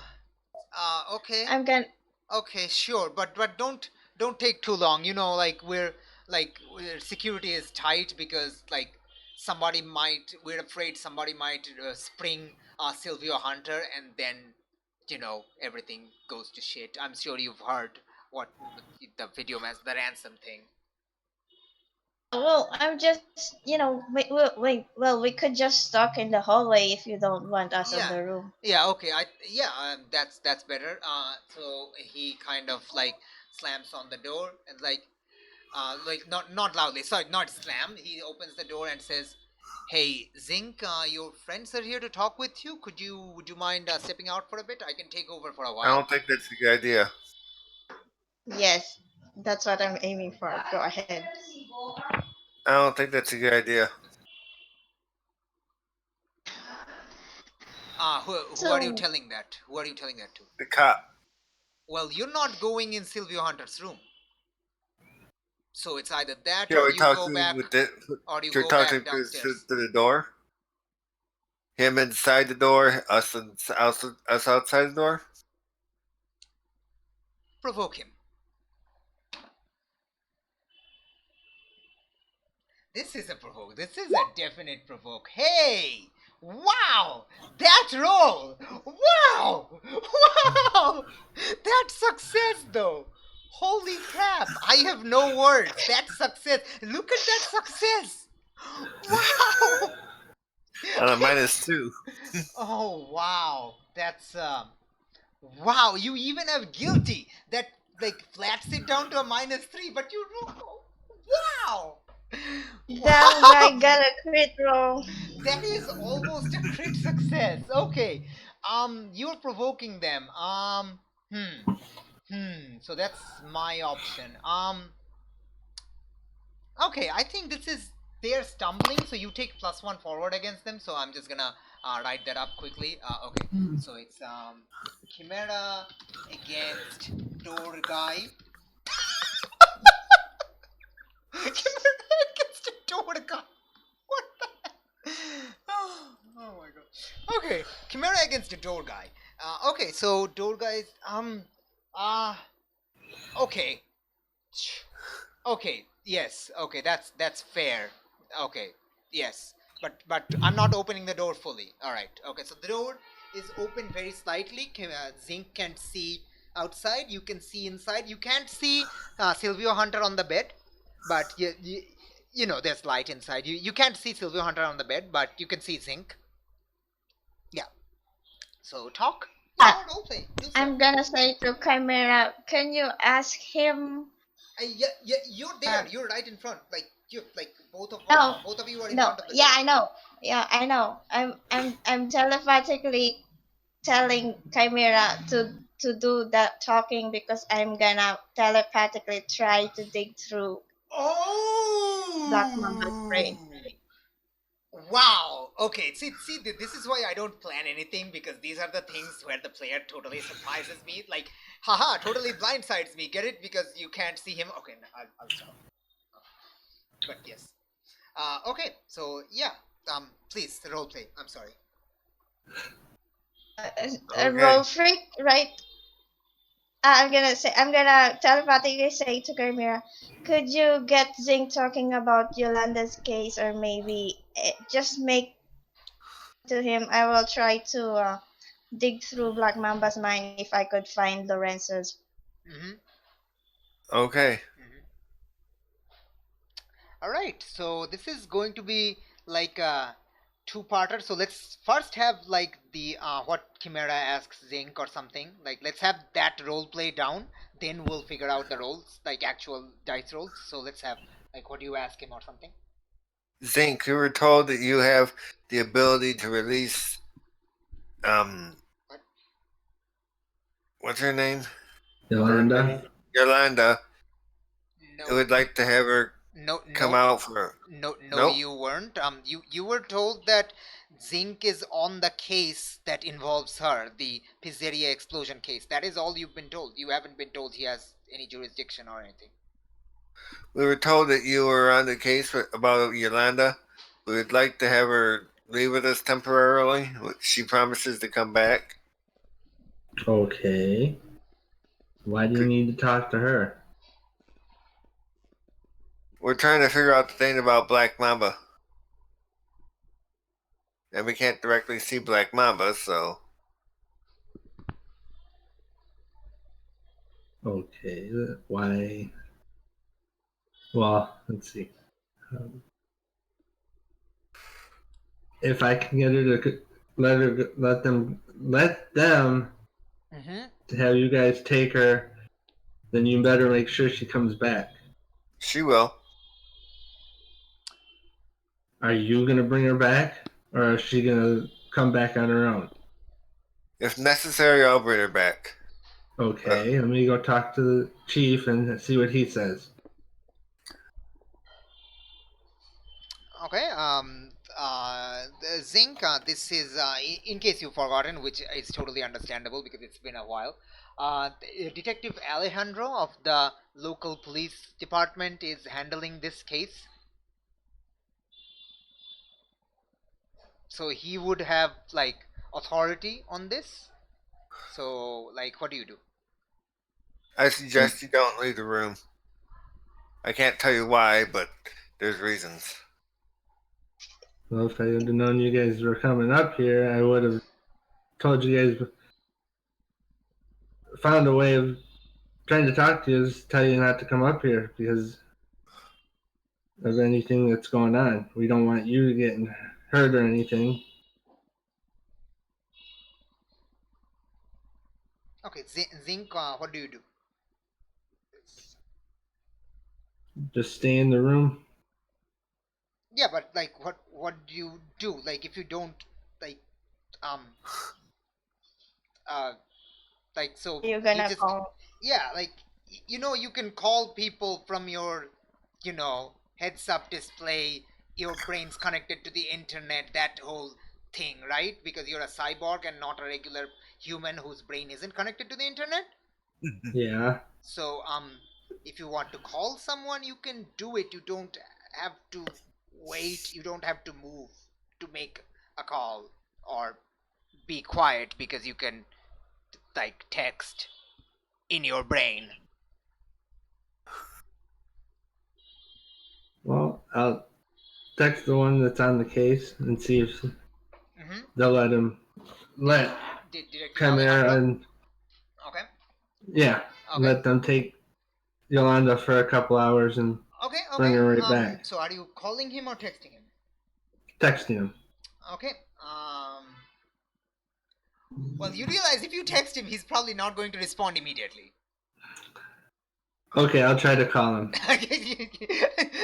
S1: okay,
S6: I'm gonna.
S1: okay, sure, but don't take too long. You know, security is tight because like we're afraid somebody might spring Silvio Hunter, and then everything goes to shit. I'm sure you've heard what the the ransom thing.
S6: Well, I'm just, well, we could just talk in the hallway if you don't want us on
S1: Yeah,
S6: the room.
S1: yeah, okay, that's better. So he kind of like slams on the door and like not loudly, sorry, not slam. He opens the door and says, hey Zinc, your friends are here to talk with you. Would you mind stepping out for a bit? I can take over for a
S4: I
S1: while.
S4: don't think that's a good idea.
S6: Yes, that's what I'm aiming for. Go ahead.
S4: I don't think that's a good idea.
S1: Who are you
S6: So,
S1: telling that? Who are you telling that to?
S4: The cop.
S1: Well, you're not going in Silvio Hunter's room. So it's either that
S4: Can
S1: or
S4: we
S1: you
S4: talk
S1: go
S4: to him
S1: back
S4: with it?
S1: or you
S4: Can we
S1: go
S4: talk to
S1: back
S4: him
S1: downstairs.
S4: to the door? Him inside the door, us outside the door.
S1: Provoke him. This is a provoke. This is a definite provoke. Hey! Wow! That roll! Wow! Wow! That success though! Holy crap! I have no words. That success. Look at that success! Wow!
S4: On a -2.
S1: Oh wow! That's wow! You even have guilty that like flats it down to a -3, but you roll. Wow!
S6: damn guy
S1: Wow!
S6: got a crit roll.
S1: That is almost a crit success. Okay. You're provoking them. So that's my option. Okay, I think this is they're stumbling, so you take +1 forward against them. So I'm just gonna write that up quickly. Okay, so it's Chimera against Door Guy. Chimera against Door Guy. What the? Oh my god. Okay, Chimera against the Door Guy. Okay, so Door Guy is okay. Okay, yes, okay, that's fair. Okay, yes, but I'm not opening the door fully. All right, okay, so the door is open very slightly. Zinc can see outside. You can see inside. You can't see Silvio Hunter on the bed, but you know there's light inside. You can't see Silvio Hunter on the bed, but you can see Zinc. Yeah. So talk.
S6: Ah,
S1: Role play. Do stuff.
S6: I'm gonna say to Chimera, can you ask him?
S1: Yeah, you're there.
S6: Um,
S1: You're right in front. Like you, like
S6: no,
S1: both of you are in
S6: no,
S1: front of the
S6: yeah,
S1: door.
S6: I know. Yeah, I know. I'm telepathically telling Chimera to do that talking because I'm gonna telepathically try to dig through Black Mamba's brain.
S1: Oh! Wow. Okay. See, this is why I don't plan anything because these are the things where the player totally surprises me. Like, haha, totally blindsides me. Get it? Because you can't see him. Okay, no, I'll stop. But yes. Okay. So yeah. Please role play. I'm sorry.
S6: A
S4: Okay.
S6: roll freak, right? I'm gonna telepathically say to Chimera, could you get Zing talking about Yolanda's case, or maybe just make to him? I will try to dig through Black Mamba's mind if I could find Lorenzo's.
S1: Mm-hmm.
S4: Okay.
S1: Mm-hmm. All right. So this is going to be like a two-parter. So let's first have like the what Chimera asks Zinc or something. Like let's have that role play down. Then we'll figure out the roles, like actual dice rolls. So let's have like what do you ask him or something.
S4: Zinc, you were told that you have the ability to release
S1: What?
S4: what's her name?
S5: Yolanda.
S4: Yolanda.
S1: No,
S4: You would like to have her
S1: no,
S4: come
S1: no,
S4: out for
S1: no,
S4: Nope.
S1: you weren't. You were told that Zinc is on the case that involves her, the pizzeria explosion case. That is all you've been told. You haven't been told he has any jurisdiction or anything.
S4: We were told that you were on the case about Yolanda. We would like to have her leave with us temporarily. She promises to come back.
S5: Okay. Why do you need to talk to her?
S4: We're trying to figure out the thing about Black Mamba. And we can't directly see Black Mamba, so
S5: Okay. Why? Well, let's see. If I can get her to let them
S1: Mm-hmm.
S5: to have you guys take her, then you better make sure she comes back.
S4: she will.
S5: Are you gonna bring her back, or is she gonna come back on her own?
S4: If necessary, I'll bring her back.
S5: Okay, let me go talk to the chief and see what he says.
S1: Okay. Zinc. This is in case you've forgotten, which is totally understandable because it's been a while. Detective Alejandro of the local police department is handling this case. So he would have like authority on this. So like, what do you do?
S4: I suggest you don't leave the room. I can't tell you why, but there's reasons.
S5: Well, if I had known you guys were coming up here, I would have told you guys, found a way of trying to talk to you, is tell you not to come up here because of anything that's going on. We don't want you getting hurt or anything.
S1: Okay, Zinc. What do you do?
S5: Just stay in the room.
S1: Yeah, but like, what do you do? Like, if you don't like, um, uh, like so
S6: You're
S1: you
S6: gonna
S1: just
S6: call.
S1: yeah, like you know you can call people from your heads up display. Your brain's connected to the internet. That whole thing, right? Because you're a cyborg and not a regular human whose brain isn't connected to the internet.
S5: Yeah.
S1: So if you want to call someone, you can do it. You don't have to wait. You don't have to move to make a call or be quiet because you can like text in your brain.
S5: I'll text the one that's on the case and see if
S1: Mm-hmm.
S5: they'll let
S1: Director
S5: Chimera
S1: Alejandro?
S5: and
S1: Okay.
S5: yeah,
S1: Okay.
S5: let them take Yolanda for a couple hours and
S1: Okay.
S5: bring her right back.
S1: So are you calling him or texting him?
S5: Texting him.
S1: Okay. Well, you realize if you text him, he's probably not going to respond immediately.
S5: Okay, I'll try to call him.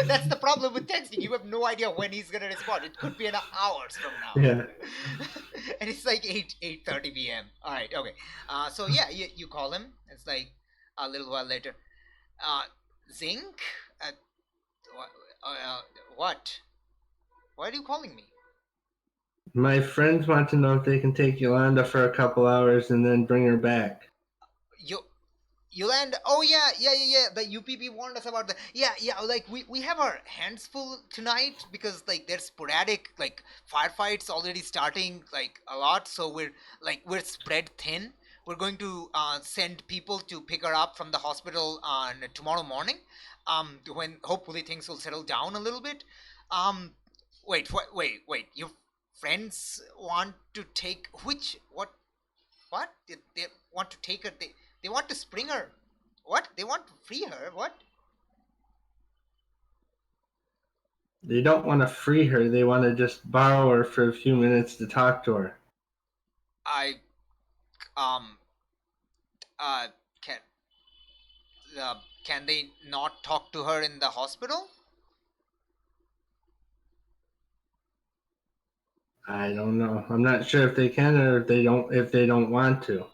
S1: That's the problem with texting. You have no idea when he's gonna respond. It could be an hours from now.
S5: Yeah.
S1: And it's like 8:30 p.m. All right. Okay. So yeah, you call him. It's like a little while later. Zinc. What? Why are you calling me?
S5: My friends want to know if they can take Yolanda for a couple hours and then bring her back.
S1: Yolanda, oh yeah, the UPP warned us about that. Yeah, like we have our hands full tonight because like there's sporadic like firefights already starting like a lot, so we're spread thin. We're going to send people to pick her up from the hospital on tomorrow morning, when hopefully things will settle down a little bit. Wait, your friends want to take what? They want to take her? They want to spring her. What? They want to free her? What?
S5: They don't want to free her. They want to just borrow her for a few minutes to talk to her.
S1: I can can they not talk to her in the hospital?
S5: I don't know. I'm not sure if they can or if they don't want to.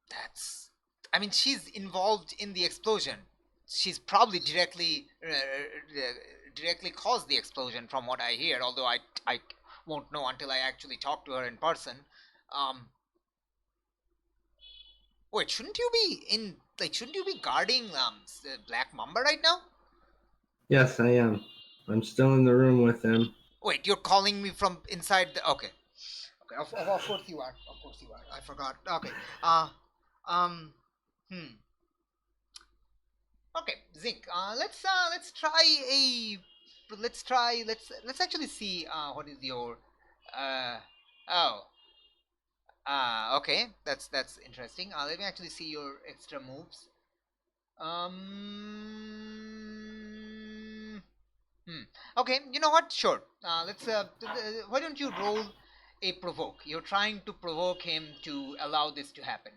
S1: That's. I mean, she's involved in the explosion. She's probably directly caused the explosion, from what I hear. Although I won't know until I actually talk to her in person. Wait, shouldn't you be guarding Black Mamba right now?
S5: Yes, I am. I'm still in the room with them.
S1: Wait, you're calling me from inside the... Okay. Of course you are. Of course you are. I forgot. Okay. Um, hmm. Okay, Zinc. Let's try a... Let's actually see, what is your... Oh. Okay. That's interesting. Let me actually see your extra moves. Okay, you know what? Sure. Let's. Why don't you roll a provoke? You're trying to provoke him to allow this to happen.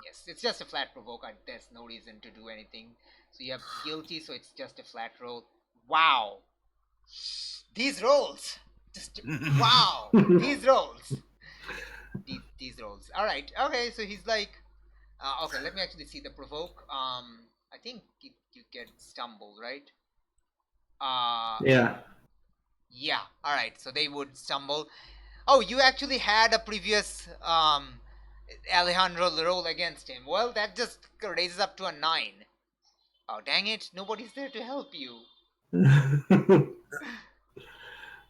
S1: Yes, it's just a flat provoke. There's no reason to do anything. So you have guilty, so it's just a flat roll. Wow. These rolls. Just wow. These rolls. These rolls. All right. Okay. So he's like. Okay. Let me actually see the provoke. I think you get stumble, right?
S5: Yeah.
S1: Yeah. All right. So they would stumble. Oh, you actually had a previous Alejandro roll against him. Well, that just raises up to a 9. Oh, dang it! Nobody's there to help you.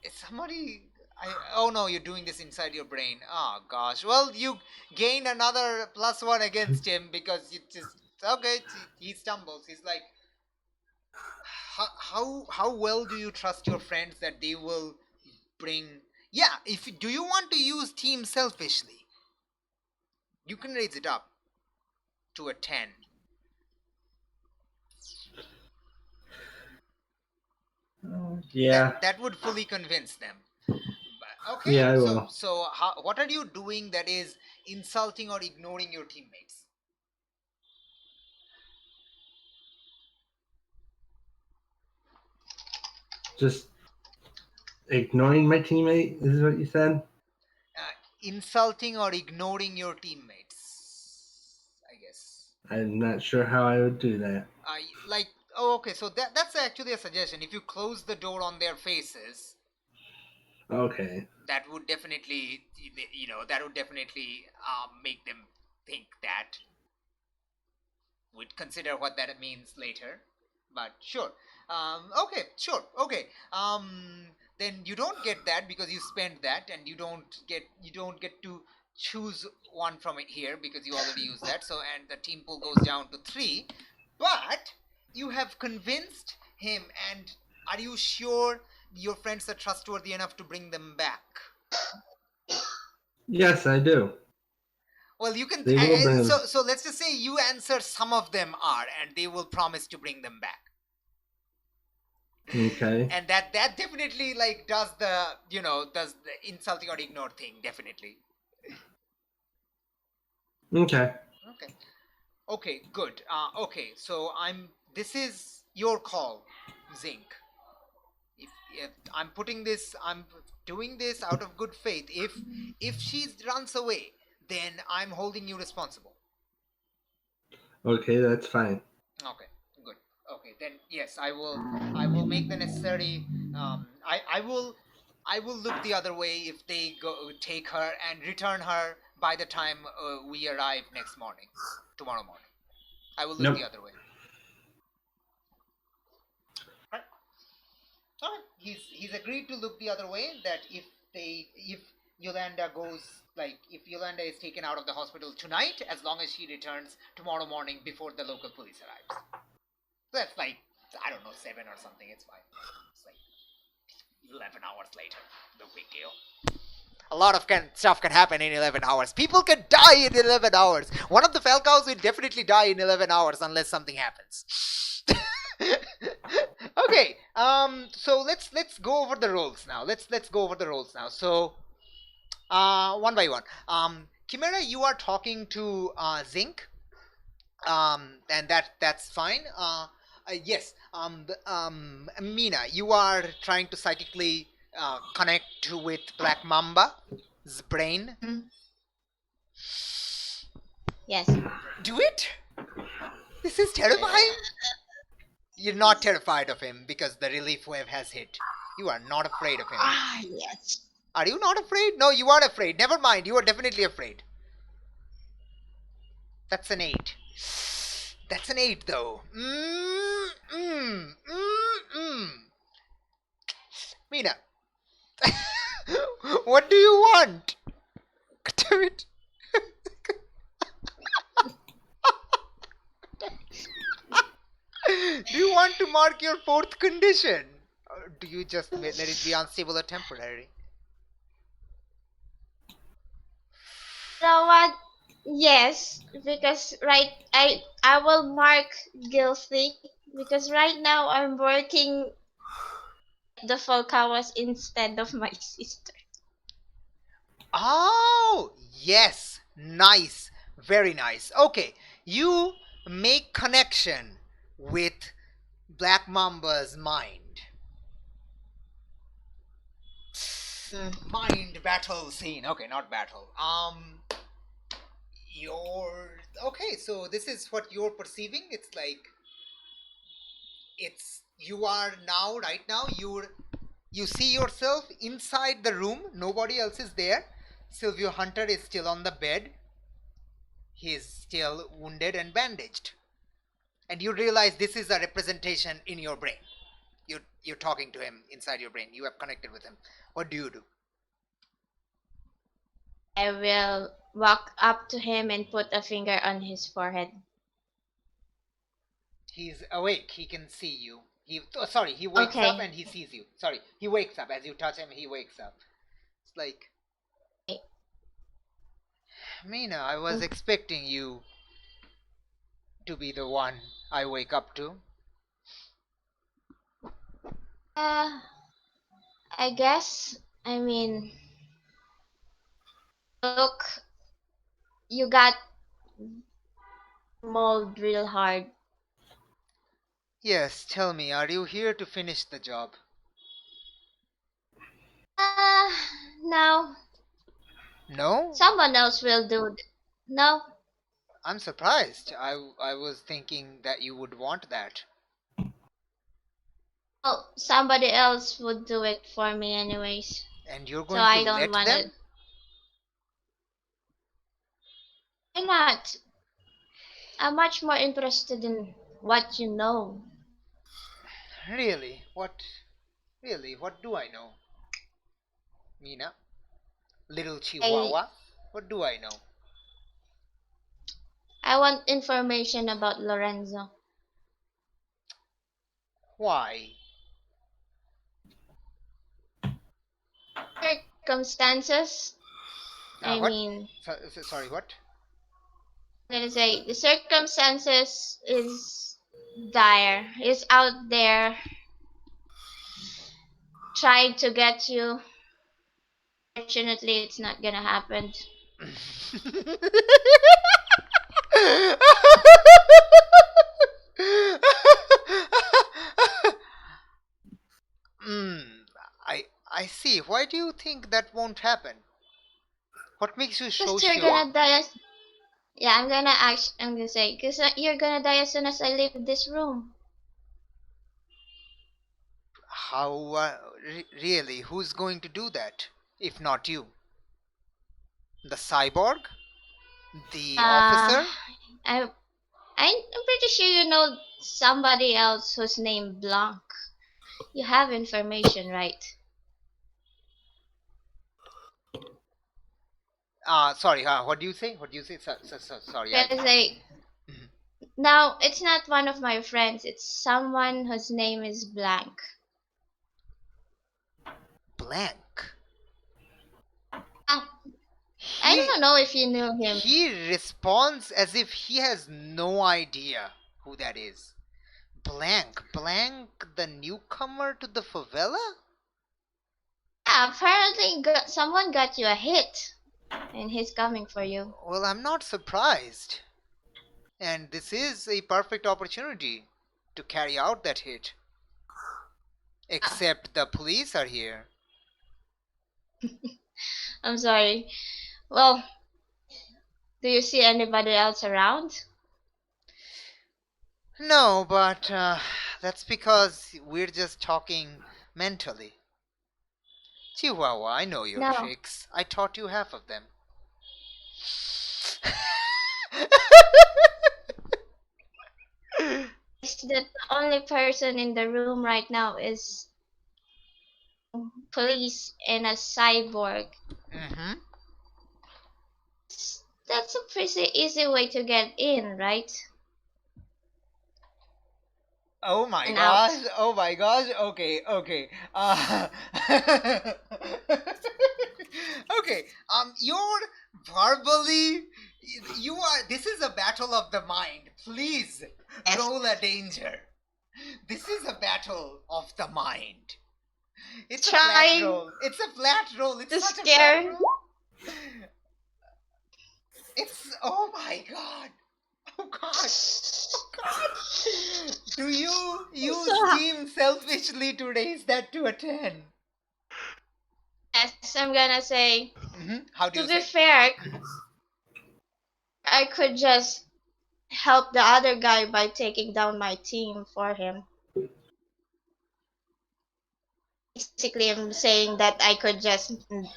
S1: Is somebody? Oh no, you're doing this inside your brain. Oh gosh. Well, you gain another +1 against him because you just okay. He stumbles. He's like, how well do you trust your friends that they will bring? Yeah. Do you want to use team selfishly? You can raise it up to a 10.
S5: Yeah.
S1: That would fully convince them. Okay.
S5: Yeah, I will.
S1: So what are you doing that is insulting or ignoring your teammates?
S5: Just ignoring my teammate is what you said?
S1: Insulting or ignoring your teammates, I guess.
S5: I'm not sure how I would do that.
S1: Okay, so that's actually a suggestion. If you close the door on their faces,
S5: Okay.
S1: that would definitely, make them think that. We'd consider what that means later, but sure. Okay, sure. Okay. Then you don't get that because you spend that, and you don't get to choose one from it here because you already used that. So, and the team pool goes down to 3. But You have convinced him, and are you sure your friends are trustworthy enough to bring them back?
S5: Yes, I do.
S1: Well, you can.
S5: They will bring them.
S1: So let's just say you answer some of them are, and they will promise to bring them back.
S5: Okay.
S1: And that definitely like does the insulting or ignore thing, definitely.
S5: Okay.
S1: Okay, good. Okay, so this is your call, Zinc. If I'm doing this out of good faith. If she runs away, then I'm holding you responsible.
S5: Okay, that's fine.
S1: Okay, good. Okay, then yes, I will make the necessary. I will look the other way if they take her and return her by the time we arrive tomorrow morning. I will look
S5: Nope.
S1: the other way. Right. All right. He's agreed to look the other way. That if Yolanda is taken out of the hospital tonight, as long as she returns tomorrow morning before the local police arrives. So that's like, I don't know, 7 or something. It's fine. It's like 11 hours later. No big deal. A lot of stuff can happen in 11 hours. People can die in 11 hours. One of the Falcons will definitely die in 11 hours unless something happens. Okay. So let's go over the roles now. Let's go over the roles now. So, one by one. Chimera, you are talking to Zinc. And that's fine. Yes. Mina, you are trying to psychically connect with Black Mamba's brain.
S6: Yes.
S1: Do it. This is terrifying. You're not terrified of him because the relief wave has hit. You are not afraid of him.
S6: Yes.
S1: Are you not afraid? No, you are afraid. Never mind. You are definitely afraid. That's an 8. That's an 8, though. Mina, what do you want? Damn it. Do you want to mark your 4th condition? Or do you just let it be unstable or temporary?
S6: You know what? Yes, because I will mark guilty because right now I'm working the Falcawas instead of my sister.
S1: Oh, yes. Nice. Very nice. Okay. You make connection with Black Mamba's mind. Mind battle scene. Okay, not battle. Okay, so this is what you're perceiving. It's like you are now right now you see yourself inside the room. Nobody else is there. Silvio Hunter is still on the bed. He's still wounded and bandaged. And you realize this is a representation in your brain. You're talking to him inside your brain. You have connected with him. What do you do?
S6: I will walk up to him and put a finger on his forehead.
S1: He's awake. He can see you. He wakes up and he sees you. Sorry, he wakes up. As you touch him, he wakes up. It's like, Mina, I was expecting you to be the one I wake up to.
S6: I guess. I mean, look, you got mauled real hard.
S1: Yes, tell me, are you here to finish the job?
S6: No.
S1: No?
S6: Someone else will do it. No.
S1: I'm surprised. I was thinking that you would want that.
S6: Well, somebody else would do it for me anyways.
S1: And you're
S6: So
S1: going
S6: I
S1: to
S6: don't
S1: let
S6: want
S1: them?
S6: it. Why not? I'm much more interested in what you know.
S1: Really? What do I know? Mina? Little
S6: I
S1: Chihuahua? What do I know?
S6: I want information about Lorenzo.
S1: Why?
S6: Circumstances. I
S1: What?
S6: mean,
S1: Sorry, what?
S6: I'm gonna say the circumstances is dire. Is out there trying to get you. Fortunately, it's not gonna happen.
S1: Hmm. I see. Why do you think that won't happen? What makes you so
S6: Because you're
S1: sure?
S6: gonna die as yeah, I'm gonna say because you're gonna die as soon as I leave this room.
S1: How? Really? Who's going to do that? If not you? The cyborg? The
S6: Uh,
S1: officer?
S6: I'm pretty sure you know somebody else who's named Blanc. You have information, right?
S1: Sorry. What do you say? What do you say? Sorry. I.
S6: Because I
S1: Mhm.
S6: now it's not one of my friends. It's someone whose name is Blank.
S1: Blank.
S6: Ah, I
S1: He
S6: don't know if you knew him.
S1: he responds as if he has no idea who that is. Blank, the newcomer to the favela?
S6: Yeah, apparently someone got you a hit, and he's coming for you.
S1: Well, I'm not surprised. And this is a perfect opportunity to carry out that hit.
S6: Ah,
S1: Except the police are here.
S6: I'm sorry. Well, do you see anybody else around?
S1: No, but that's because we're just talking mentally. Chihuahua, I know your
S6: No.
S1: tricks. I taught you half of them.
S6: It's that the only person in the room right now is police and a cyborg.
S1: Mm-hmm.
S6: That's a pretty easy way to get in, right?
S1: Oh my
S6: And out.
S1: gosh, oh my gosh, okay. Okay, you're verbally, you are, this is a battle of the mind. Please,
S6: Yes.
S1: roll a danger. This is a battle of the mind. It's a flat
S6: Trying
S1: roll. It's a flat roll. It's
S6: to
S1: such a flat
S6: scare.
S1: roll. It's, oh my god. Oh god. Oh god. Do you use
S6: So,
S1: Steam selfishly to raise that to a 10?
S6: yes, I'm gonna say,
S1: How do
S6: to
S1: you
S6: be
S1: say?
S6: fair, I could just help the other guy by taking down my team for him. Basically, I'm saying that I could just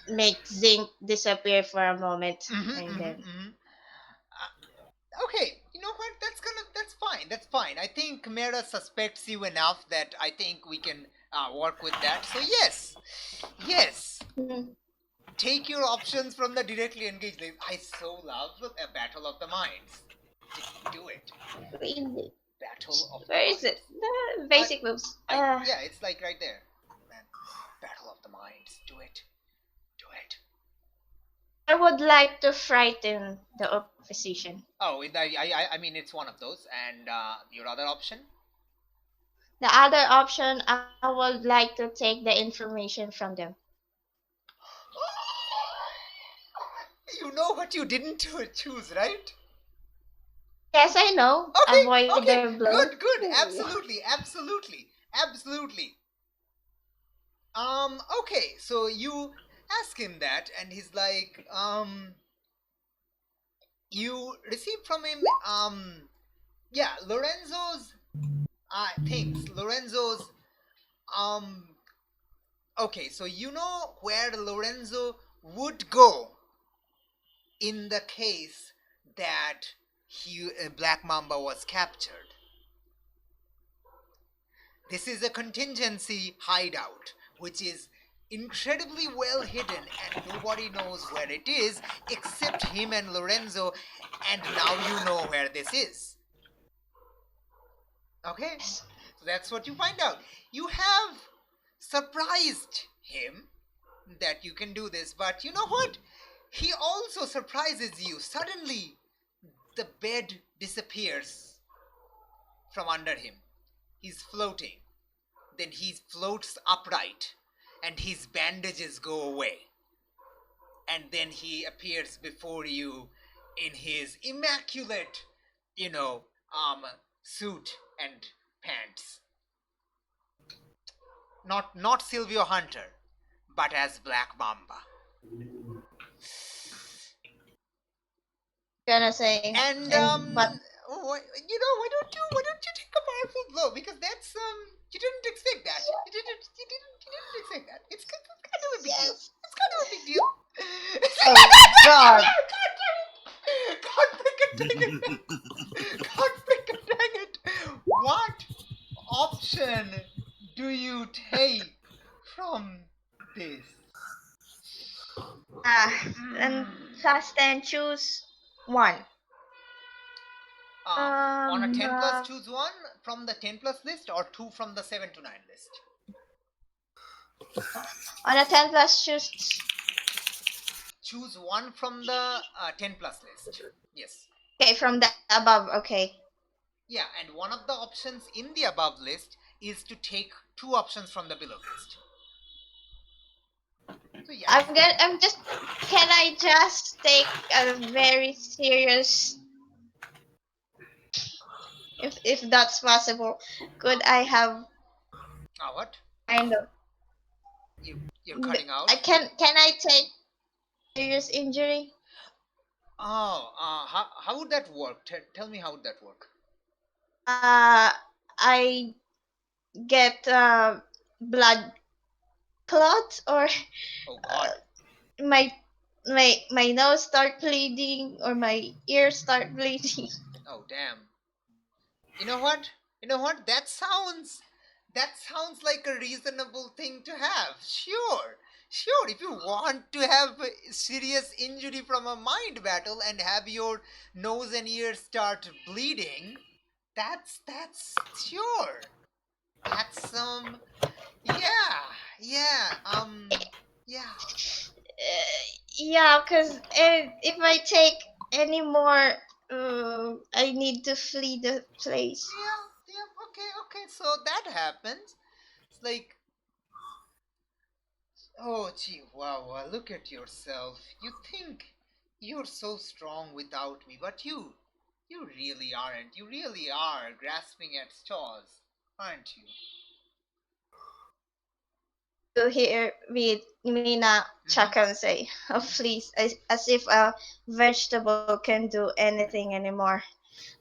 S6: make Zinc disappear for a moment, and then
S1: Okay, you know what? That's fine. That's fine. I think Mera suspects you enough that I think we can work with that. So yes.
S6: Mhm.
S1: Take your options from the directly engaged list. I so love a battle of the minds. Do it. Battle of the
S6: Where is
S1: minds.
S6: it? The basic moves.
S1: Yeah, it's like right there. Man, battle of the minds. Do it. Do it.
S6: I would like to frighten the opposition.
S1: Oh, I mean, it's one of those. And your other option?
S6: The other option, I would like to take the information from them.
S1: You know what you didn't choose, right?
S6: Yes, I know.
S1: Okay,
S6: Avoid
S1: okay.
S6: their blow.
S1: Good. Absolutely. Okay, so you ask him that, and he's like, you receive from him, yeah, Lorenzo's, things. Lorenzo's, um, okay, so you know where Lorenzo would go in the case that Black Mamba was captured. This is a contingency hideout, which is incredibly well hidden and nobody knows where it is except him and Lorenzo, and now you know where this is. Okay? So that's what you find out. You have surprised him that you can do this, but you know what? He also surprises you. Suddenly, the bed disappears from under him. He's floating. Then he floats upright, and his bandages go away. And then he appears before you in his immaculate, suit and pants. Not Silvio Hunter, but as Black Mamba.
S6: Gonna say.
S1: And
S6: but
S1: why don't you take a powerful blow, because that's you didn't expect that. You didn't expect that. It's kind of a big deal.
S6: yes.
S1: It's kind of a big deal.
S6: Oh God.
S1: God freaking dang it! God freaking dang it! What option do you take from this?
S6: And fast and choose one.
S1: On a 10 plus,
S6: Uh,
S1: choose one from the 10 plus list, or two from the 7 to 9 list.
S6: On a 10 plus,
S1: Choose one from the 10 plus list. Yes.
S6: okay, from the above. Okay.
S1: Yeah, and one of the options in the above list is to take two options from the below list. So yeah.
S6: I'm just. Can I just take a very serious? If that's possible, could I have
S1: What?
S6: kind of?
S1: You're cutting out.
S6: Can I take serious injury?
S1: How would that work? Tell me, how would that work?
S6: I get blood clots, or
S1: Oh God.
S6: my nose start bleeding, or my ears start bleeding.
S1: Oh damn. You know what? That sounds like a reasonable thing to have. Sure. If you want to have a serious injury from a mind battle and have your nose and ears start bleeding, that's sure. That's yeah.
S6: Yeah, because if I take any more, I need to flee the place.
S1: Yeah, okay. So that happens. It's like, oh, Chihuahua, look at yourself. You think you're so strong without me, but you really aren't. You really are grasping at straws, aren't you?
S6: To hear Mina chuckle and say, "Oh, please," as if a vegetable can do anything anymore.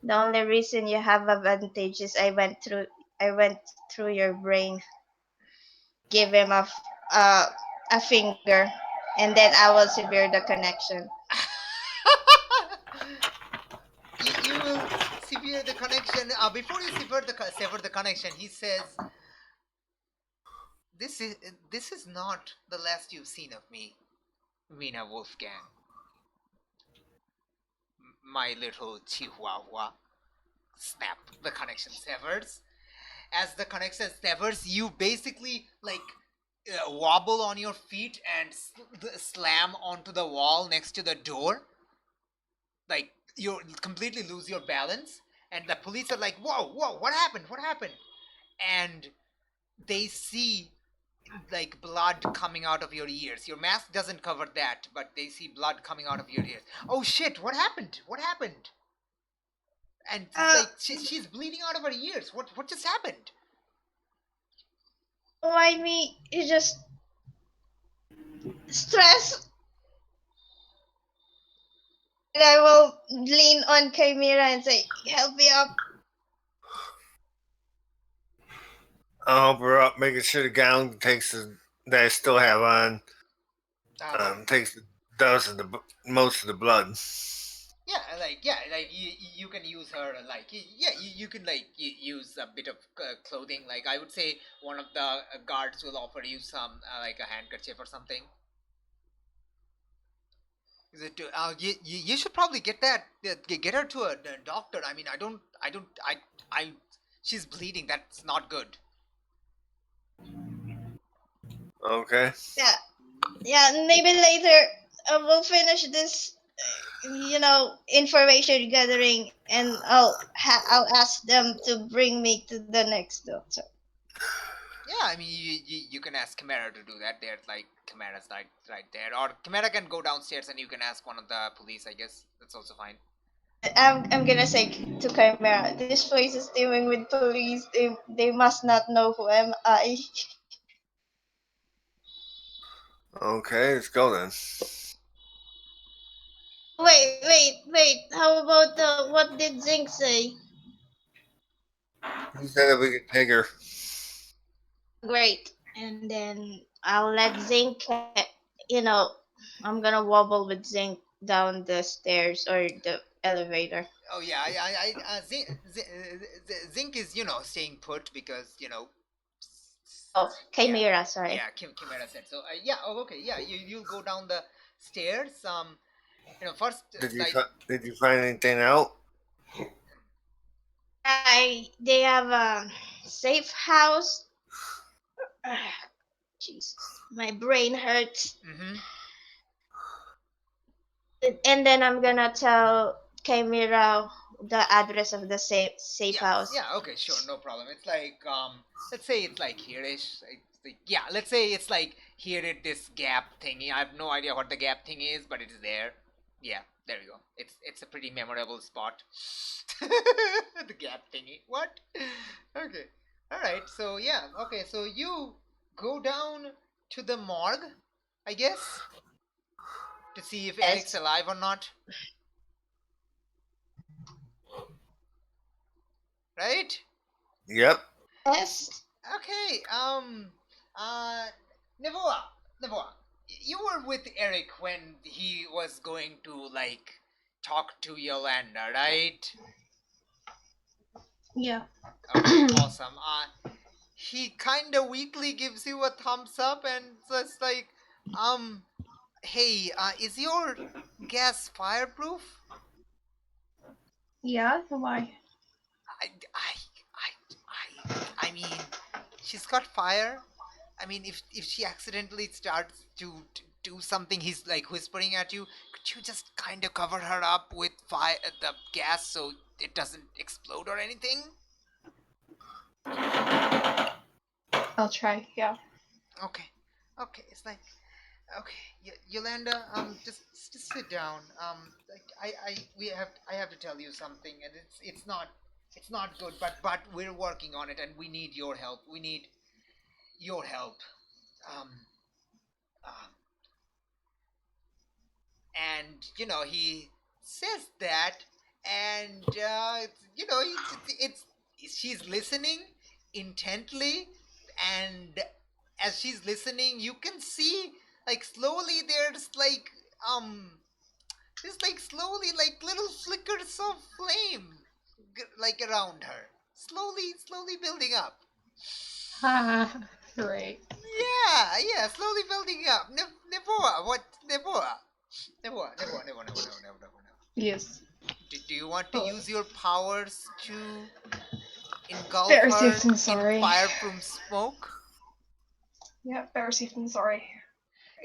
S6: The only reason you have advantage is I went through your brain. Give him a finger, and then I will sever the connection.
S1: You will sever the connection. Before you sever the connection, he says, This is not the last you've seen of me, Mina Wolfgang, my little Chihuahua." Snap! The connection severs. As the connection severs, you basically wobble on your feet and slam onto the wall next to the door. Like, you completely lose your balance, and the police are like, "Whoa, what happened? And they see like blood coming out of your ears. Your mask doesn't cover that, but they see blood coming out of your ears. Oh shit! What happened? And she's bleeding out of her ears. What just happened?
S6: Why me? You just stress. And I will lean on Chimera and say, "Help me up."
S4: I'll help her up, making sure the gown that I still have on does most of the blood.
S1: You can use her you can use a bit of clothing. Like, I would say one of the guards will offer you some like a handkerchief or something. Is it you should probably get her to a doctor. I mean, I She's bleeding. That's not good.
S4: Okay.
S6: Yeah, maybe later we'll finish this, information gathering, and I'll ask them to bring me to the next doctor.
S1: Yeah, I mean, you can ask Chimera to do that. There's like Chimera's right there, or Chimera can go downstairs and you can ask one of the police. I guess that's also fine.
S6: I'm gonna say to Chimera, this place is dealing with police. They must not know who am I.
S4: Okay, let's go then.
S6: Wait. How about what did Zink say?
S4: He said that we could take her.
S6: Great. And then I'll let Zink, I'm gonna wobble with Zink down the stairs or the elevator.
S1: Oh yeah, Zinc is staying put because
S6: Oh, Chimera, sorry.
S1: yeah, Chimera said so. Yeah. Oh, okay. Yeah, you'll go down the stairs. First
S4: Did you find anything out?
S6: They have a safe house. Jesus, my brain hurts.
S1: Mm-hmm.
S6: And then I'm gonna tell Chimera the address of the safe house.
S1: Yeah. Okay. Sure. No problem. It's like let's say it's like here-ish. Yeah. Let's say it's like here at this gap thingy. I have no idea what the gap thing is, but it is there. Yeah. There we go. It's a pretty memorable spot. The gap thingy. What? Okay. All right. So yeah. Okay. So you go down to the morgue, I guess, to see if Eric's alive or not. Right?
S4: Yep.
S6: Yes.
S1: Okay. Nevoa, you were with Eric when he was going to like talk to Yolanda, right?
S3: Yeah.
S1: Okay, awesome. He kind of weakly gives you a thumbs up and says like, hey, is your gas fireproof?
S3: Yeah. Why?
S1: I mean, she's got fire. I mean, if she accidentally starts to do something, he's like whispering at you. Could you just kind of cover her up with fire, the gas, so it doesn't explode or anything?
S3: I'll try. Yeah.
S1: Okay, it's like, okay, Yolanda, just sit down. Like I have to tell you something, and it's not good, but we're working on it, and we need your help. We need your help. Um, um and he says that, and she's listening intently, and as she's listening, you can see like slowly slowly like little flickers of flame like around her, slowly building up.
S3: Ah. Right.
S1: Yeah, slowly building up. Nevoa, what? Nevoa. Never.
S3: Yes.
S1: Do you want to use your powers to engulf
S3: Better
S1: her
S3: safe than sorry.
S1: in fire from smoke?
S3: Yeah. Better safe than sorry.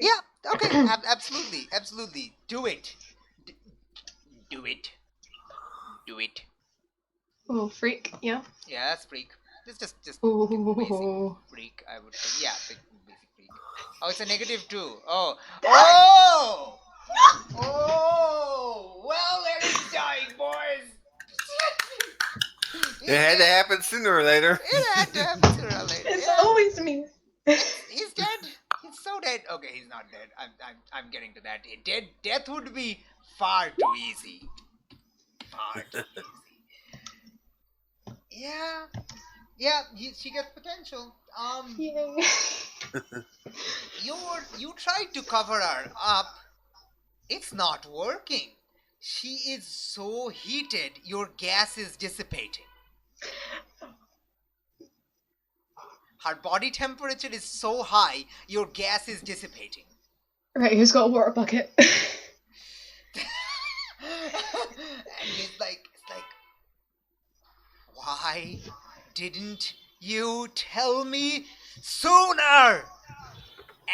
S1: Yeah. Okay. Absolutely. Do it. Do it.
S3: Oh, freak. Yeah.
S1: Yeah, that's freak. It's just basic
S3: Ooh.
S1: freak, I would say. Yeah, basic freak. Oh, it's a -2. Oh. Well, Eric's dying, boys.
S4: It had to happen sooner or later.
S1: It had to happen sooner or later.
S3: It's
S1: Yeah.
S3: always me.
S1: He's dead. He's so dead. Okay, he's not dead. I'm getting to that. Death would be far too easy. Far too easy. Yeah. She gets potential.
S3: Yay.
S1: You tried to cover her up. It's not working. She is so heated, your gas is dissipating. Her body temperature is so high, your gas is dissipating.
S3: Right, who's got a water bucket?
S1: And it's like, why didn't you tell me sooner?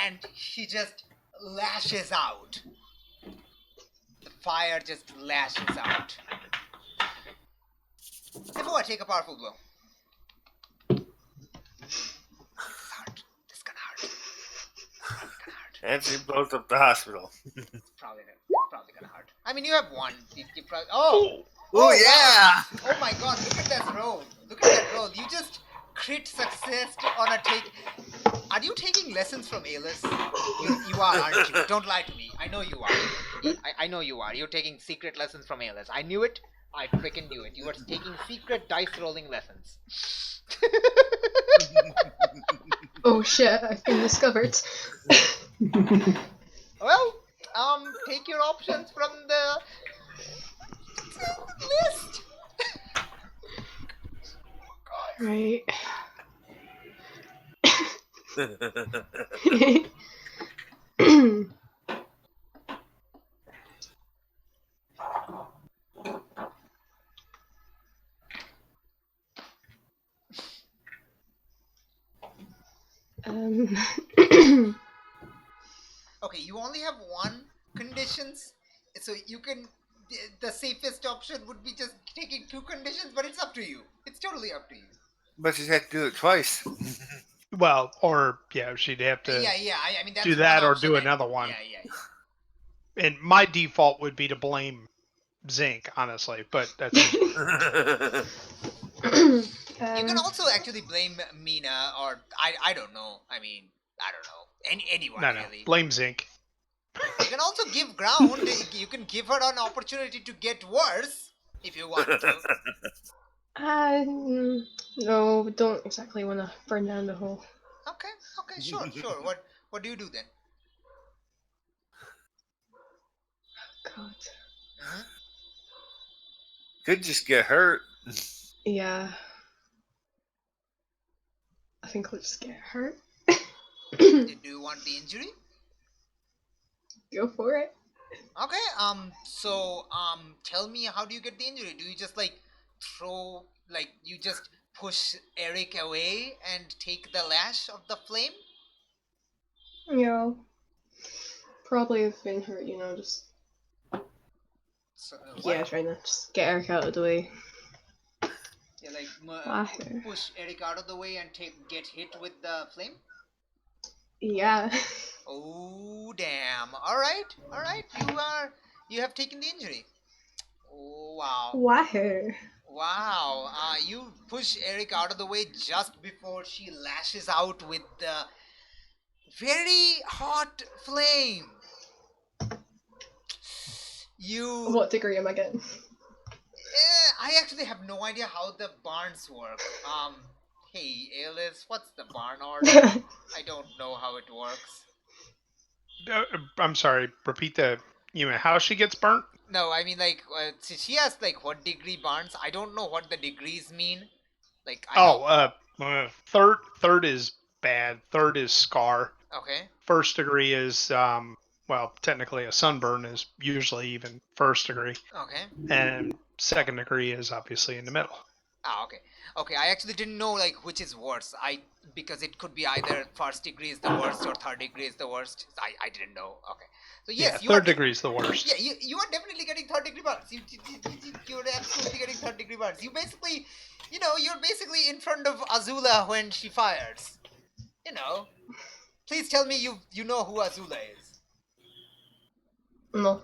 S1: And she just lashes out. The fire just lashes out. Before I take a powerful blow. This gonna hurt.
S4: And she blows up the hospital.
S1: It's probably gonna hurt. I mean, you have one. You probably, oh,
S4: Oh,
S1: wow.
S4: yeah!
S1: Oh my god, look at that roll. Look at that roll. You just crit success on a take. Are you taking lessons from Alis? You are, aren't you? Don't lie to me. I know you are. I know you are. You're taking secret lessons from Alis. I knew it. I freaking knew it. You were taking secret dice rolling lessons.
S3: Oh shit, I've been discovered.
S1: Well, take your options from the list.
S3: Right. um.
S1: Okay, you only have one conditions, so you can. The safest option would be just taking two conditions, but it's up to you. It's totally up to you.
S4: But she's had to do it twice.
S2: Well, or yeah, she'd have to
S1: Yeah. I mean, that's
S2: do that
S1: one
S2: or
S1: option
S2: do
S1: and-
S2: another one.
S1: Yeah.
S2: And my default would be to blame Zinc, honestly, but that's
S1: You can also actually blame Mina, or I don't know. I mean, I don't know. Anyone
S2: no,
S1: really.
S2: blame Zinc.
S1: You can also give ground. You can give her an opportunity to get worse if you want to.
S3: No, don't exactly want to burn down the whole.
S1: Okay, sure. What do you do then?
S3: God.
S1: Mhm.
S4: Could just get hurt.
S3: Yeah. I think I'll just get hurt.
S1: Do you want the injury?
S3: Go for it.
S1: Okay. So tell me, how do you get the injury? Do you just throw, you just push Eric away and take the lash of the flame?
S3: Yeah. Probably have been hurt, just
S1: So,
S3: yeah, trying to just get Eric out of the way.
S1: Yeah, push Eric out of the way and get hit with the flame.
S3: Yeah.
S1: Oh damn! All right. You have taken the injury. Oh wow.
S3: Wow.
S1: Wow. You push Eric out of the way just before she lashes out with the very hot flame.
S3: What degree am I getting?
S1: I actually have no idea how the barns work. Hey, Alice, what's the barn order? I don't know how it works.
S2: I'm sorry. Repeat the. You mean how she gets burnt?
S1: No, I mean she has what degree barns. I don't know what the degrees mean.
S2: Third is bad. Third is scar.
S1: Okay.
S2: First degree is technically a sunburn is usually even first degree,
S1: Okay.
S2: and second degree is obviously in the middle.
S1: Okay. Okay, I actually didn't know which is worse. Because it could be either first degree is the worst or third degree is the worst. I didn't know. Okay. So yes,
S2: third degree is the worst.
S1: Yeah, you are definitely getting third degree burns. You're absolutely getting third degree burns. You basically, you're basically in front of Azula when she fires. Please tell me you know who Azula is.
S3: No.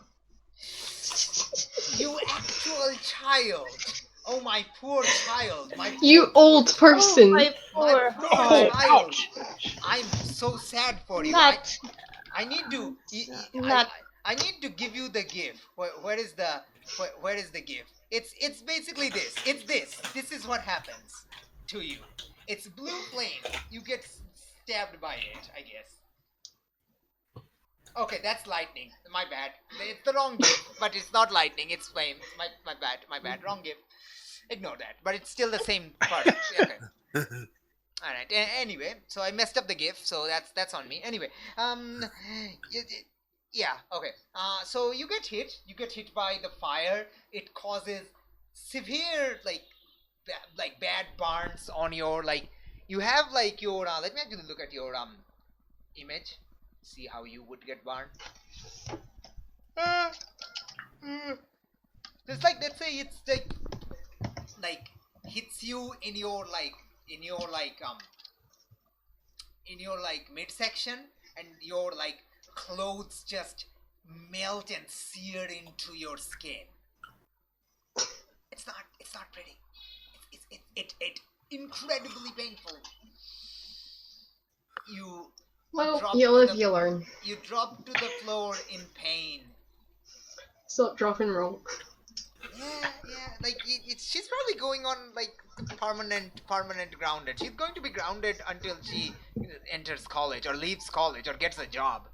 S1: You actual child. Oh, my poor child.
S3: You old person.
S6: Oh, my poor heart.
S1: child. I'm so sad for you.
S6: Not.
S1: I need to.
S6: Not.
S1: I need to give you the gift. Where is the gift? It's basically this. It's this. This is what happens to you. It's blue flame. You get stabbed by it, I guess. Okay, that's lightning. My bad. It's the wrong gift, but it's not lightning. It's flame. My bad. Wrong gift. Ignore that. But it's still the same part. Okay. All right. Anyway, so I messed up the gift, so that's on me. Anyway, yeah. Okay. So you get hit. You get hit by the fire. It causes severe, like bad barns on your like. You have like your. Let me actually look at your image. See how you would get barn. It's like, let's say it's like hits you in your in your in your midsection, and your clothes just melt and sear into your skin. It's not pretty. It incredibly painful. You
S3: Well,
S1: drop
S3: you
S1: to
S3: live,
S1: the-
S3: you learn.
S1: you drop to the floor in pain.
S3: Stop, drop, and roll.
S1: Yeah. Like she's probably going on like permanent grounded. She's going to be grounded until she enters college or leaves college or gets a job.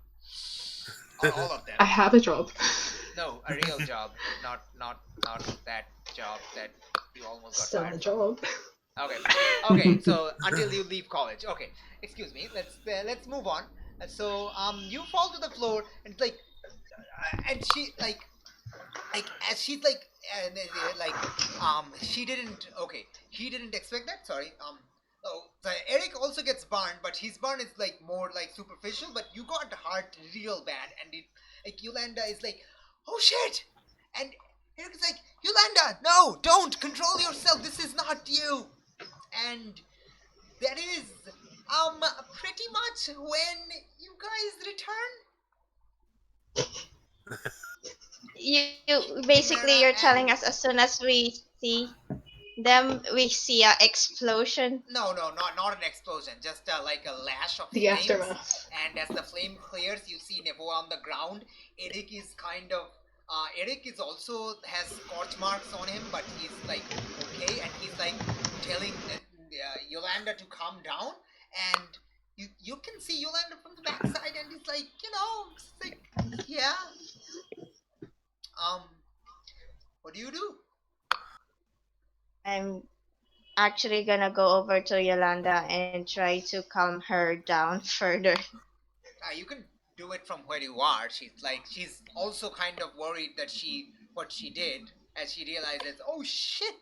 S1: All of them.
S3: I have a job.
S1: No, a real job, not that job that you almost got
S3: Still
S1: fired
S3: a
S1: from.
S3: job.
S1: Okay. So until you leave college. Okay. Excuse me. Let's move on. So you fall to the floor, and it's like, and she as she's she didn't. Okay, he didn't expect that. Sorry. So Eric also gets burned, but his burn is like more like superficial. But you got hurt real bad, and it Yolanda is like, oh shit, and Eric is like, Yolanda, no, don't control yourself. This is not you, and that is pretty much when you guys return.
S6: You basically you're telling us as soon as we see them, we see a explosion.
S1: No, not an explosion. Just like a lash of
S3: The
S1: flames.
S3: aftermath.
S1: And as the flame clears, you see Nevo on the ground. Eric is kind of. Eric is also has scorch marks on him, but he's like okay, and he's like telling Yolanda to calm down. And you can see Yolanda from the backside, and it's like it's like yeah. What do you do?
S6: I'm actually gonna go over to Yolanda and try to calm her down further.
S1: You can do it from where you are. She's also kind of worried that what she did, as she realizes, oh shit,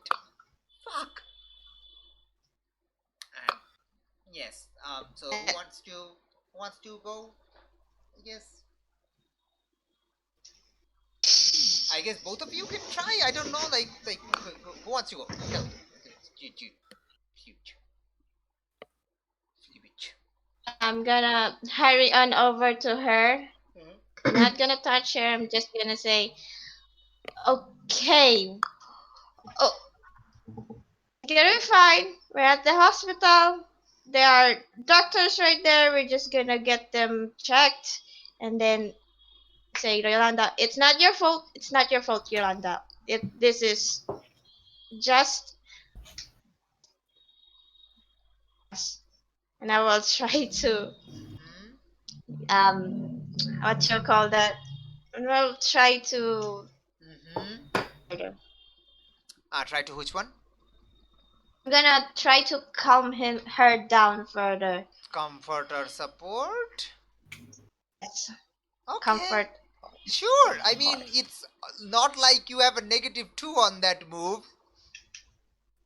S1: fuck. And yes. So who wants to go? I guess both of you can try. I don't know. Who wants to go? Tell me. Huge.
S6: I'm gonna hurry on over to her. I'm not gonna touch her. I'm just gonna say, okay. Oh, you're fine. We're at the hospital. There are doctors right there. We're just gonna get them checked, and then say, Yolanda, it's not your fault. It's not your fault, Yolanda. This is just, and I will try to um, what you call that? I will try to. Okay.
S1: Try to which one?
S6: I'm gonna try to calm her down further.
S1: Comfort or support?
S6: Yes.
S1: Okay.
S6: Comfort.
S1: Sure. I mean, it's not like you have a -2 on that move.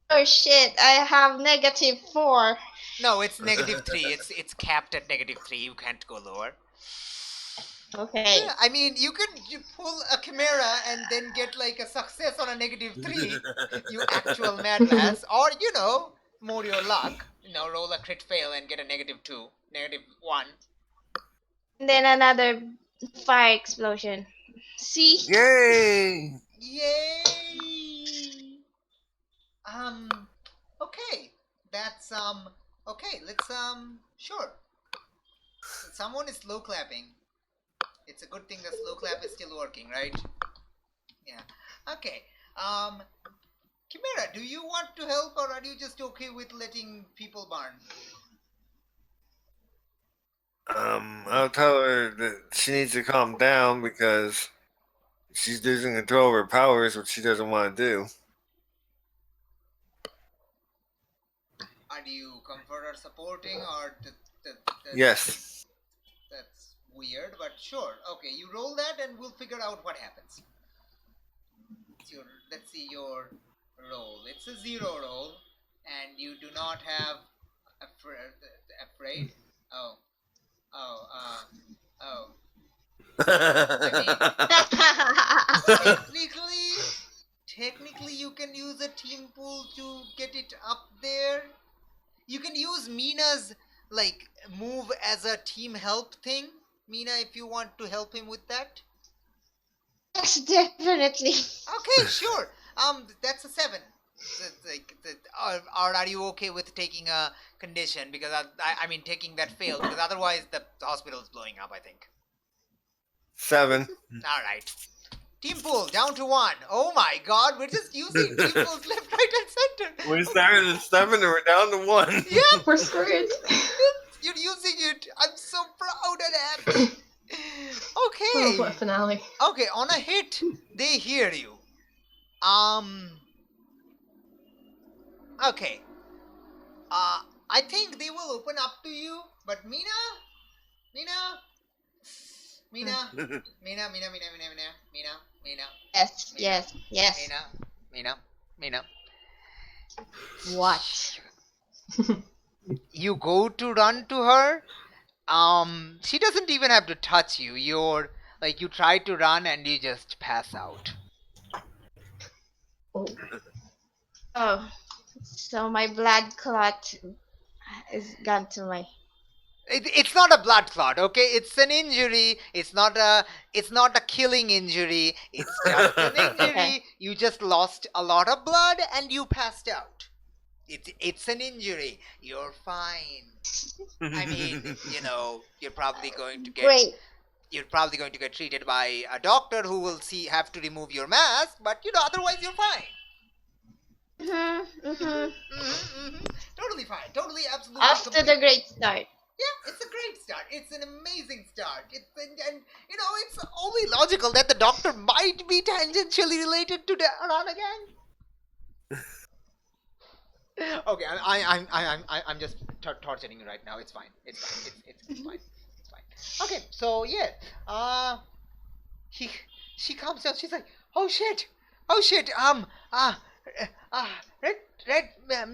S6: Oh shit! I have -4.
S1: No, it's -3. It's capped at -3. You can't go lower.
S6: Okay.
S1: Yeah, I mean, you pull a chimera and then get like a success on a -3. You actual mad lass, or more your luck. Roll a crit fail and get a -2, -1.
S6: And then another fire explosion. See?
S4: Yay!
S1: Yay! Okay. That's okay, let's sure. Someone is slow clapping. It's a good thing the slow clap is still working, right? Yeah. Okay. Chimera, do you want to help, or are you just okay with letting people burn?
S4: I'll tell her that she needs to calm down because she's losing control of her powers, which she doesn't want to do.
S1: Are you comfort or supporting, or
S4: Yes.
S1: That's weird, but sure. Okay, you roll that, and we'll figure out what happens. Let's see your roll. It's a 0 roll, and you do not have afraid. Oh, oh, oh. Technically, you can use a team pool to get it up there. You can use Mina's like move as a team help thing. Mina, if you want to help him with that.
S6: Yes, definitely.
S1: Okay, sure. That's a 7. Or are you okay with taking a condition? Because I mean taking that fail, because otherwise the hospital's blowing up, I think.
S4: 7.
S1: All right. Team pool down to 1. Oh my God, we're just using team pools left, right, and center.
S4: We started at 7 and we're down to 1.
S1: Yeah,
S3: We're screwed.
S1: you're using it. I'm so proud and happy.
S3: Oh, what a
S1: Okay.
S3: finale.
S1: Okay, on a hit, they hear you. Okay. I think they will open up to you, but Mina, Mina,
S6: Yes.
S1: Mina.
S6: What?
S1: You go to run to her. She doesn't even have to touch you. You try to run and you just pass out.
S3: Oh,
S6: Oh, so my blood clot is gone to my.
S1: It's not a blood clot, okay? It's an injury. It's not a killing injury. It's just an injury.
S6: Okay.
S1: You just lost a lot of blood and you passed out. It's an injury. You're fine. I mean, you're probably going to get
S6: Great.
S1: treated by a doctor who will have to remove your mask, but otherwise you're fine. Totally fine. Totally, absolutely.
S6: Off to the great start.
S1: Yeah, it's a great start. It's an amazing start. And it's only logical that the doctor might be tangentially related to Ron again. Okay, I'm just torturing you right now. It's fine. It's fine. It's fine. It's fine. Okay, so yeah, she comes out. She's like, oh shit,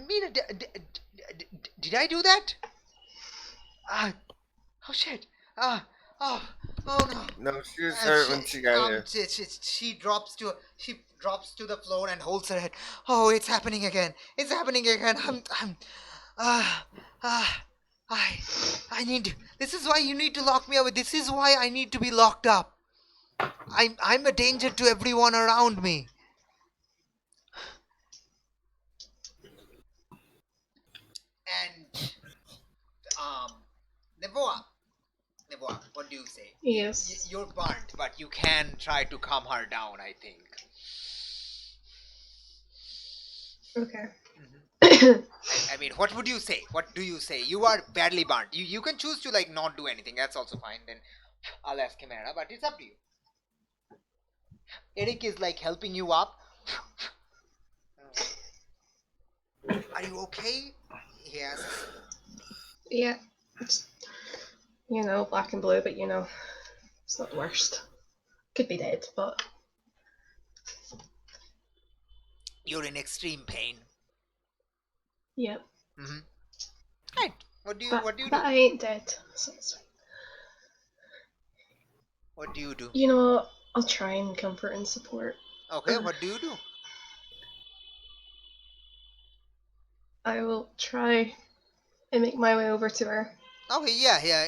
S1: Mina, did I do that? Oh shit, oh no.
S4: No, she was hurt when she got here.
S1: She drops to the floor and holds her head. Oh, it's happening again. I need. This is why you need to lock me up. This is why I need to be locked up. I'm a danger to everyone around me. And Nevoa, what do you say?
S3: yes.
S1: You're burnt, but you can try to calm her down, I think.
S3: Okay.
S1: I mean, what would you say? What do you say? You are badly burnt. You can choose to not do anything. That's also fine. Then I'll ask Chimera, but it's up to you. Eric is helping you up. Are you okay? He asks.
S3: Yeah. It's, black and blue, but it's not the worst. Could be dead, but
S1: You're in extreme pain.
S3: yeah.
S1: Right. What do you do?
S3: But I ain't dead. So it's fine.
S1: What do you do?
S3: I'll try and comfort and support.
S1: Okay, what do you do?
S3: I will try and make my way over to her.
S1: Okay, yeah.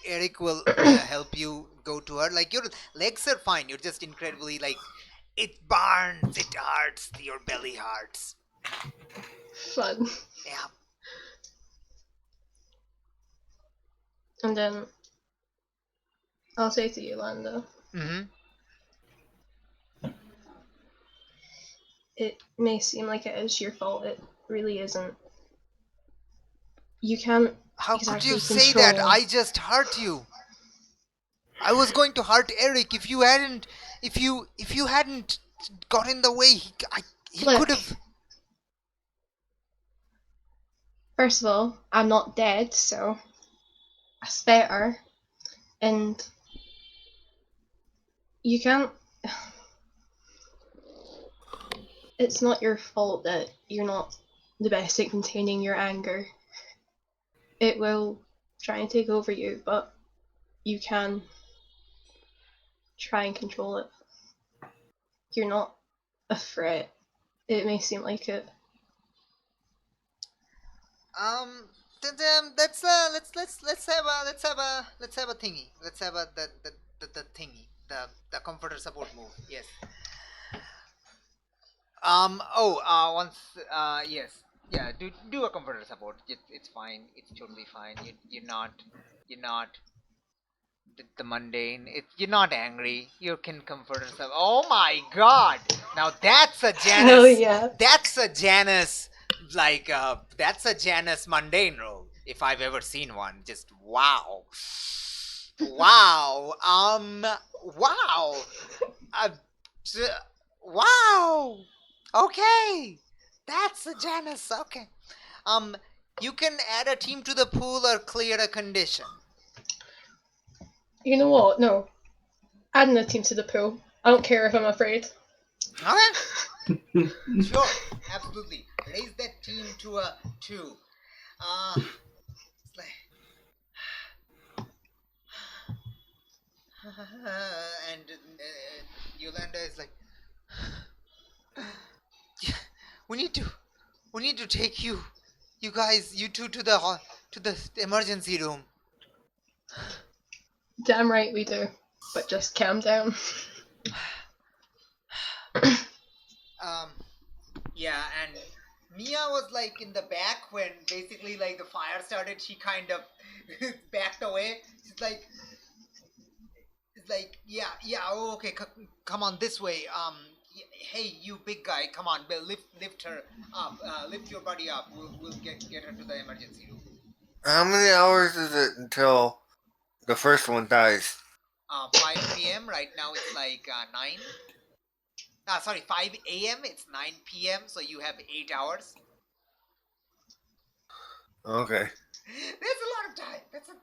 S1: Eric will help you go to her. Your legs are fine. You're just incredibly it burns, it hurts, your belly hurts.
S3: Fun.
S1: Yeah.
S3: And then I'll say to Yolanda, it may seem like it is your fault. It really isn't. You can't.
S1: How
S3: exactly
S1: could you say that?
S3: control-
S1: I just hurt you. I was going to hurt Eric if you hadn't got in the way. He
S3: Look.
S1: could have.
S3: First of all, I'm not dead, so that's better. And you can't. it's not your fault that you're not the best at containing your anger. It will try and take over you, but you can try and control it. You're not a threat. It may seem like it.
S1: Let's have a thingy. Let's have a the thingy. The comforter support move. Yes. Once. Yes. Yeah. Do a comforter support. It's fine. It's totally fine. You're not the mundane. You're not angry. You can comfort yourself. Oh my God! Now that's a Janus.
S3: Hell yeah.
S1: That's a Janus. That's a Janus mundane role if I've ever seen one. Just wow. Wow. Wow. Uh, wow. Okay. That's a Janus. Okay. You can add a team to the pool or clear a condition.
S3: You know what? No. Adding a team to the pool. I don't care if I'm afraid.
S1: Okay. Sure. Absolutely. Raise that team to a 2. It's like... and Yolanda is like, we need to take you guys, you two to the emergency room.
S3: Damn right we do. But just calm down.
S1: Yeah, and Mia was like in the back when basically like the fire started. She kind of backed away. She's like, yeah, oh, okay, come on this way. Hey, you big guy, come on, lift her up, lift your buddy up. We'll get her to the emergency room.
S4: How many hours is it until the first one dies?
S1: 5 p.m. Right now it's like 9. 5 a.m. It's 9 p.m. So you have 8 hours.
S4: Okay.
S1: There's a lot of time. That's a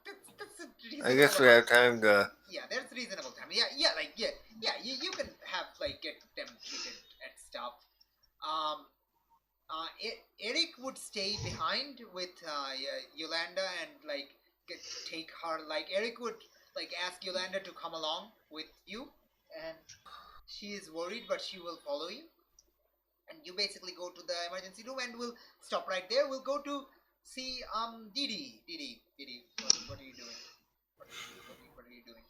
S1: reasonable
S4: I guess we have time to.
S1: Yeah, there's reasonable time. Yeah. You can have like get them treated and stuff. Eric would stay behind with Yolanda and like take her. Like Eric would like ask Yolanda to come along with you, and she is worried, but she will follow you. And you basically go to the emergency room, and we'll stop right there. We'll go to see Didi. What are you doing? What are you doing?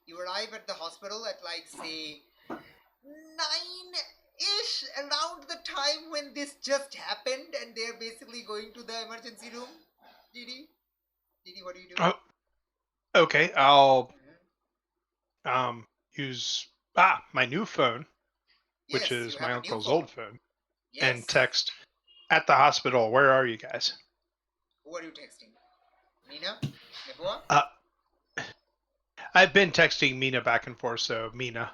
S1: You arrive at the hospital at like say 9-ish, around the time when this just happened, and they're basically going to the emergency room. Didi, what are you doing?
S2: Okay, I'll use my new phone, which
S1: Yes,
S2: is
S1: you
S2: my
S1: have a new
S2: uncle's
S1: phone.
S2: old phone,
S1: Yes.
S2: and text at the hospital. Where are you guys?
S1: Who are you texting? Mina? Neboa?
S2: I've been texting Mina back and forth, so Mina.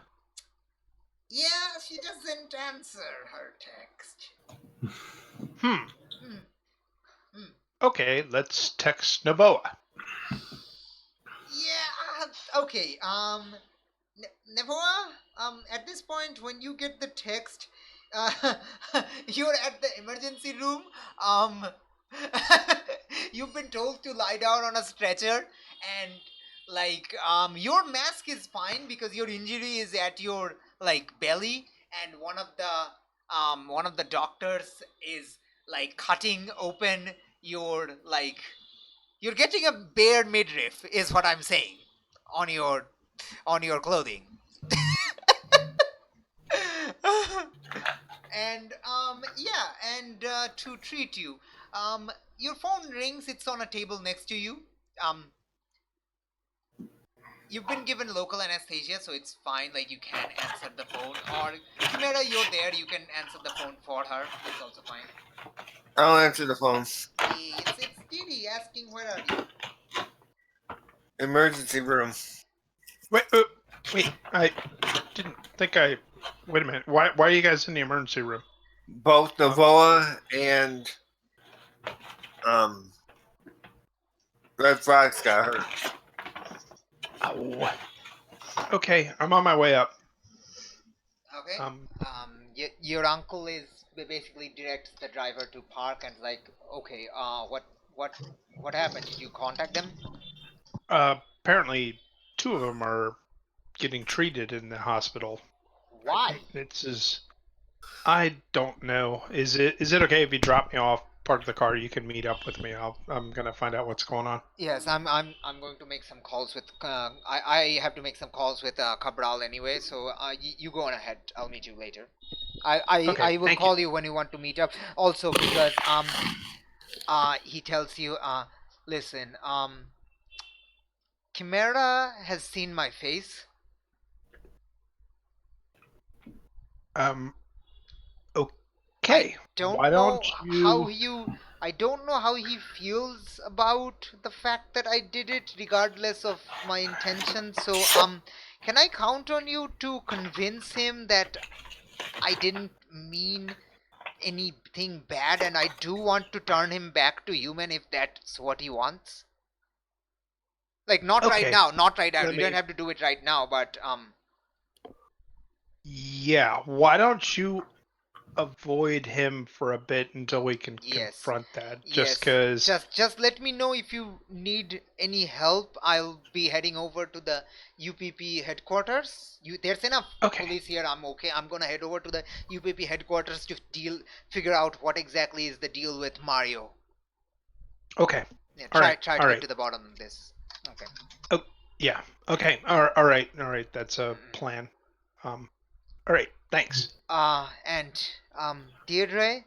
S1: Yeah, she doesn't answer her text.
S2: Okay, let's text Noboa.
S1: Yeah, okay, Neboa, at this point, when you get the text, you're at the emergency room, you've been told to lie down on a stretcher, and, like, your mask is fine because your injury is at your, like, belly, and one of the doctors is, like, cutting open your, like, you're getting a bare midriff, is what I'm saying, on your clothing. And to treat you, your phone rings. It's on a table next to you. You've been given local anesthesia, so it's fine. Like you can answer the phone, or Chimera, you're there. You can answer the phone for her. It's also fine.
S4: I'll answer the phone.
S1: It's Didi asking, where are you?
S4: Emergency room.
S2: Wait, I didn't think I. Wait a minute. Why are you guys in the emergency room?
S4: Both Navoa and Red Fox got hurt.
S2: Oh. Okay, I'm on my way up.
S1: Okay. your uncle is basically directs the driver to park and like, okay, what happened? Did you contact them?
S2: Apparently, two of them are getting treated in the hospital.
S1: Why?
S2: I don't know. Is it okay if you drop me off, park the car? You can meet up with me. I'm gonna find out what's going on.
S1: Yes, I'm going to make some calls with. I have to make some calls with Cabral anyway. So you go on ahead. I'll meet you later.
S2: Okay,
S1: I will
S2: thank you.
S1: call you when you want to meet up. Also because he tells you listen Chimera has seen my face.
S2: Um.
S1: I
S2: Okay.
S1: don't
S2: Why
S1: know
S2: don't
S1: how
S2: you?
S1: you. I don't know how he feels about the fact that I did it, regardless of my intention. So, can I count on you to convince him that I didn't mean anything bad, and I do want to turn him back to human if that's what he wants? Like, not right
S2: Okay.
S1: now, not right now.
S2: Let
S1: You don't
S2: me.
S1: have to do it right now, but
S2: Yeah. Why don't you avoid him for a bit until we can
S1: yes.
S2: confront that?
S1: Yes,
S2: Just because.
S1: just let me know if you need any help. I'll be heading over to the UPP headquarters. There's enough
S2: Okay.
S1: police here. I'm okay. I'm gonna head over to the UPP headquarters to figure out what exactly is the deal with Mario.
S2: Okay.
S1: Yeah,
S2: All right.
S1: try to
S2: All
S1: get
S2: right.
S1: to the bottom of this. Okay.
S2: Oh, yeah. Okay. All right. All right. That's a plan. All right. Thanks.
S1: And Deirdre.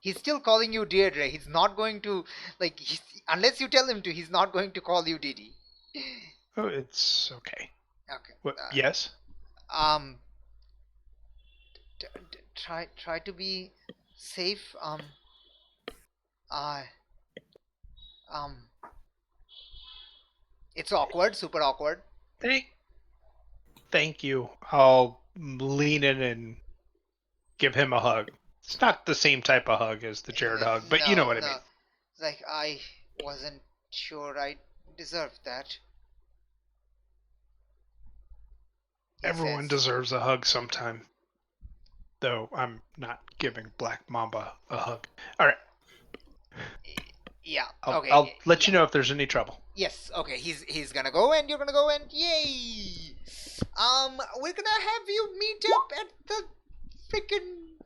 S1: He's still calling you Deirdre. He's not going to unless you tell him to. He's not going to call you Didi.
S2: Oh, it's okay.
S1: Okay.
S2: What? Yes.
S1: Um. Try to be safe. Uh. Um. It's awkward. Super awkward.
S2: Thank you. I'll lean in and give him a hug. It's not the same type of hug as the Jared hug, but you know
S1: No,
S2: what I
S1: no.
S2: mean.
S1: Like I wasn't sure I deserved that. He
S2: Everyone
S1: says.
S2: deserves a hug sometime. Though I'm not giving Black Mamba a hug. All right.
S1: Yeah.
S2: I'll
S1: Okay.
S2: let
S1: Yeah.
S2: you know if there's any trouble.
S1: Yes. Okay. He's gonna go and you're gonna go and yay. We're gonna have you meet up at the freaking.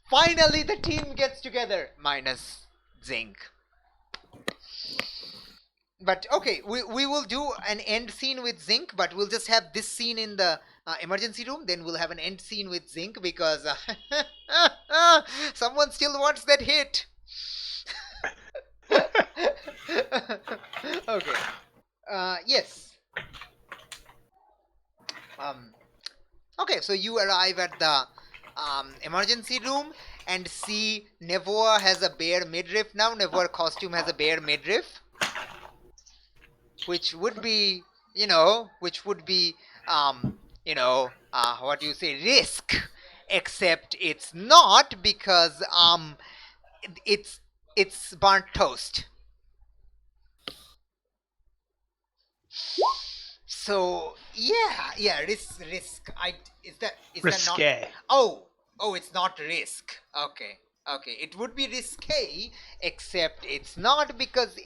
S1: Finally, the team gets together. Minus Zinc. But okay, we will do an end scene with Zinc, but we'll just have this scene in the emergency room. Then we'll have an end scene with Zinc because someone still wants that hit. Okay. Yes. Okay, so you arrive at the emergency room and see Nevoa has a bare midriff now. Nevoa costume has a bare midriff, which would be, which would be, what do you say, risk. Except it's not because it's it's burnt toast. So yeah, risk. Is that not?
S2: Risque.
S1: Oh, it's not risk. Okay, it would be risque, except it's not because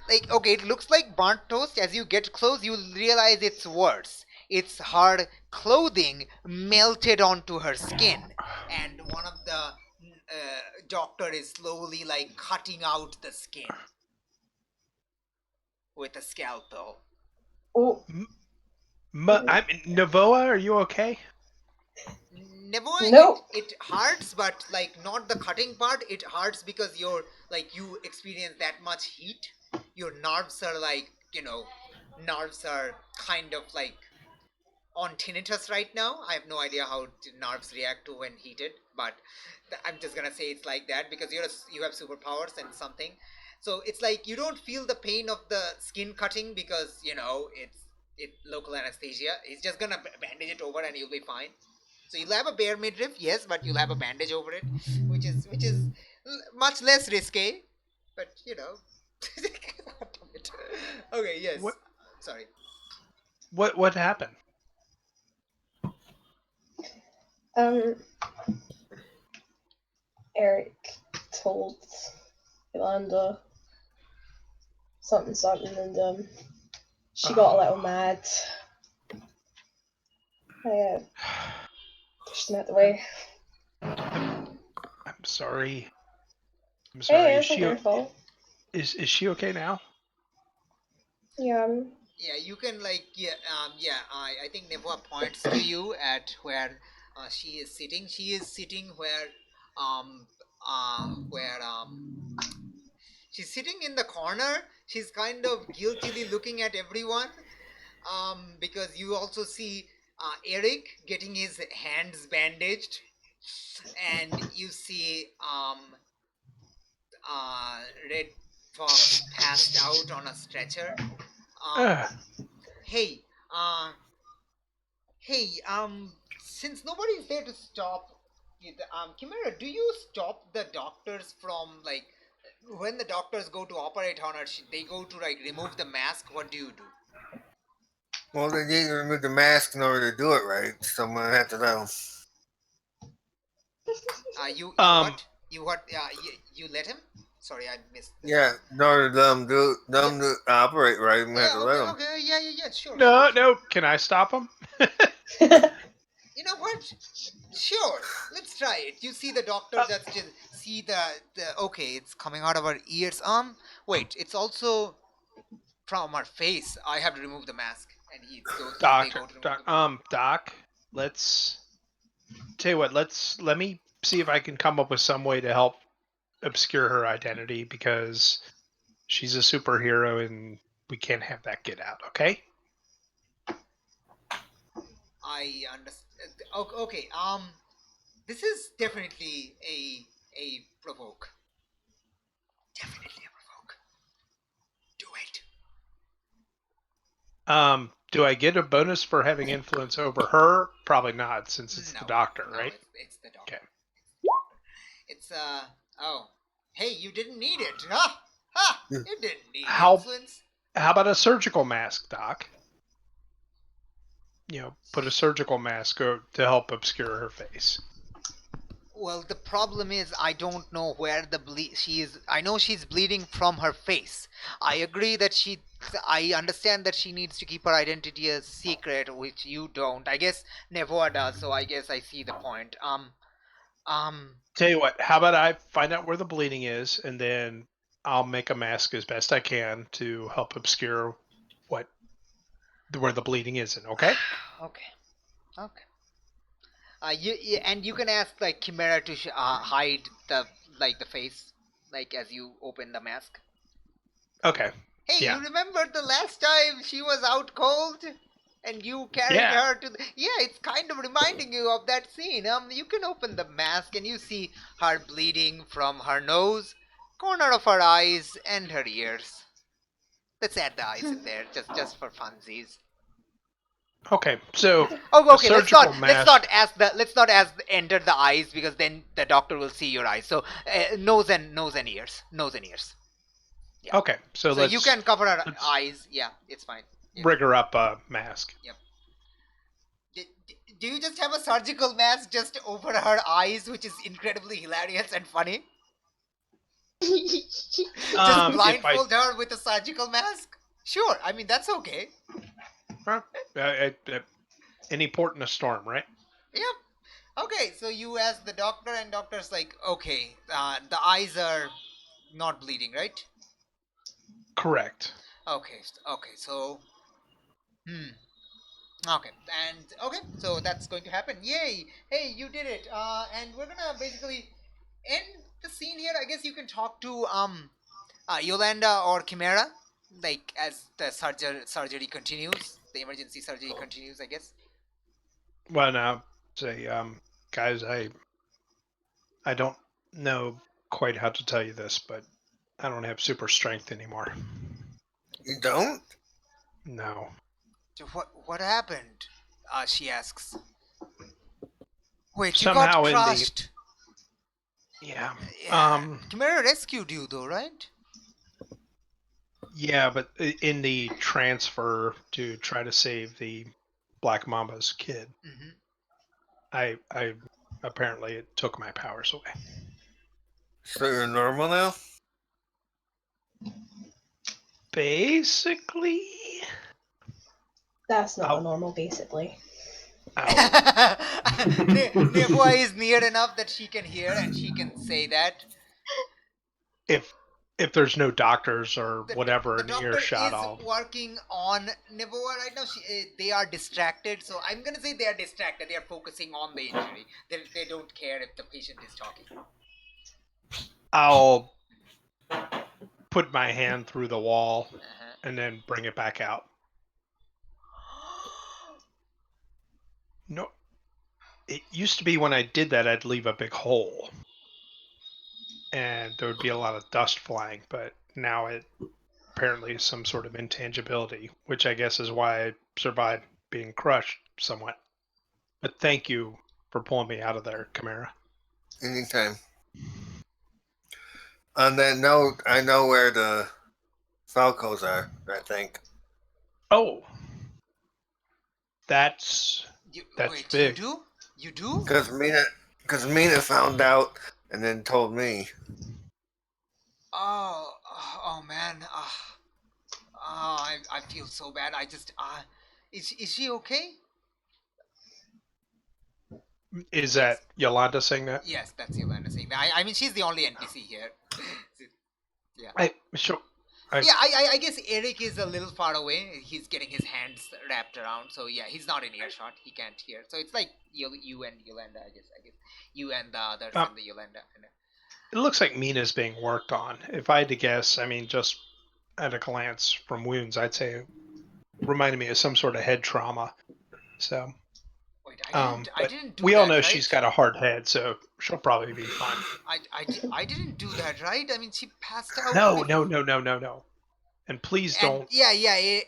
S1: like okay, it looks like burnt toast. As you get close, you'll realize it's worse. It's her clothing melted onto her skin, and one of the doctor is slowly like cutting out the skin with a scalpel.
S3: Oh,
S2: Navoa, are you okay?
S1: Nevoa,
S3: no.
S1: it hurts, but like not the cutting part. It hurts because you experience that much heat. Your nerves are like nerves are kind of like on tinnitus right now. I have no idea how nerves react to when heated, but I'm just gonna say it's like that because you have superpowers and something. So it's like you don't feel the pain of the skin cutting because it's local anesthesia. It's just gonna bandage it over and you'll be fine. So you'll have a bare midriff, yes, but you'll have a bandage over it, which is much less risque. But okay, yes.
S2: What
S1: Sorry.
S2: what happened?
S3: Eric told Yolanda something, and she got a little mad. I pushed him out the way.
S2: I'm sorry. I'm
S3: Hey,
S2: sorry.
S3: it's not your fault.
S2: Is she okay now?
S3: Yeah.
S1: Yeah, you can like I think Nevoa points to you at where she is sitting. She is sitting where she's sitting in the corner. She's kind of guiltily looking at everyone. Because you also see Eric getting his hands bandaged, and you see Red Fox passed out on a stretcher.
S2: Ugh.
S1: Hey, since nobody's there to stop it, Chimera, do you stop the doctors from like when the doctors go to operate on her? They go to like remove the mask. What do you do?
S4: Well, they need to remove the mask in order to do it right. So I'm gonna have to let them.
S1: You
S2: Um,
S1: what? You what? You let him? Sorry, I missed.
S4: Yeah, in order to let them to operate right, I'm gonna have
S1: Yeah.
S4: to let
S1: Okay.
S4: them.
S1: Okay. Yeah. Sure.
S2: no,
S1: Sure.
S2: no. Can I stop him?
S1: You know what? Sure. Let's try it. You see the doctor that's just see the okay. It's coming out of her ears. Wait. It's also from her face. I have to remove the mask, and they go to remove the mask.
S2: Doc. Let's tell you what. Let me see if I can come up with some way to help obscure her identity because she's a superhero and we can't have that get out. Okay.
S1: I understand. Okay. This is definitely a provoke. Definitely a provoke. Do it.
S2: Do I get a bonus for having influence over her? Probably not, since it's the
S1: No.
S2: doctor,
S1: No.
S2: right?
S1: It's the doctor.
S2: Okay.
S1: It's oh. Hey, you didn't need it. Huh? Ha!
S4: Yeah.
S1: You didn't need
S2: How
S1: influence.
S2: how about a surgical mask, Doc? Put a surgical mask to help obscure her face.
S1: Well, the problem is I don't know where the she is. I know she's bleeding from her face. I agree that I understand that she needs to keep her identity a secret, which you don't. I guess Nevoa does, so I guess I see the point.
S2: Tell you what, how about I find out where the bleeding is, and then I'll make a mask as best I can to help obscure where the bleeding is in. Okay.
S1: Okay. Okay. And you can ask like Chimera to hide the face, like as you open the mask.
S2: Okay.
S1: Hey,
S2: Yeah.
S1: you remember the last time she was out cold? And you carried
S2: Yeah.
S1: her to the... Yeah, it's kind of reminding you of that scene. You can open the mask and you see her bleeding from her nose, corner of her eyes, and her ears. Let's add the eyes in there, just for funsies.
S2: Okay. So
S1: Oh,
S2: a
S1: okay.
S2: surgical mask.
S1: Let's not enter the eyes because then the doctor will see your eyes. So nose and ears, nose and ears. Yeah.
S2: Okay. So
S1: So you
S2: let's
S1: can cover her
S2: let's
S1: eyes. Yeah, it's fine. Yeah.
S2: rig her up a mask.
S1: Yep. Do you just have a surgical mask just over her eyes, which is incredibly hilarious and funny? Just
S2: If I
S1: blindfold her with a surgical mask? Sure, I mean, that's okay.
S2: any port in a storm, right?
S1: Yep. Okay, so you ask the doctor, and doctor's like, okay, the eyes are not bleeding, right?
S2: Correct.
S1: Okay, so, okay, and okay, so that's going to happen. Yay! Hey, you did it. And we're gonna basically end the scene here. I guess you can talk to Yolanda or Chimera, like as the surgery continues, the emergency surgery continues. I guess.
S2: Well, now say, guys, I don't know quite how to tell you this, but I don't have super strength anymore.
S4: You don't?
S2: No.
S1: So what happened? She asks. Wait, you got
S2: Somehow in the
S1: crushed.
S2: yeah.
S1: Chimera rescued you though, right?
S2: Yeah, but in the transfer to try to save the Black Mamba's kid,
S1: Mm-hmm.
S2: I apparently it took my powers away.
S4: So you're normal now?
S2: Basically.
S3: That's not
S2: Ow.
S3: a normal, basically.
S2: Ow.
S1: Nevoa is near enough that she can hear and she can say that.
S2: If there's no doctors or whatever
S1: The
S2: in
S1: doctor
S2: earshot,
S1: is
S2: I'll.
S1: working on Nevoa right now. They are distracted, so I'm gonna say they are distracted. They are focusing on the injury. They don't care if the patient is talking.
S2: I'll put my hand through the wall
S1: Uh-huh.
S2: and then bring it back out. No, it used to be when I did that, I'd leave a big hole, and there would be a lot of dust flying. But now it apparently is some sort of intangibility, which I guess is why I survived being crushed somewhat. But thank you for pulling me out of there, Chimera.
S4: Anytime. On that note, I know where the Falcos are, I think.
S2: Oh, that's
S1: Wait,
S2: big.
S1: you do? You do?
S4: Because Mina found out and then told me.
S1: Oh man. I feel so bad. I just is she okay?
S2: Is that Yolanda saying that?
S1: Yes, that's Yolanda saying that. I mean, she's the only NPC here. Yeah. I guess Eric is a little far away. He's getting his hands wrapped around, so yeah, he's not in earshot. He can't hear. So it's like you and Yolanda. I guess you and the others and the Yolanda.
S2: It looks like Mina's being worked on. If I had to guess, I mean, just at a glance from wounds, I'd say it reminded me of some sort of head trauma. So.
S1: Wait, I didn't do
S2: we
S1: that,
S2: all know
S1: right?
S2: she's got a hard head, so she'll probably be fine.
S1: I didn't do that, right? I mean, she passed out.
S2: No. And please don't.
S1: Yeah.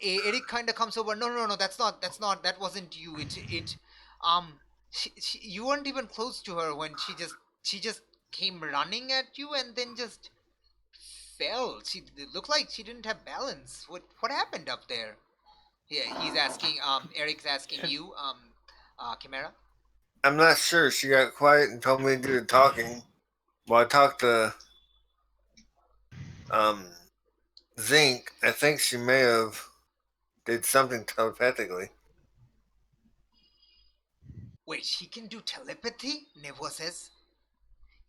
S1: Eric kind of comes over. No. That's not. That wasn't you. You weren't even close to her when she just came running at you and then just fell. It looked like she didn't have balance. What happened up there? Yeah, he's asking. Eric's asking you. Chimera.
S4: I'm not sure. She got quiet and told me to do the talking. Well, I talked to Zinc. I think she may have did something telepathically.
S1: Wait, she can do telepathy? Nevo says.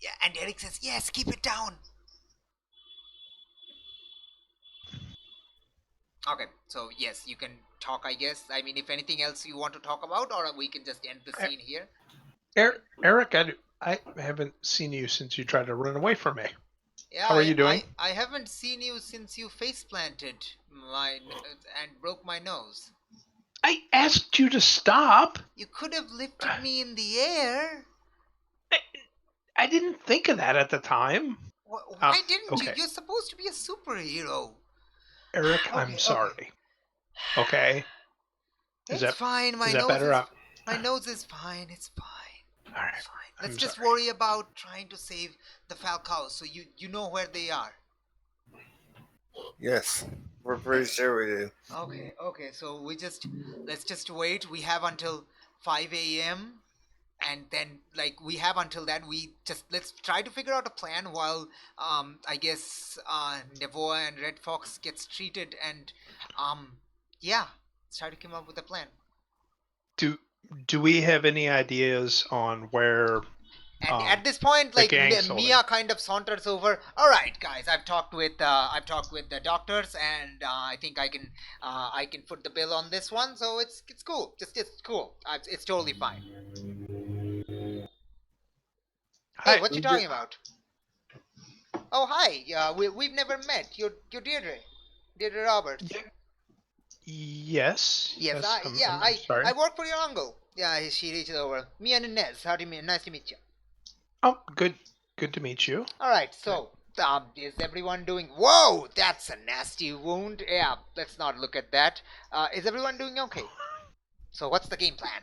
S1: Yeah, and Eric says, yes, keep it down. Okay, so yes, you can talk, I guess. I mean, if anything else you want to talk about, or we can just end the scene here.
S2: Eric, I haven't seen you since you tried to run away from me.
S1: Yeah,
S2: How are you doing?
S1: I haven't seen you since you face planted and broke my nose.
S2: I asked you to stop.
S1: You could have lifted me in the air.
S2: I didn't think of that at the time.
S1: Why didn't
S2: okay.
S1: you? You're supposed to be a superhero.
S2: Eric, I'm sorry. Okay.
S1: It's fine. My nose is fine. It's fine.
S2: All right.
S1: It's fine. Let's just worry about trying to save the Falcons, so you know where they are.
S4: Yes, we're pretty sure we do.
S1: Okay. So let's just wait. We have until 5 a.m. and then we have until then. Let's try to figure out a plan while I guess Nevoa and Red Fox gets treated, and let's try to come up with a plan.
S2: Do we have any ideas on where?
S1: And at this point, Mia kind of saunters over. All right, guys, I've talked with the doctors, and I think I can foot the bill on this one. So it's cool. It's cool. It's totally fine. Hey, what you talking about? Oh, hi. We've never met. You're Deirdre Roberts.
S2: Yes.
S1: I'm sorry. I work for your uncle. Yeah, she reaches over. Me and Inez. Nice to meet you.
S2: Oh, good to meet you.
S1: All right, so is everyone doing? Whoa, that's a nasty wound. Yeah, let's not look at that. Is everyone doing okay? So what's the game plan?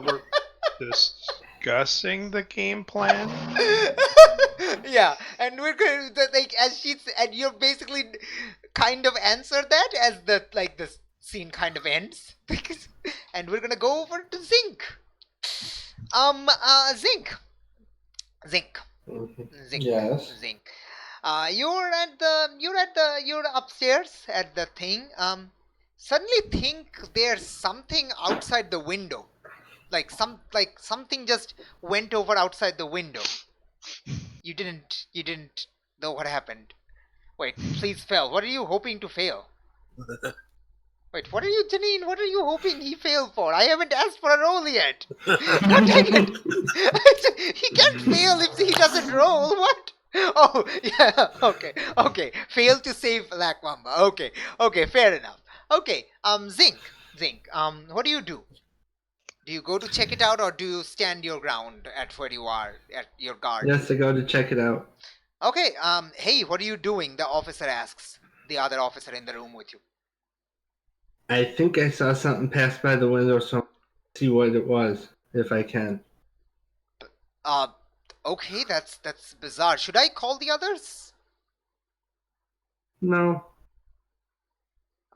S2: We're discussing the game plan.
S1: Yeah, and we're going to and you're basically kind of answered that as the scene kind of ends. And we're gonna go over to Zinc. Zinc. Zinc. Zinc.
S5: Yes.
S1: Zinc. You're upstairs at the thing. Suddenly think there's something outside the window. Like something just went over outside the window. You didn't know what happened. Wait, please fail. What are you hoping to fail? Wait, what are you, Janine? What are you hoping he failed for? I haven't asked for a roll yet. God dang it! He can't fail if he doesn't roll. What? Oh, yeah. Okay. Fail to save Black Mamba. Okay. Fair enough. Okay. Zinc. What do you do? Do you go to check it out, or do you stand your ground at where you are at your guard?
S5: Yes, I go to check it out.
S1: Okay. Hey, what are you doing? The officer asks. The other officer in the room with you.
S5: I think I saw something pass by the window, so I'll see what it was, if I can.
S1: Okay, that's bizarre. Should I call the others?
S5: No.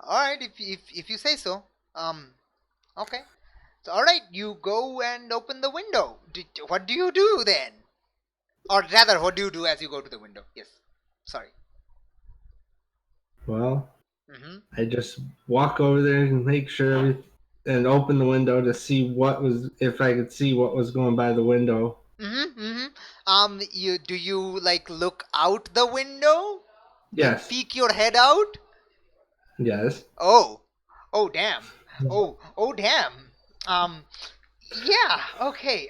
S1: All right, if you say so. Okay. So, all right, you go and open the window. What do you do then? Or rather, what do you do as you go to the window? Yes. Sorry.
S5: Well,
S1: Mm-hmm.
S5: I just walk over there and make sure and open the window to see if I could see what was going by the window.
S1: Do you like look out the window?
S5: Yes.
S1: Like, peek your head out?
S5: Yes.
S1: Oh damn. Oh damn. Yeah. Okay.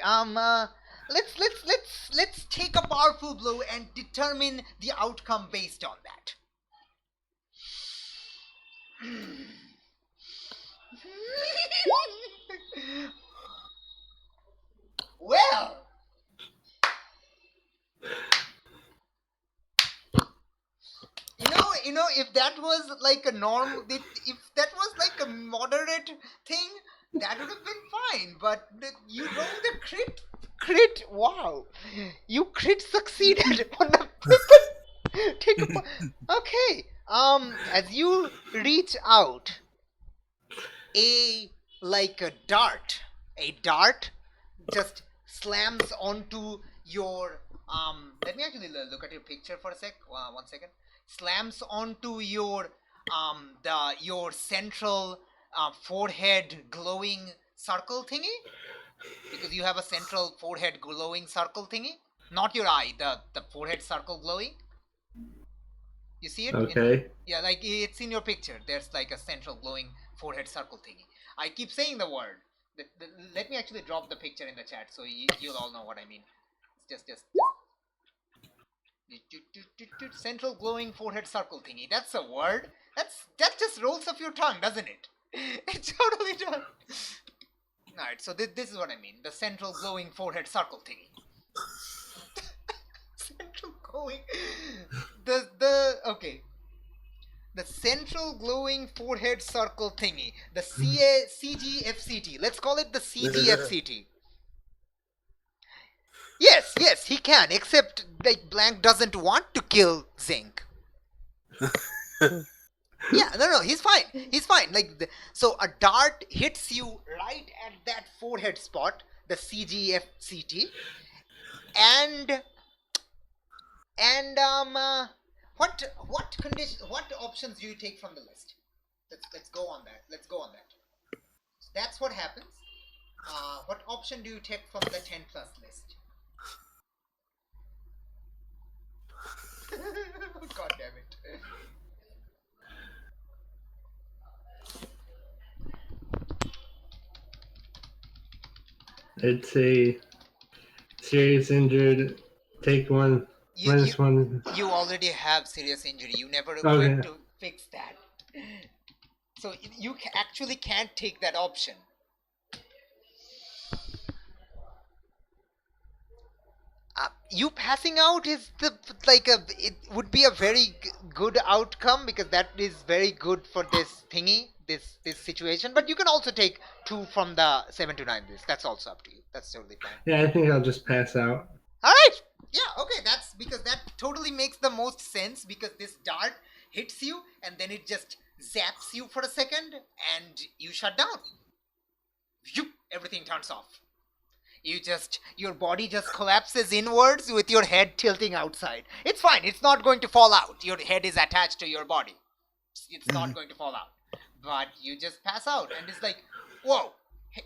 S1: Let's take a powerful blow and determine the outcome based on that. Well. You know, if that was like a if that was like a moderate thing, that would have been fine. But you rolled a crit. Wow, you crit succeeded on the freaking. Okay. As you reach out, a dart just slams onto your. Let me actually look at your picture for a sec. 1 second. Slams onto your your central forehead glowing circle thingy, because you have a central forehead glowing circle thingy, not your eye, the forehead circle glowing. You see it?
S5: Okay.
S1: Yeah, like it's in your picture. There's like a central glowing forehead circle thingy. I keep saying the word. Let me actually drop the picture in the chat so you'll all know what I mean. It's just central glowing forehead circle thingy. That's a word. That just rolls off your tongue, doesn't it? It totally does. Alright, so this is what I mean. The central glowing forehead circle thingy. Central glowing. Okay. The central glowing forehead circle thingy. The CGFCT. Let's call it the CGFCT. Yes, he can, except like Blank doesn't want to kill Zinc. Yeah, no, he's fine. Like, so a dart hits you right at that forehead spot, the CGFCT, and what options do you take from the list? Let's go on that. So that's what happens. What option do you take from the 10 plus list? God damn it.
S5: It's a serious injured. Take one. Minus one.
S1: You already have serious injury. You never
S5: Okay.
S1: went to fix that. So you actually can't take that option. You passing out is it would be a very good outcome, because that is very good for this thingy, this situation. But you can also take 2 from the 7 to 9 list. That's also up to you. That's totally fine.
S5: Yeah, I think I'll just pass out.
S1: All right. Yeah. Okay. That's because that totally makes the most sense, because this dart hits you and then it just zaps you for a second, and you shut down. Everything turns off. Your body just collapses inwards with your head tilting outside. It's fine. It's not going to fall out. Your head is attached to your body. It's not going to fall out. But you just pass out, and it's like, whoa, hey,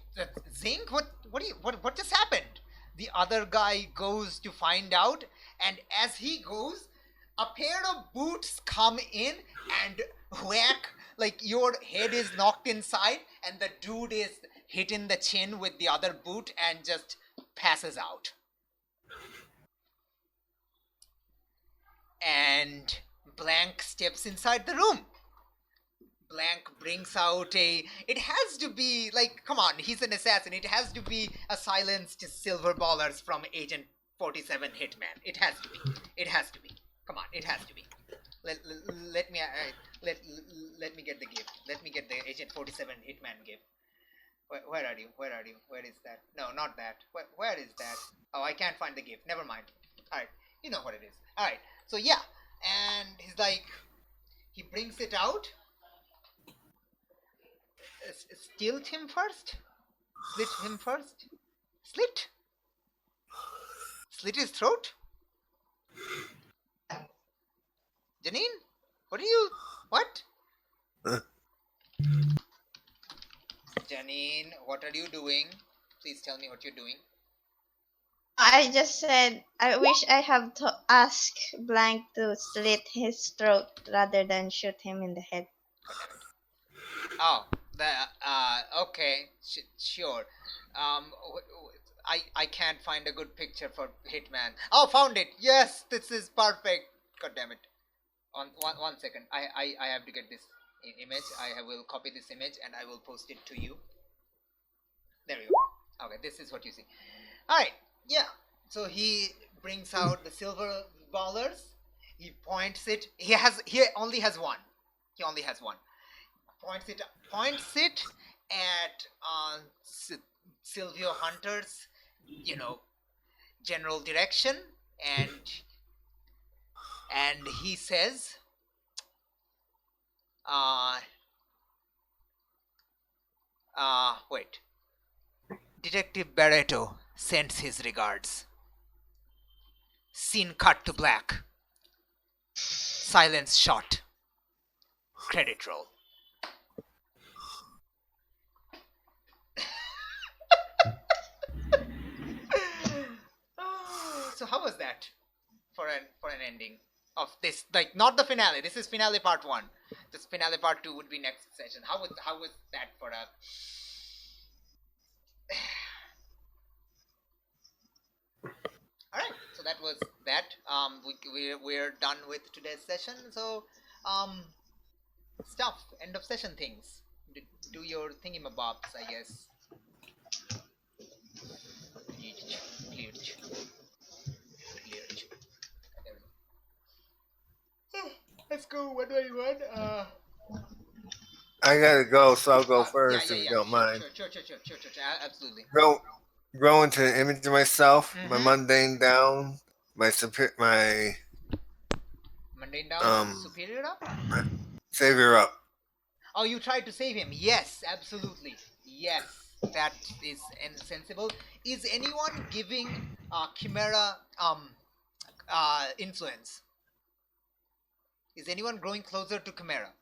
S1: Zinc, what just happened? The other guy goes to find out, and as he goes, a pair of boots come in and whack, like your head is knocked inside, and the dude is hit in the chin with the other boot and just passes out. And Blank steps inside the room. Blank brings out it has to be, like, come on, he's an assassin. It has to be a silenced silver ballers from Agent 47 Hitman. It has to be. Come on, it has to be. Let me get the gift. Let me get the Agent 47 Hitman gift. Where are you? Where is that? No, not that. Where is that? Oh, I can't find the gift. Never mind. Alright, you know what it is. Alright, so yeah. And he's like, he brings it out. Stilt him first? Slit him first? Slit? Slit his throat? Janine? What? Janine, what are you doing? Please tell me what you're doing.
S6: I just said I wish I have to ask Blank to slit his throat rather than shoot him in the head.
S1: Oh, okay, sure. I can't find a good picture for Hitman. Oh, found it. Yes, this is perfect. God damn it. One second. I have to get this image. I will copy this image and I will post it to you. There we go. Okay, this is what you see. Alright, yeah. So he brings out the silver ballers. He points it. He only has one. Points it at Silvio Hunter's, general direction, and he says, wait. Detective Barreto sends his regards. Scene cut to black. Silence shot. Credit roll. So how was that for an ending of this? Like, not the finale. This is finale part 1. This finale part 2 would be next session. How was that for a? All right. So that was that. We're done with today's session. So stuff. End of session things. Do your thingamabobs, I guess. Let's go one by one.
S4: I gotta go, so I'll go first if you don't mind.
S1: Sure. Absolutely.
S4: Grow into the image of myself, my
S1: Mhm.
S4: mundane down, my
S1: Mundane down, superior up?
S4: savior up.
S1: Oh, you tried to save him. Yes, absolutely. Yes, that is insensible. Is anyone giving Chimera influence? Is anyone growing closer to Chimera?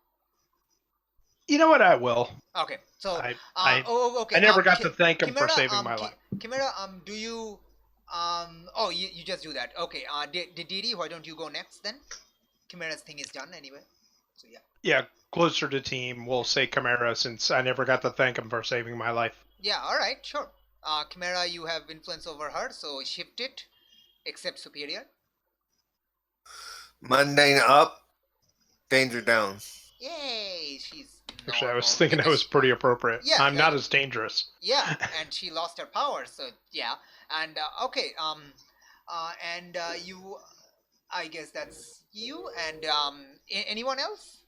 S2: You know what? I will.
S1: Okay, so
S2: okay.
S1: I
S2: never got to thank him for
S1: Chimera,
S2: saving my life.
S1: Chimera, do you you just do that. Okay, Didi, why don't you go next then? Chimera's thing is done anyway. So yeah.
S2: Yeah, closer to team. We'll say Chimera since I never got to thank him for saving my life.
S1: Yeah, all right, sure. Chimera, you have influence over her, so shift it. Except superior.
S4: Mundane up, danger down.
S1: Yay, she's.
S2: Actually, I was thinking that was pretty appropriate.
S1: Yeah,
S2: I'm not as dangerous.
S1: Yeah, and she lost her power, so yeah. And okay, and you, I guess that's you. And anyone else?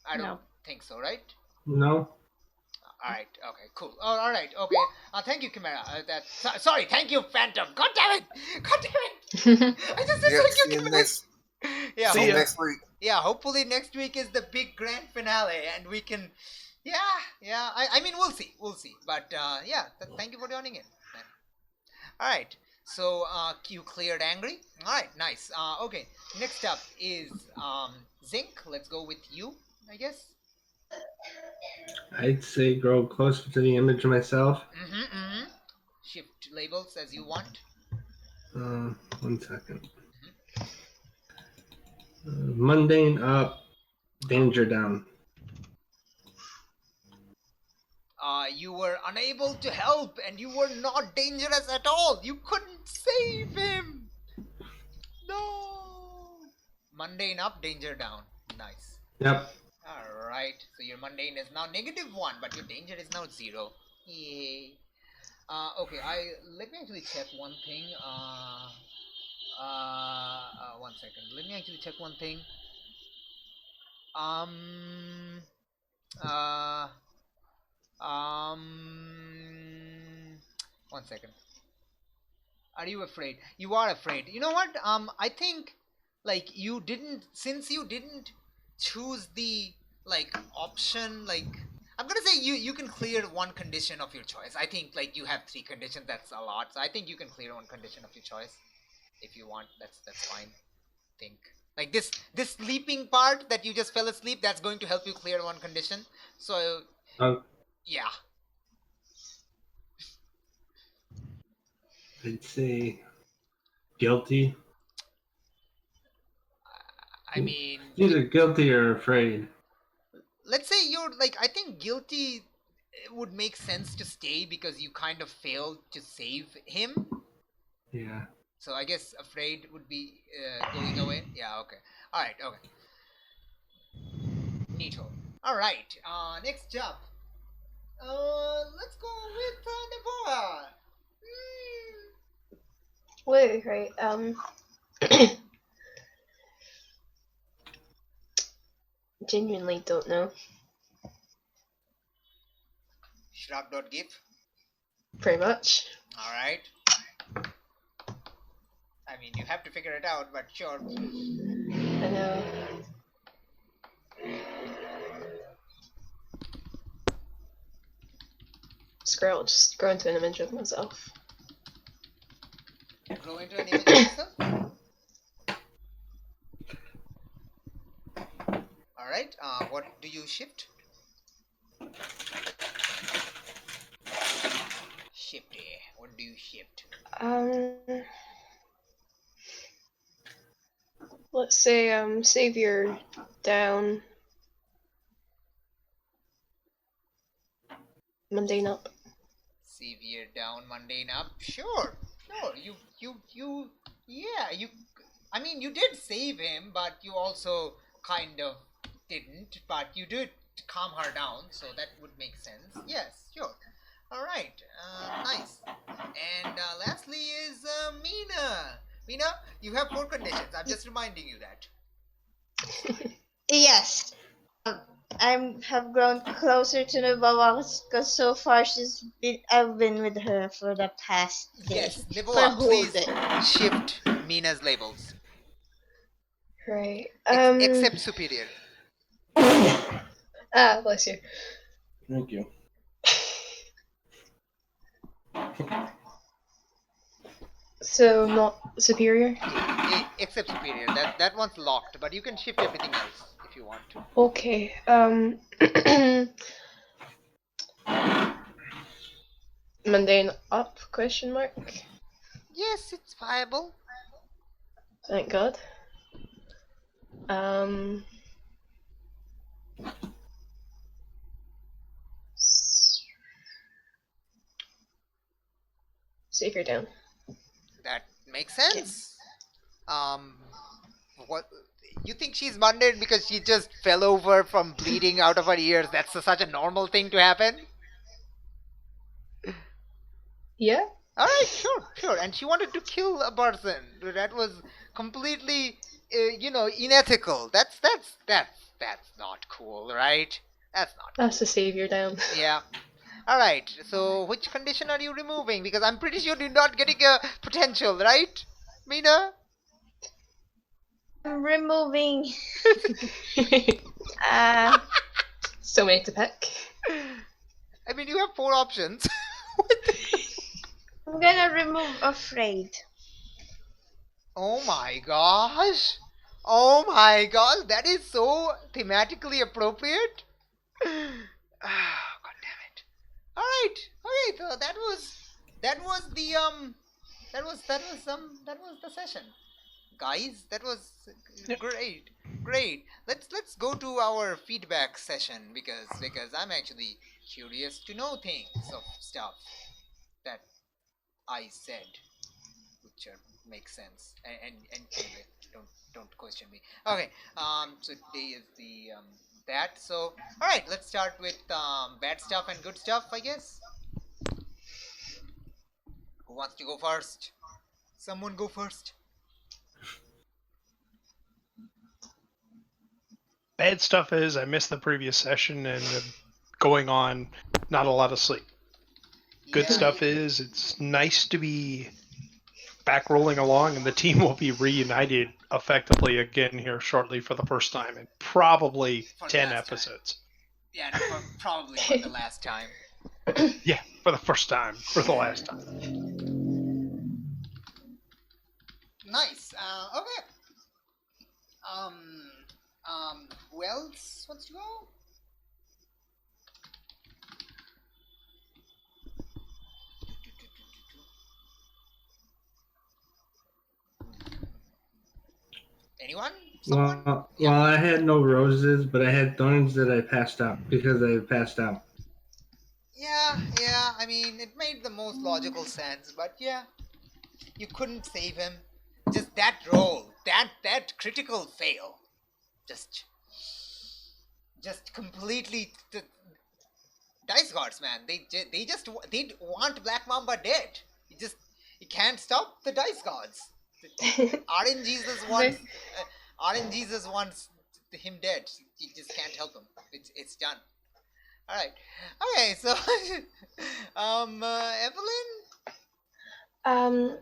S1: I don't think so, right?
S5: No.
S1: All right. Okay. Cool. All right. Okay. Thank you, Chimera. Sorry. Thank you, Phantom. God damn it. I just said thank you, Chimera. Yeah,
S2: See
S4: See
S2: ya.
S4: you next week.
S1: yeah. Hopefully next week is the big grand finale, and we can. Yeah. I mean, we'll see. But yeah, thank you for joining in. All right. So you cleared angry. All right, nice. Okay. Next up is Zinc. Let's go with you, I guess.
S5: I'd say grow closer to the image of myself.
S1: Shift labels as you want.
S5: 1 second. Mundane up, danger down.
S1: You were unable to help, and you were not dangerous at all. You couldn't save him. No. Mundane up, danger down. Nice.
S5: Yep.
S1: All right. So your mundane is now -1, but your danger is now 0. Yay. Okay. Let me actually check one thing. 1 second. Let me actually check one thing. Uh. 1 second. Are you afraid? You are afraid. You know what? I think, like, since you didn't choose the, like, option, like, I'm gonna say you can clear one condition of your choice. I think, like, you have 3 conditions. That's a lot. So I think you can clear one condition of your choice if you want. That's fine. Think. Like, this sleeping part that you just fell asleep, that's going to help you clear one condition. So yeah.
S5: I'd say guilty.
S1: I mean,
S5: Either guilty or afraid.
S1: let's say you're, like, I think guilty would make sense to stay because you kind of failed to save him.
S5: Yeah.
S1: So I guess afraid would be going away. Yeah, okay. Alright, okay. Neato. Alright, next up. Let's go with Navara.
S3: Wait, right. Genuinely don't know.
S1: Shrub.gif.
S3: Pretty much.
S1: Alright. I mean, you have to figure it out, but sure.
S3: I know. Scroll, just grow into an image of myself.
S1: Grow into an image of yourself. Alright, what do you shift? Shift. What do you shift?
S3: Let's say savior down, mundane up.
S1: Savior down, mundane up. Sure. Yeah, I mean, you did save him, but you also kind of didn't. But you did calm her down, so that would make sense. Yes, sure. Alright, nice. And lastly is Mina. Mina, you have 4 conditions. I'm just reminding you that.
S6: Yes. I have grown closer to Nubawa because so far I've been with her for the past day.
S1: Yes,
S6: For a
S1: Niboa,
S6: whole
S1: please
S6: day.
S1: shift Mina's labels.
S3: Right.
S1: Except superior.
S3: Bless you.
S5: Thank you.
S3: So not superior.
S1: Except superior. That one's locked, but you can shift everything else if you want to.
S3: Okay. Mundane up? Question mark.
S1: Yes, it's viable.
S3: Thank God. Savior down.
S1: That makes sense. What? You think she's mundane because she just fell over from bleeding out of her ears? That's such a normal thing to happen.
S3: Yeah.
S1: All right, sure. And she wanted to kill a person. That was completely, unethical. That's not cool, right? That's not.
S3: That's the savior down.
S1: Yeah. All right. So, which condition are you removing? Because I'm pretty sure you're not getting a potential, right, Mina?
S6: I'm removing. Uh,
S3: So many to pick.
S1: I mean, you have 4 options.
S6: I'm gonna remove afraid.
S1: Oh my gosh. Oh my gosh, that is so thematically appropriate. God damn it. Alright, alright, so that was the that was the session. Guys, that was great. Great. Let's go to our feedback session because I'm actually curious to know things of stuff that I said, which make sense. And anyway, don't question me. Okay. So today is the that. So all right, let's start with bad stuff and good stuff, I guess. Who wants to go first? Someone go first.
S2: Bad stuff is I missed the previous session and going on not a lot of sleep. Good stuff is it's nice to be back rolling along, and the team will be reunited effectively again here shortly for the first time in probably
S1: For the
S2: 10
S1: last time.
S2: episodes.
S1: Yeah, no, probably for the last time.
S2: Yeah, for the first time, for the last time.
S1: Nice. Okay. Who else wants to go? Anyone? Someone?
S5: Well, I had no roses, but I had thorns that I passed out because I passed out.
S1: Yeah. I mean, it made the most logical sense, but yeah, you couldn't save him. Just that roll, that critical fail, just completely. Dice gods, man. They want Black Mamba dead. You can't stop the dice gods. RNG Jesus wants him dead. You just can't help him. It's done. All right. Okay. So, Evelyn.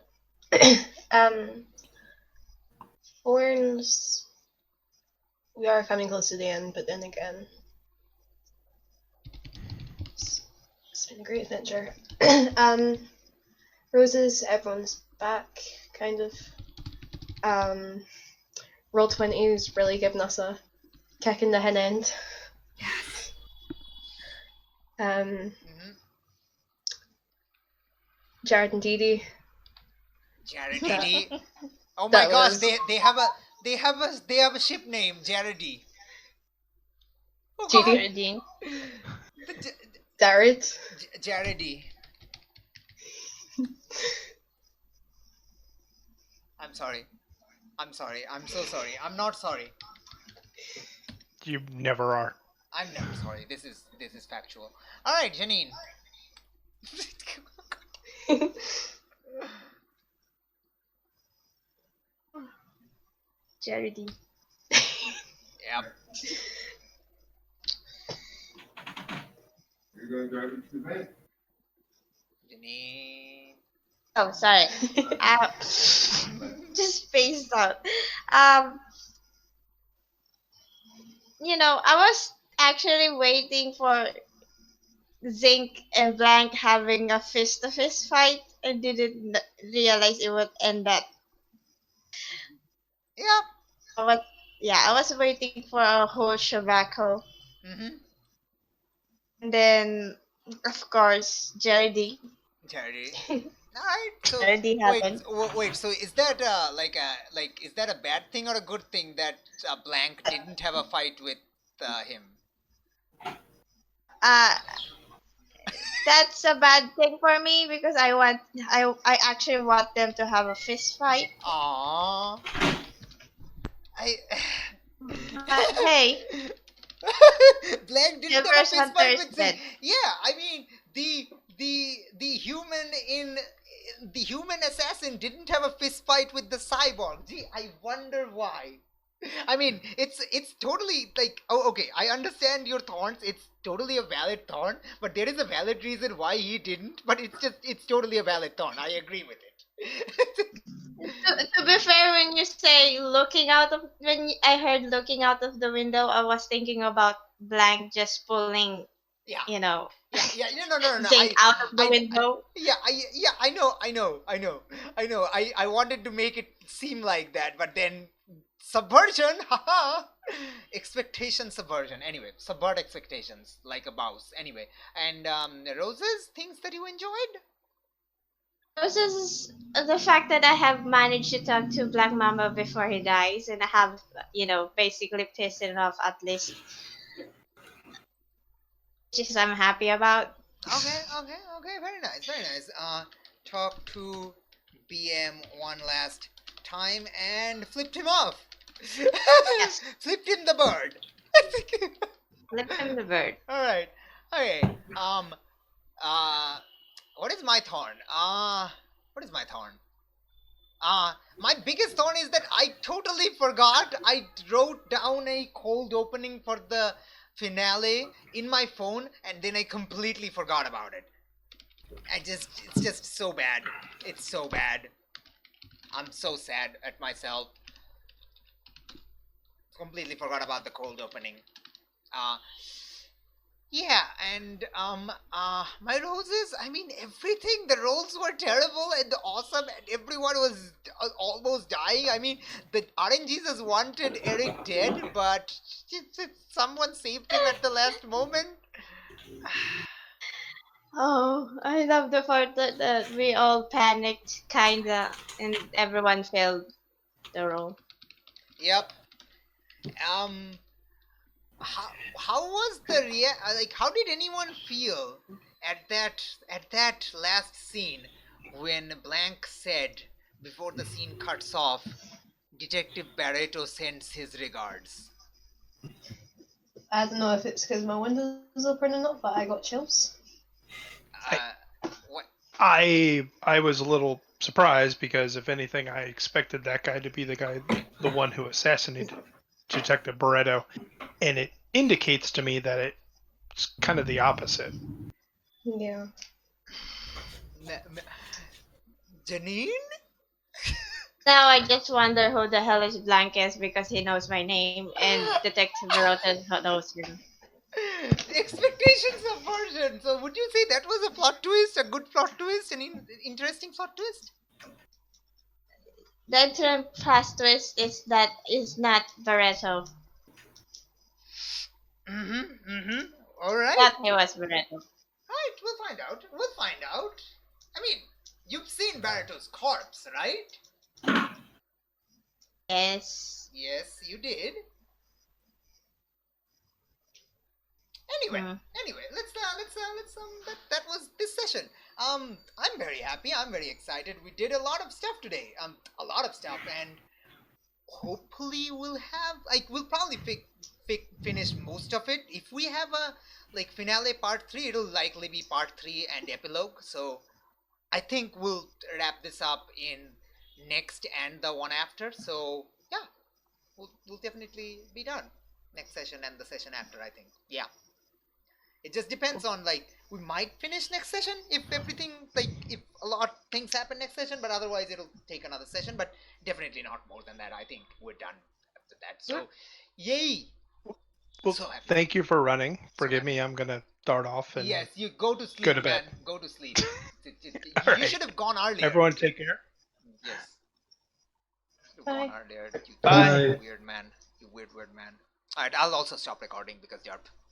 S3: Um, Horns. We are coming close to the end, but then again, it's been a great adventure. Roses, everyone's back, kind of. Roll20 is really giving us a kick in the hin end.
S1: Yes.
S3: Jared and Dee Dee.
S1: Jared Dee. Oh my
S3: That
S1: gosh,
S3: was-
S1: they have a ship name, Jaredy. Oh
S3: Dee
S1: god.
S3: Dee.
S6: Ready?
S3: Jared.
S1: Jaredy. I'm sorry. I'm so sorry. I'm not sorry.
S2: You never are.
S1: I'm never sorry. This is factual. All right, Janine.
S6: Charity.
S1: Yep.
S4: You're going to drive it to the bank.
S1: Janine.
S6: Oh, sorry. Just spaced out. I was actually waiting for Zinc and Blank having a fist-to-fist fight and didn't realize it would end that.
S1: Yeah.
S6: I was waiting for a whole shebako.
S1: Mm-hmm.
S6: And then, of course, Jaredy.
S1: Jaredy. Alright, so
S6: Jaredy happened.
S1: wait, so is that is that a bad thing or a good thing that Blank didn't have a fight with him?
S6: That's a bad thing for me because I actually want them to have a fist fight.
S1: Aww.
S6: Hey.
S1: Blank didn't have a
S6: Reverse
S1: fist fight
S6: Hunter is
S1: with
S6: dead.
S1: Zing. Yeah, I mean the human assassin didn't have a fist fight with the cyborg. Gee, I wonder why. I mean, it's totally like, oh, okay, I understand your thorns. It's totally a valid thorn, but there is a valid reason why he didn't. But it's totally a valid thorn. I agree with it.
S6: To be fair, when you say I heard looking out of the window, I was thinking about Blank just pulling,
S1: Yeah.
S6: you know,
S1: Yeah. No.
S6: Zink out of the
S1: I,
S6: window.
S1: yeah, I know. I wanted to make it seem like that, but then subversion, haha. Expectation subversion. Anyway, subvert expectations like a mouse. Anyway, and Roses, things that you enjoyed.
S6: This is the fact that I have managed to talk to Black Mamba before he dies, and I have, basically pissed him off at least, which is I'm happy about.
S1: Okay. Very nice, very nice. Talk to BM one last time and flipped him off.
S6: Yes,
S1: Flipped him the bird.
S6: flip him the bird.
S1: All right. Okay. What is my thorn? What is my thorn? My biggest thorn is that I totally forgot. I wrote down a cold opening for the finale in my phone, and then I completely forgot about it. It's just so bad. It's so bad. I'm so sad at myself. Completely forgot about the cold opening. Uh, Yeah, and my roses. I mean, everything. The rolls were terrible and awesome, and everyone was almost dying. I mean, the RNGs wanted Eric dead, but someone saved him at the last moment.
S6: Oh, I love the part that we all panicked, kinda, and everyone failed the role.
S1: Yep. Um. How was the like? How did anyone feel at that last scene when Blank said before the scene cuts off? Detective Barreto sends his regards.
S3: I don't know if it's because my window's open or not, but I got chills.
S1: What?
S2: I was a little surprised because if anything, I expected that guy to be the one who assassinated Detective Barreto, and it indicates to me that it's kind of the opposite.
S3: Yeah.
S1: Janine?
S6: Now I just wonder who the hell is Blank is because he knows my name and Detective Rotten knows him.
S1: Expectations subversion. So, would you say that was a plot twist, a good plot twist, an interesting plot twist?
S6: The term fast twist is that is not Barreto.
S1: All right.
S6: Thought he was Barreto.
S1: Right. We'll find out. We'll find out. I mean, you've seen Barreto's corpse, right?
S6: Yes.
S1: Yes, you did. Anyway,
S6: Hmm.
S1: let's that was this session. I'm very happy. I'm very excited. We did a lot of stuff today. A lot of stuff, and hopefully we'll probably finish most of it. If we have a finale part 3, it'll likely be part 3 and epilogue. So I think we'll wrap this up in next and the one after. So yeah, we'll definitely be done next session and the session after, I think. Yeah. It just depends on we might finish next session if everything if a lot things happen next session, but otherwise it'll take another session, but definitely not more than that. I think we're done after that. So yay.
S2: Well,
S1: So happy.
S2: thank you for running. Forgive
S1: happy.
S2: me, I'm gonna start off and
S1: Yes, you go to
S2: go
S1: sleep,
S2: to bed.
S1: man. Go to sleep. You
S2: Alright.
S1: should have gone earlier.
S2: Everyone, take care.
S1: Yes. You gone
S3: Bye.
S1: earlier.
S2: Bye.
S1: Weird man. You weird man. Alright, I'll also stop recording because you're